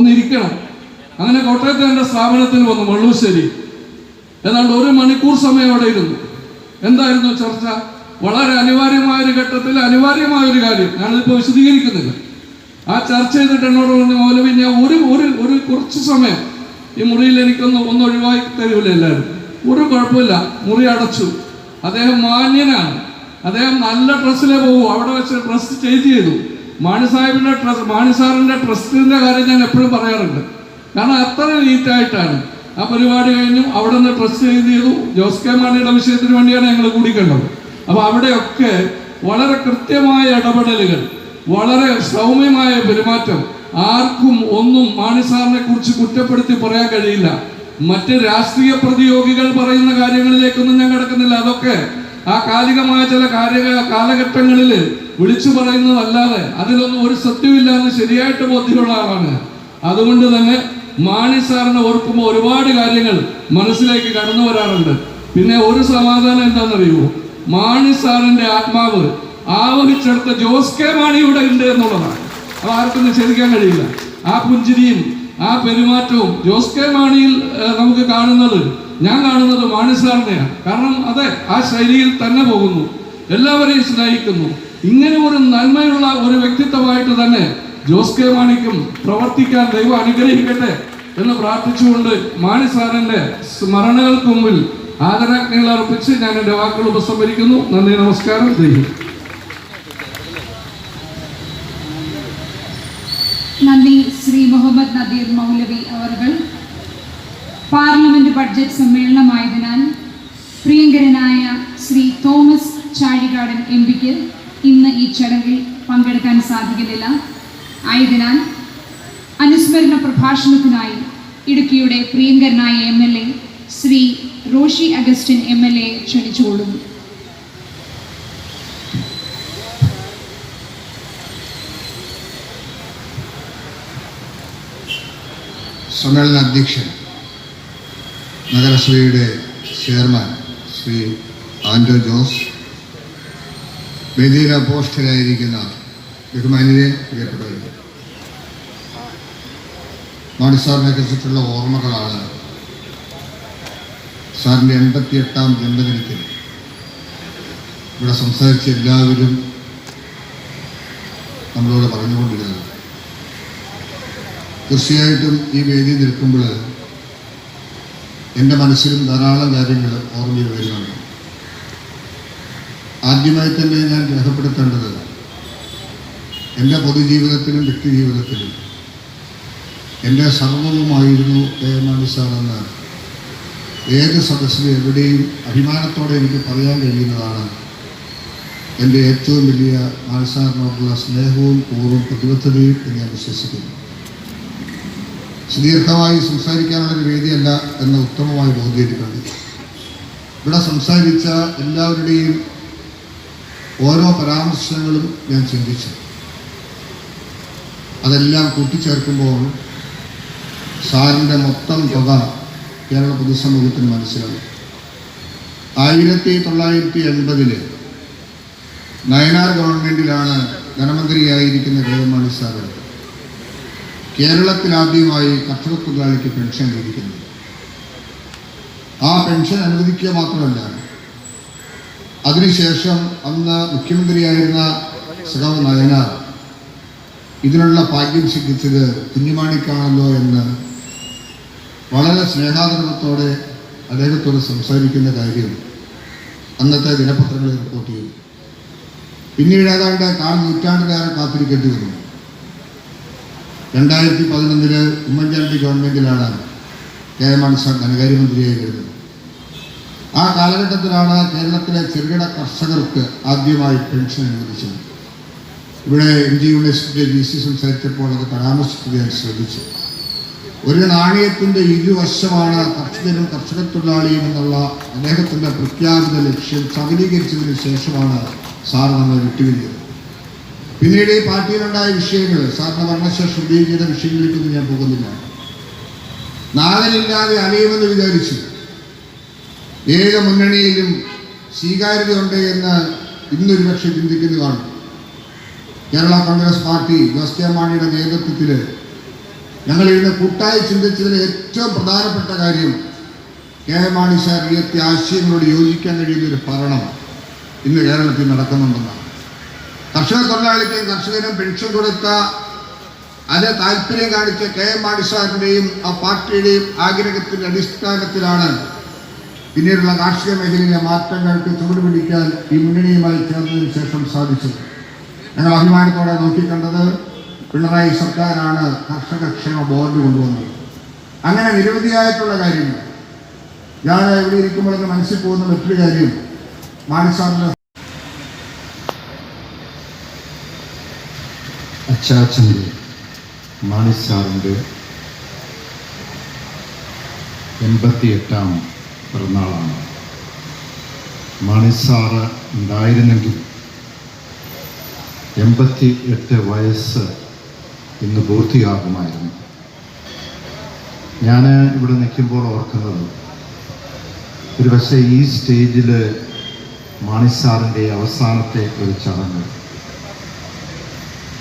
ഒന്നിരിക്കണം. അങ്ങനെ കോട്ടയത്തെ എൻ്റെ സ്ഥാപനത്തിൽ വന്നു, വള്ളൂശ്ശേരി. ഏതാണ്ട് 1 മണിക്കൂർ സമയം അവിടെ ഇരുന്നു. എന്തായിരുന്നു ചർച്ച? വളരെ അനിവാര്യമായൊരു ഘട്ടത്തിൽ അനിവാര്യമായൊരു കാര്യം, ഞാനിപ്പോൾ വിശദീകരിക്കുന്നില്ല. ആ ചർച്ച ചെയ്തിട്ട് എന്നോട് പറഞ്ഞു, മൗലവി ഞാൻ ഒരു കുറച്ച് സമയം ഈ മുറിയിൽ എനിക്കൊന്ന് ഒഴിവാക്കി തരൂല എല്ലാവരും. ഒരു കുഴപ്പമില്ല, മുറി അടച്ചു. അദ്ദേഹം മാന്യനാണ്, അദ്ദേഹം നല്ല ഡ്രസ്സിലേ പോകും. അവിടെ വെച്ച് ഡ്രസ് ചേഞ്ച് ചെയ്തു. മാണി സാറിൻ്റെ ട്രസ്റ്റിൻ്റെ കാര്യം ഞാൻ എപ്പോഴും പറയാറുണ്ട്. കാരണം അത്ര നീറ്റായിട്ടാണ് ആ പരിപാടി കഴിഞ്ഞു. അവിടെ നിന്ന് ഡ്രസ് ചേഞ്ച് ചെയ്തു. ജോസ് കെ മാണിയുടെ വിഷയത്തിന് വേണ്ടിയാണ് ഞങ്ങൾ കൂടിക്കണ്ടത്. അപ്പോൾ അവിടെയൊക്കെ വളരെ കൃത്യമായ ഇടപെടലുകൾ, വളരെ സൗമ്യമായ പെരുമാറ്റം. ആർക്കും ഒന്നും മാണി സാറിനെ കുറിച്ച് കുറ്റപ്പെടുത്തി പറയാൻ കഴിയില്ല. മറ്റ് രാഷ്ട്രീയ പ്രതിയോഗികൾ പറയുന്ന കാര്യങ്ങളിലേക്കൊന്നും ഞാൻ കിടക്കുന്നില്ല. അതൊക്കെ ആ കാലികമായ ചില കാലഘട്ടങ്ങളിൽ വിളിച്ചു പറയുന്നതല്ലാതെ അതിലൊന്നും ഒരു സത്യമില്ല എന്ന് ശരിയായിട്ട് ബോധ്യമുള്ള ആളാണ്. അതുകൊണ്ട് തന്നെ മാണി സാറിനെ ഓർക്കുമ്പോൾ ഒരുപാട് കാര്യങ്ങൾ മനസ്സിലേക്ക് കടന്നു വരാറുണ്ട്. പിന്നെ ഒരു സമാധാനം എന്താണെന്നറിയുമോ? മാണി സാറിൻ്റെ ആത്മാവ് ആവഹിച്ചെടുത്ത ജോസ് കെ മാണി ഇവിടെ ഉണ്ട് എന്നുള്ളതാണ്. അത് ആർക്കും നിഷേധിക്കാൻ കഴിയില്ല. ആ പുഞ്ചിരിയും ആ പെരുമാറ്റവും ജോസ് കെ മാണിയിൽ നമുക്ക് കാണുന്നത്, ഞാൻ കാണുന്നത് മാണി സാറിനെയാണ്. കാരണം അതെ, ആ ശൈലിയിൽ തന്നെ പോകുന്നു, എല്ലാവരെയും സ്നേഹിക്കുന്നു. ഇങ്ങനെ ഒരു നന്മയുള്ള ഒരു വ്യക്തിത്വമായിട്ട് തന്നെ ജോസ് കെ മാണിക്കും പ്രവർത്തിക്കാൻ ദൈവം അനുഗ്രഹിക്കട്ടെ എന്ന് പ്രാർത്ഥിച്ചുകൊണ്ട് മാണി സാറിൻ്റെ സ്മരണകൾക്ക് മുമ്പിൽ ആദരാജ്ഞകൾ അർപ്പിച്ച് ഞാൻ എൻ്റെ വാക്കുകൾ ഉപസംഹരിക്കുന്നു. നന്ദി, നമസ്കാരം, ദൈവം. നന്ദി ശ്രീ മുഹമ്മദ് നദീർ മൗലവി അവർകൾ. പാർലമെന്റ് ബഡ്ജറ്റ് സമ്മേളനമായതിനാൽ പ്രിയങ്കരനായ ശ്രീ തോമസ് ചാഴികാടൻ എംപിക്ക് ഇന്ന് ഈ ചടങ്ങിൽ പങ്കെടുക്കാൻ സാധിക്കുന്നില്ല. ആയതിനാൽ അനുസ്മരണ പ്രഭാഷണത്തിനായി ഇടുക്കിയുടെ പ്രിയങ്കരനായ MLA ശ്രീ റോഷി അഗസ്റ്റിൻ MLA ക്ഷണിച്ചുകൊള്ളുന്നു. സമ്മേളന അധ്യക്ഷൻ നഗരസഭയുടെ ചെയർമാൻ ശ്രീ ആൻഡോ ജോസ്, വേദിയിൽ അപ്പോസ്റ്റലായിരിക്കുന്ന ബഹുമാന്യരെ, പ്രിയപ്പെട്ടവർ, മാണി സാറിനെ കുറിച്ചിട്ടുള്ള ഓർമ്മകളാണ് സാറിൻ്റെ 88ാം ജന്മദിനത്തിൽ ഇവിടെ സംസാരിച്ച എല്ലാവരും നമ്മളോട് പറഞ്ഞുകൊണ്ടിരുന്നത്. തീർച്ചയായിട്ടും ഈ വേദി നിൽക്കുമ്പോൾ എൻ്റെ മനസ്സിലും ധാരാളം കാര്യങ്ങൾ ഓർമ്മയിൽ വരുന്നുണ്ട്. ആദ്യമായി തന്നെ ഞാൻ രേഖപ്പെടുത്തേണ്ടത്, എൻ്റെ പൊതുജീവിതത്തിലും വ്യക്തിജീവിതത്തിലും എൻ്റെ സർവ്വവുമായിരുന്നു മാണി സാറെന്ന് ഏത് സദസ്സിലും എവിടെയും അഭിമാനത്തോടെ എനിക്ക് പറയാൻ കഴിയുന്നതാണ് എൻ്റെ ഏറ്റവും വലിയ മാനസാറിനോടുള്ള സ്നേഹവും പൂർവ്വം പ്രതിബദ്ധതയും എന്ന് ഞാൻ വിശ്വസിക്കുന്നു. സുദീർഘമായി സംസാരിക്കാനുള്ളൊരു വേദിയല്ല എന്ന ഉത്തമമായി ബോധ്യപ്പെട്ടിട്ടുണ്ട്. ഇവിടെ സംസാരിച്ച എല്ലാവരുടെയും ഓരോ പരാമർശങ്ങളും ഞാൻ ചിന്തിച്ചു. അതെല്ലാം കൂട്ടിച്ചേർക്കുമ്പോൾ സാറിൻ്റെ മൊത്തം തുക കേരള പൊതുസമൂഹത്തിന് മനസ്സിലാവും. 1980 നയനാർ ഗവൺമെൻറ്റിലാണ് ധനമന്ത്രിയായിരിക്കുന്ന കെ എം മാണി സാർ കേരളത്തിൽ ആദ്യമായി കർഷക തൊഴിലാളിക്ക് പെൻഷൻ ലഭിക്കുന്നത്. ആ പെൻഷൻ അനുവദിക്കുക മാത്രമല്ല, അതിനുശേഷം അന്ന് മുഖ്യമന്ത്രിയായിരുന്ന സഖാവ് നയനാർ ഇതിനുള്ള ഭാഗ്യം സിദ്ധിച്ചത് കുഞ്ഞുമാണിക്കാണല്ലോ എന്ന് വളരെ സ്നേഹാദരവത്തോടെ അദ്ദേഹത്തോട് സംസാരിക്കുന്ന കാര്യം അന്നത്തെ ദിനപത്രങ്ങളിൽ റിപ്പോർട്ട് ചെയ്തു. പിന്നീട് ഏതാണ്ട് നൂറ്റാണ്ടിലേറെ കാത്തിരിക്കേണ്ടി വന്നു. 2011 ഉമ്മൻചാണ്ടി ഗവൺമെൻറ്റിലാണ് കെ എം മാണി സാർ ധനകാര്യമന്ത്രിയായി വരുന്നത്. ആ കാലഘട്ടത്തിലാണ് കേരളത്തിലെ ചെറുകിട കർഷകർക്ക് ആദ്യമായി പെൻഷൻ അനുവദിച്ചത്. ഇവിടെ MG യൂണിവേഴ്സിറ്റിയുടെ VC സംസാരിച്ചപ്പോൾ അത് പരാമർശിച്ചത് ഞാൻ ശ്രദ്ധിച്ചു. ഒരു നാണയത്തിൻ്റെ ഇരുവശമാണ് കർഷകരും കർഷക തൊഴിലാളിയും എന്നുള്ള അദ്ദേഹത്തിൻ്റെ പ്രഖ്യാപിത ലക്ഷ്യം സബലീകരിച്ചതിന് ശേഷമാണ് സാർ നമ്മൾ വിട്ടുപിരിഞ്ഞത്. പിന്നീട് ഈ പാർട്ടിയിലുണ്ടായ വിഷയങ്ങൾ, സാറിന് വർണ്ണശേഷം ഉപയോഗിക്കുന്ന വിഷയങ്ങളിലേക്കൊന്നും ഞാൻ പോകുന്നില്ല. നാഥനില്ലാതെ അലയുമെന്ന് വിചാരിച്ചു. ഏക മുന്നണിയിലും സ്വീകാര്യതയുണ്ട് എന്ന് ഇന്നൊരു പക്ഷേ ചിന്തിക്കുന്നു കാണും. കേരള കോൺഗ്രസ് പാർട്ടി ജോസ് കെ മാണിയുടെ നേതൃത്വത്തിൽ ഞങ്ങൾ ഇന്ന് കൂട്ടായി ചിന്തിച്ചതിൽ ഏറ്റവും പ്രധാനപ്പെട്ട കാര്യം കെ എം മാണി സാർ ഉയർത്തിയ ആശയങ്ങളോട് യോജിക്കാൻ കഴിയുന്നൊരു ഭരണം ഇന്ന് കേരളത്തിൽ നടക്കുന്നുണ്ടെന്നാണ്. കർഷക തൊഴിലാളിക്കും കർഷകനും പെൻഷൻ കൊടുത്ത അത് താല്പര്യം കാണിച്ച കെ എം മാണി സാറിൻ്റെയും ആ പാർട്ടിയുടെയും ആഗ്രഹത്തിൻ്റെ അടിസ്ഥാനത്തിലാണ് പിന്നീടുള്ള കാർഷിക മേഖലയിലെ മാറ്റങ്ങൾക്ക് ചുവടുപിടിക്കാൻ ഈ മുന്നണിയുമായി ചേർന്നതിന് ശേഷം സാധിച്ചത്. ഞങ്ങൾ അഭിമാനത്തോടെ നോക്കിക്കണ്ടത് പിണറായി സർക്കാരാണ് കർഷക ക്ഷേമ ബോർഡ് കൊണ്ടുവന്നത്. അങ്ങനെ നിരവധിയായിട്ടുള്ള കാര്യങ്ങൾ. ഞാൻ ഇവിടെ ഇരിക്കുമ്പോഴൊക്കെ മനസ്സിൽ പോകുന്ന മറ്റൊരു കാര്യം, മാണി സാറിൻ്റെ അച്ചാച്ചൻ്റെ മാണി സാറിൻ്റെ 88ാം പിറന്നാളാണ്. മാണി സാറ് ഉണ്ടായിരുന്നെങ്കിൽ 88 വയസ്സ് ഇന്ന് പൂർത്തിയാകുമായിരുന്നു. ഞാൻ ഇവിടെ നിൽക്കുമ്പോൾ ഓർക്കുന്നത്, ഒരു പക്ഷേ ഈ സ്റ്റേജിൽ മാണി സാറിൻ്റെ അവസാനത്തെ ഒരു ചടങ്ങ്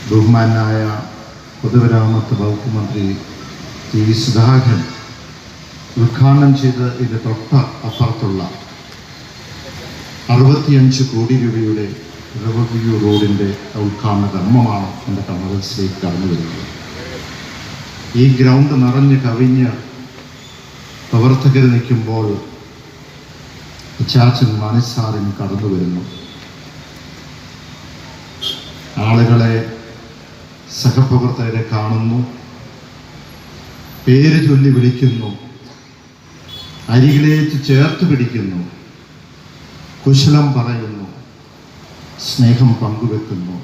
ബഹുമാനായ പൊതുമരാമത്ത് വകുപ്പ് മന്ത്രി ടി സുധാകരൻ ഉദ്ഘാടനം ചെയ്ത് ഇത് തൊട്ട് അപ്പുറത്തുള്ള 65 കോടി രൂപയുടെ റവന്യൂ റോഡിൻ്റെ ഉദ്ഘാടന കർമ്മമാണ് എൻ്റെ കമലസിലേക്ക് കടന്നു വരുന്നത്. ഈ ഗ്രൗണ്ട് നിറഞ്ഞ് കവിഞ്ഞ് പ്രവർത്തകർ നിൽക്കുമ്പോൾ അച്ചാച്ചൻ മാണി സാറിന് കടന്നു വരുന്നു. ആളുകളെ, സഹപ്രവർത്തകരെ കാണുന്നു, പേര് ചൊല്ലി വിളിക്കുന്നു, അരികിലേക്ക് ചേർത്ത് പിടിക്കുന്നു, കുശലം പറയുന്നു, സ്നേഹം പങ്കുവെക്കുന്നു.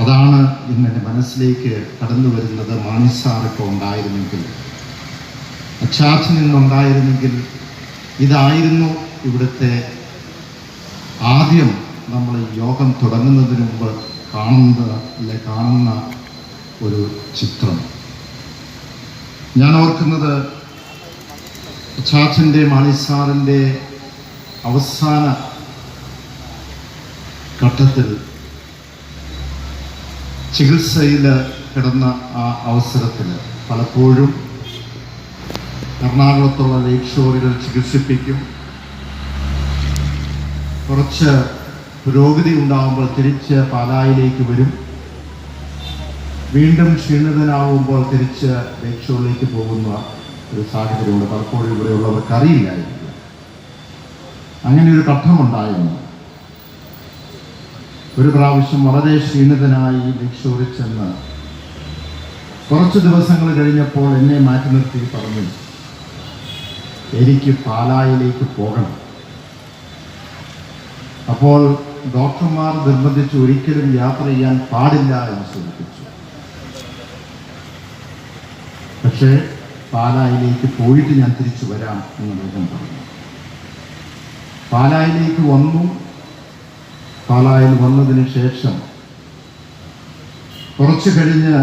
അതാണ് ഇന്നെൻ്റെ മനസ്സിലേക്ക് കടന്നു വരുന്നത്. മാണി സാറൊക്കെ ഉണ്ടായിരുന്നെങ്കിൽ, അച്ചാച്ചൻ ഇന്നുണ്ടായിരുന്നെങ്കിൽ ഇതായിരുന്നു ഇവിടുത്തെ ആദ്യം നമ്മൾ യോഗം തുടങ്ങുന്നതിന് മുമ്പ് കാണുന്ന ഒരു ചിത്രം. ഞാൻ ഓർക്കുന്നത്, അച്ചാച്ചൻ്റെ മാണി സാറിൻ്റെ അവസാന ഘട്ടത്തിൽ ചികിത്സയിൽ കിടന്ന ആ അവസരത്തിൽ പലപ്പോഴും എറണാകുളത്തുള്ള ലേക്ക് ഷോറുകൾ ചികിത്സിപ്പിക്കും. കുറച്ച് പുരോഗതി ഉണ്ടാകുമ്പോൾ തിരിച്ച് പാലായിലേക്ക് വരും. വീണ്ടും ക്ഷീണിതനാവുമ്പോൾ തിരിച്ച് ലേക്ക് ഷോറിലേക്ക് പോകുന്ന ഒരു സാഹചര്യമുണ്ട്. പലപ്പോഴും ഇവിടെയുള്ളവർക്ക് അറിയില്ലായിരിക്കും. അങ്ങനെ ഒരു ഘട്ടമുണ്ടായിരുന്നു. ഒരു പ്രാവശ്യം വളരെ ക്ഷീണിതനായി ലേക്ക് ഷോറിൽ ചെന്ന് കുറച്ച് ദിവസങ്ങൾ കഴിഞ്ഞപ്പോൾ എന്നെ മാറ്റി നിർത്തി പറഞ്ഞു, എനിക്ക് പാലായിലേക്ക് പോകണം. അപ്പോൾ ഡോക്ടർമാർ നിർബന്ധിച്ച് ഒരിക്കലും യാത്ര ചെയ്യാൻ പാടില്ല എന്ന് സൂചിപ്പിച്ചു. പക്ഷേ പാലായിലേക്ക് പോയിട്ട് ഞാൻ തിരിച്ചു വരാം എന്ന് അദ്ദേഹം പറഞ്ഞു. പാലായിലേക്ക് വന്നു. പാലായിൽ വന്നതിന് ശേഷം കുറച്ച് കഴിഞ്ഞ്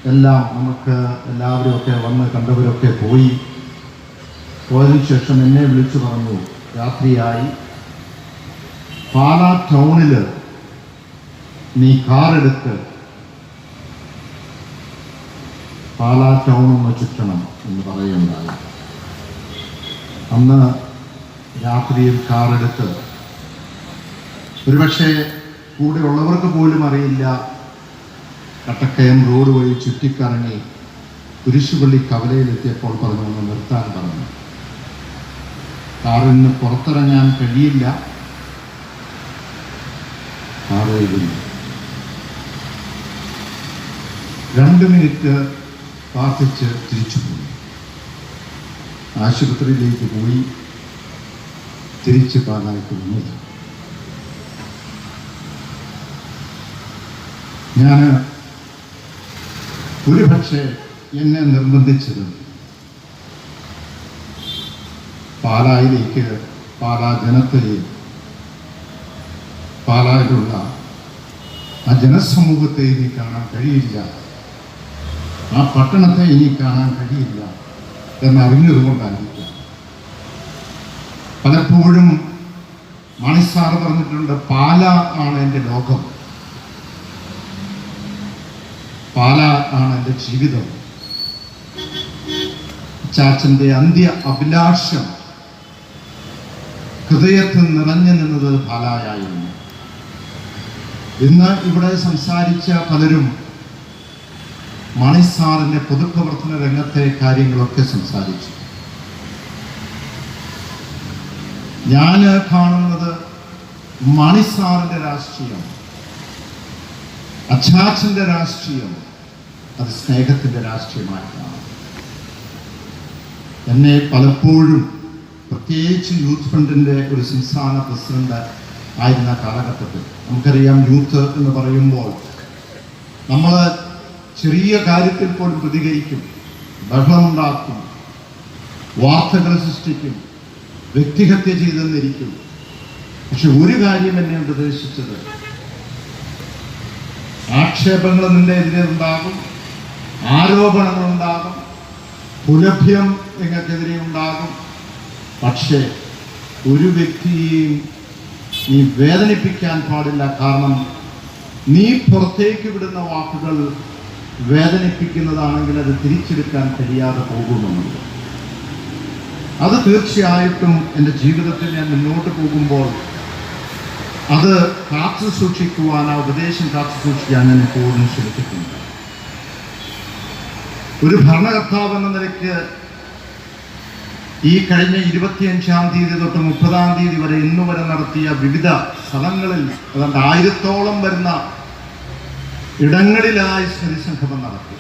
നമുക്ക് എല്ലാവരും വന്ന് കണ്ടവരൊക്കെ പോയതിനു ശേഷം എന്നെ വിളിച്ചു പറഞ്ഞു, രാത്രിയായി, പാലാ ടൗണിൽ നീ കാറെടുത്ത് പാലാ ടൗൺ ഒന്ന് ചുറ്റണം എന്ന് പറയുണ്ടായി. അന്ന് രാത്രിയിൽ കാറെടുത്ത്, ഒരുപക്ഷെ കൂടെ ഉള്ളവർക്ക് പോലും അറിയില്ല, കട്ടക്കയം റോഡ് വഴി ചുറ്റിക്കറങ്ങി കുരിശുപള്ളി കവലയിലെത്തിയപ്പോൾ പറഞ്ഞു ഒന്ന് നിർത്താൻ പറഞ്ഞു. കാറിൽ നിന്ന് പുറത്തിറങ്ങാൻ കഴിയില്ല. കാറിരുന്നു 2 മിനിറ്റ് പ്രാർത്ഥിച്ച് തിരിച്ചുപോയി. ആശുപത്രിയിലേക്ക് പോയി തിരിച്ച് പാലായിട്ട് വന്നത്. ഞാൻ ഒരുപക്ഷെ എന്നെ നിർബന്ധിച്ചത് പാലായിലേക്ക്, പാലാ ജനത്തെയും പാലായിലുള്ള ആ ജനസമൂഹത്തെ ഇനി കാണാൻ കഴിയില്ല, ആ പട്ടണത്തെ ഇനി കാണാൻ കഴിയില്ല എന്നറിഞ്ഞതുകൊണ്ടായിരിക്കും. പലപ്പോഴും മണിസാർ പറഞ്ഞിട്ടുണ്ട്, പാല ആണ് എൻ്റെ ലോകം, പാല ആണ് എൻ്റെ ജീവിതം. ചാച്ചൻ്റെ അന്ത്യ അഭിലാഷം ഹൃദയത്തിൽ നിറഞ്ഞു നിന്നത് പാലായായിരുന്നു. ഇന്ന് ഇവിടെ സംസാരിച്ച പലരും മണിസാറിന്റെ പൊതുപ്രവർത്തന രംഗത്തെ കാര്യങ്ങളൊക്കെ സംസാരിച്ചു. ഞാൻ കാണുന്നത് മണിസാറിന്റെ രാഷ്ട്രീയം, അച്ചാച്ചന്റെ രാഷ്ട്രീയം, അത് സ്നേഹത്തിന്റെ രാഷ്ട്രീയമായിട്ടാണ്. എന്നെ പലപ്പോഴും, പ്രത്യേകിച്ച് യൂത്ത് ഫണ്ടിന്റെ ഒരു സംസ്ഥാന പ്രസിഡന്റ് ആയിരുന്ന കാലഘട്ടത്തിൽ, നമുക്കറിയാം യൂത്ത് എന്ന് പറയുമ്പോൾ നമ്മൾ ചെറിയ കാര്യത്തിൽ പോലും പ്രതികരിക്കും, ബഹളമുണ്ടാക്കും, വാർത്തകൾ സൃഷ്ടിക്കും, വ്യക്തിഹത്യ ചെയ്തെന്നിരിക്കും. പക്ഷെ ഒരു കാര്യം എന്നെ ഉപദേശിച്ചത്, ആക്ഷേപങ്ങൾ നിന്റെ എതിരെ ഉണ്ടാകും, ആരോപണങ്ങളുണ്ടാകും, പുലഭ്യം നിങ്ങൾക്കെതിരെ ഉണ്ടാകും, പക്ഷേ ഒരു വ്യക്തിയെയും നീ വേദനിപ്പിക്കാൻ പാടില്ല. കാരണം നീ പുറത്തേക്ക് വിടുന്ന വാക്കുകൾ വേദനിപ്പിക്കുന്നതാണെങ്കിൽ അത് തിരിച്ചെടുക്കാൻ കഴിയാതെ പോകുമെന്നുള്ളത്. അത് തീർച്ചയായിട്ടും എൻ്റെ ജീവിതത്തിൽ ഞാൻ മുന്നോട്ട് പോകുമ്പോൾ അത് കാത്തു സൂക്ഷിക്കുവാൻ, ആ ഉപദേശം കാത്തു സൂക്ഷിക്കാൻ ഞാൻ എപ്പോഴും ശ്രമിച്ചിട്ടുണ്ട്. ഒരു ഭരണകർത്താവ് എന്ന നിലയ്ക്ക് ഈ കഴിഞ്ഞ 25-ാം തീയതി തൊട്ട് 30-ാം തീയതി വരെ ഇന്നുവരെ നടത്തിയ വിവിധ സ്ഥലങ്ങളിൽ ഏതാണ്ട് 1000-ഓളം വരുന്ന ഇടങ്ങളിലായി സ്മൃതിസംഗമം നടത്തി.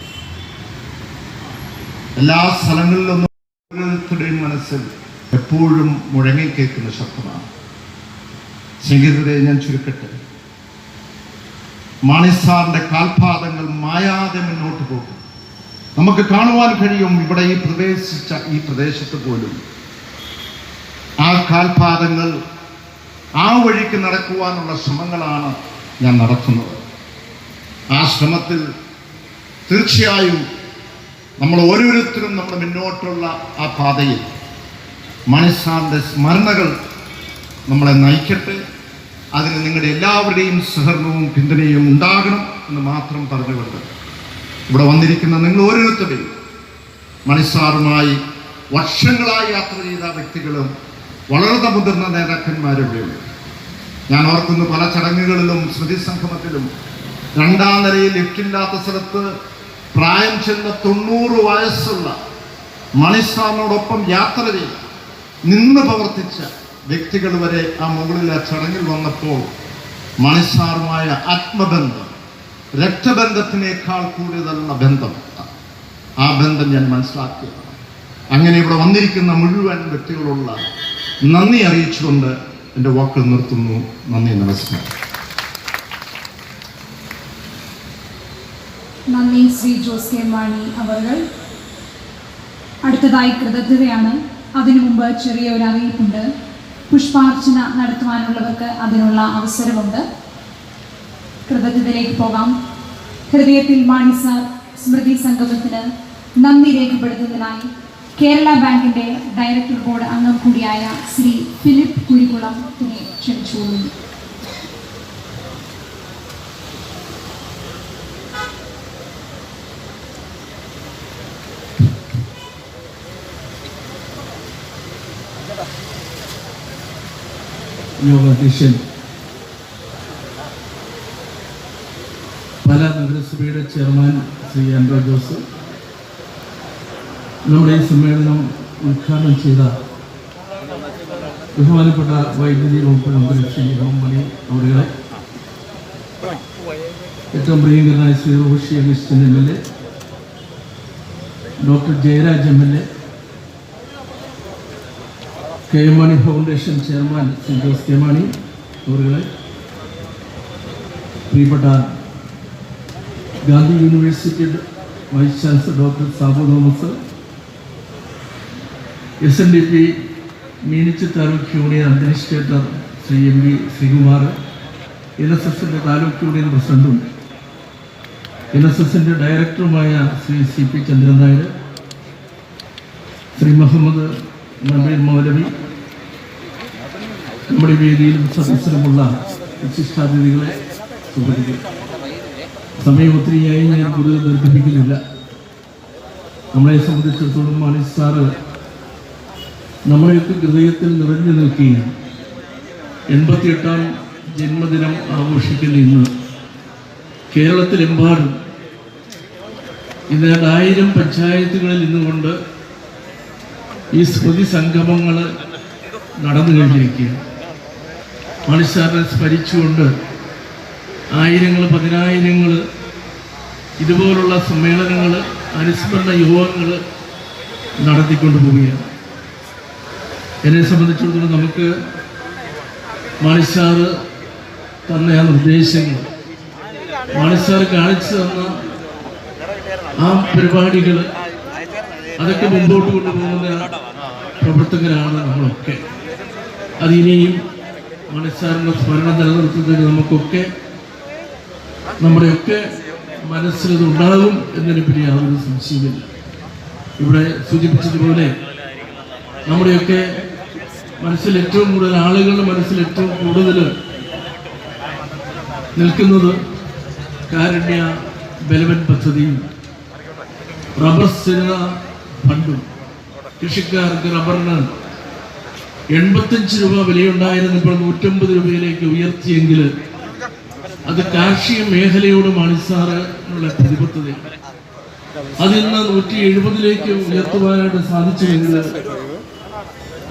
എല്ലാ സ്ഥലങ്ങളിലൊന്നും ഓരോരുത്തരുടെയും മനസ്സിൽ എപ്പോഴും മുഴങ്ങിക്കേൾക്കുന്ന ശബ്ദമാണ്. സ്നേഹിതരെ, ഞാൻ ചുരുക്കട്ടെ, മണിസാറിന്റെ കാൽപാദങ്ങൾ മായാതെ മുന്നോട്ട് പോകും. നമുക്ക് കാണുവാൻ കഴിയും, ഇവിടെ ഈ പ്രദേശത്ത് പോലും ആ കാൽപാദങ്ങൾ, ആ വഴിക്ക് നടക്കുവാനുള്ള ശ്രമങ്ങളാണ് ഞാൻ നടത്തുന്നത്. ആ ശ്രമത്തിൽ തീർച്ചയായും നമ്മൾ ഓരോരുത്തരും നമ്മുടെ മുന്നോട്ടുള്ള ആ പാതയിൽ മണിസാറിന്റെ സ്മരണകൾ നമ്മളെ നയിക്കട്ടെ. അതിന് നിങ്ങളുടെ എല്ലാവരുടെയും സഹകരണവും പിന്തുണയും ഉണ്ടാകണം എന്ന് മാത്രം പറഞ്ഞുകൊണ്ട് ഇവിടെ വന്നിരിക്കുന്ന നിങ്ങൾ ഓരോരുത്തരുടെയും, മണിസാറുമായി വർഷങ്ങളായി യാത്ര ചെയ്ത വ്യക്തികളും വളരെ മുതിർന്ന നേതാക്കന്മാരുടെയും, ഞാൻ ഓർക്കുന്നു പല ചടങ്ങുകളിലും സ്മൃതി സംഗമത്തിലും 2ാം നിലയിൽ ലിഫ്റ്റില്ലാത്ത സ്ഥലത്ത് പ്രായം ചെന്ന 90 വയസ്സുള്ള മണിസാറിനോടൊപ്പം യാത്ര ചെയ്ത് നിന്ന് പ്രവർത്തിച്ച വ്യക്തികൾ വരെ ആ മുകളിലെ ചടങ്ങിൽ വന്നപ്പോൾ മണിസാറുമായ ആത്മബന്ധം, രക്തബന്ധത്തിനേക്കാൾ കൂടുതലുള്ള ബന്ധം, ആ ബന്ധം ഞാൻ മനസ്സിലാക്കിയതാണ്. അങ്ങനെ ഇവിടെ വന്നിരിക്കുന്ന മുഴുവൻ വ്യക്തികളുള്ള നന്ദി അറിയിച്ചുകൊണ്ട് എൻ്റെ വാക്കുകൾ നിർത്തുന്നു. നന്ദി, നമസ്കാരം. നന്ദി ശ്രീ ജോസ് കെ മാണി അവർ. അടുത്തതായി കൃതജ്ഞതയാണ്. അതിനു മുമ്പ് ചെറിയ ഒരു അറിയിപ്പുണ്ട്. പുഷ്പാർച്ചന നടത്തുവാനുള്ളവർക്ക് അതിനുള്ള അവസരമുണ്ട്. കൃതജ്ഞതയിലേക്ക് പോകാം. ഹൃദയത്തിൽ മാണി സാർ സ്മൃതി സംഗമത്തിന് നന്ദി രേഖപ്പെടുത്തുന്നതിനായി കേരള ബാങ്കിന്റെ ഡയറക്ടർ ബോർഡ് അംഗം കൂടിയായ ശ്രീ ഫിലിപ്പ് കുരികുളത്തിനെ ക്ഷണിച്ചുകൊള്ളുന്നു. യോഗാധ്യക്ഷൻ, പാലാ നഗരസഭയുടെ ചെയർമാൻ ശ്രീ ആൻഡ്രോ ജോസ്, നമ്മുടെ ഈ സമ്മേളനം ഉദ്ഘാടനം ചെയ്ത ബഹുമാനപ്പെട്ട വൈദ്യുതി വകുപ്പ് മന്ത്രി ശ്രീ മണി അവരുടെ, ഏറ്റവും പ്രിയങ്കരനായ Shri Roshy Augustine MLA, doctor Jayaraj MLA, K M Mani foundation chairman Shri Jose K Mani അവരുടെ, പ്രിയപ്പെട്ട Gandhi university vice chancellor doctor Sabu Thomas, SNDP Meenachil taluk union administrator Shri MV Sreekumar, NSSൻ്റെ താലൂക്ക് യൂണിയൻ പ്രസിഡന്റും NSSൻ്റെ ഡയറക്ടറുമായ ശ്രീ CP ചന്ദ്രൻ നായർ, ശ്രീ മുഹമ്മദ് നബീൽ മൗലവി, നമ്മുടെ വേദിയിലും സദസ്സിലുമുള്ള വിശിഷ്ടാതിഥികളെ, സുഹൃത്തുക്കൾ, സമയം ഒത്തിരിയായി ഞാൻ കൂടുതൽ ദീർഘിപ്പിക്കുന്നില്ല. നമ്മളെ സംബന്ധിച്ചിടത്തോളം മാണി സാറ് നമ്മളെയൊക്കെ ഹൃദയത്തിൽ നിറഞ്ഞു നിൽക്കുകയാണ്. 88ാം ജന്മദിനം ആഘോഷിക്കുന്ന ഇന്ന് കേരളത്തിലെമ്പാടും ഇന്ന് 1000 പഞ്ചായത്തുകളിൽ നിന്നുകൊണ്ട് ഈ സ്മൃതി സംഗമങ്ങൾ നടന്നു കഴിഞ്ഞിരിക്കുകയാണ്. മാണി സാറിനെ സ്മരിച്ചുകൊണ്ട് ആയിരങ്ങൾ പതിനായിരങ്ങൾ ഇതുപോലുള്ള സമ്മേളനങ്ങൾ, അനുസ്മരണ യോഗങ്ങൾ നടത്തിക്കൊണ്ട് പോവുകയാണ്. എന്നെ സംബന്ധിച്ചിടത്തോളം നമുക്ക് മാണി സാറ് തന്ന ആ നിർദ്ദേശങ്ങൾ, മാണി സാറ് കാണിച്ചു തന്ന ആ പരിപാടികൾ, അതൊക്കെ മുമ്പോട്ട് കൊണ്ടുപോകുന്ന പ്രവർത്തകരാണ് നമ്മളൊക്കെ. അതിനിയും മാണി സാറിൻ്റെ സ്മരണ നിലനിർത്തുന്നതിന് നമുക്കൊക്കെ നമ്മുടെയൊക്കെ മനസ്സിലത് ഉണ്ടാകും എന്നതിനെപ്പറ്റി യാതൊരു സംശയമില്ല. ഇവിടെ സൂചിപ്പിച്ചതുപോലെ നമ്മുടെയൊക്കെ മനസ്സിൽ ഏറ്റവും കൂടുതൽ, ആളുകളുടെ മനസ്സിൽ ഏറ്റവും കൂടുതൽ നിൽക്കുന്നത് കാരുണ്യ ബലവൻ പദ്ധതിയും റബ്ബർ സ്ഥിരത ഫണ്ടും. കൃഷിക്കാർക്ക് റബ്ബറിന് 85 രൂപ വിലയുണ്ടായിരുന്നപ്പോൾ 150 രൂപയിലേക്ക് ഉയർത്തിയെങ്കിൽ അത് കാർഷിക മേഖലയോട് മാണി സാറിനുള്ള പ്രതിബദ്ധതയാണ്. അതിന്ന് 170ലേക്ക് ഉയർത്തുവാനായിട്ട് സാധിച്ചുവെങ്കിൽ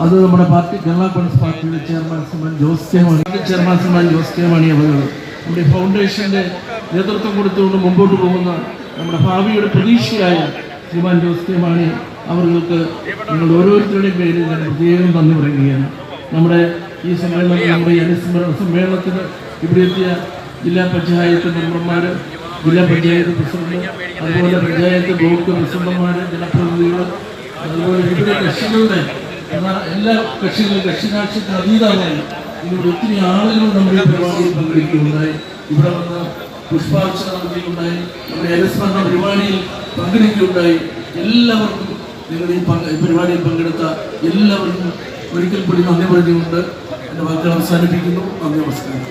അത് നമ്മുടെ പാർട്ടി, കേരള കോൺഗ്രസ് പാർട്ടിയുടെ ചെയർമാൻ ശ്രീമാൻ ജോസ് കെ മാണി അവർ നമ്മുടെ ഫൗണ്ടേഷന്റെ നേതൃത്വം കൊടുത്തുകൊണ്ട് മുമ്പോട്ട് പോകുന്ന നമ്മുടെ ഭാവിയുടെ പ്രതീക്ഷയായ ശ്രീമാൻ ജോസ് കെ മാണി അവർക്ക് നിങ്ങൾ ഓരോരുത്തരുടെയും പേരിൽ ഞാൻ പ്രത്യേകം നന്ദി പറയുകയാണ്. നമ്മുടെ ഈ സമ്മേളനം, നമ്മുടെ ഈ അനുസ്മരണ സമ്മേളനത്തിന് ഇവിടെ എത്തിയ ജില്ലാ പഞ്ചായത്ത് മെമ്പർമാർ, ജില്ലാ പഞ്ചായത്ത് പ്രസിഡന്റ്, അതുപോലെ പഞ്ചായത്ത് ബ്ലോക്ക് പ്രസിഡന്റുമാർ, ജനപ്രതിനിധികൾ, അതുപോലെ വിവിധ കക്ഷികളുടെ എല്ലാ കക്ഷികളും കക്ഷിരാഷ്ട്രീയത്തിന് അതീതമായി ഇവിടെ ഒത്തിരി ആളുകൾ നമ്മുടെ പരിപാടിയിൽ പങ്കെടുക്കുകയുണ്ടായി. ഇവിടെ വന്ന് പുഷ്പാർച്ചന നടത്തുകയുണ്ടായി, നമ്മുടെ അനുസ്മരണ പരിപാടിയിൽ പങ്കെടുക്കുകയുണ്ടായി. എല്ലാവർക്കും, നിങ്ങൾ ഈ പരിപാടിയിൽ പങ്കെടുത്ത എല്ലാവർക്കും ഒരിക്കൽ കൂടി നന്ദി പറഞ്ഞുകൊണ്ട് എൻ്റെ വാക്കുകൾ അവസാനിപ്പിക്കുന്നു. നന്ദി, നമസ്കാരം.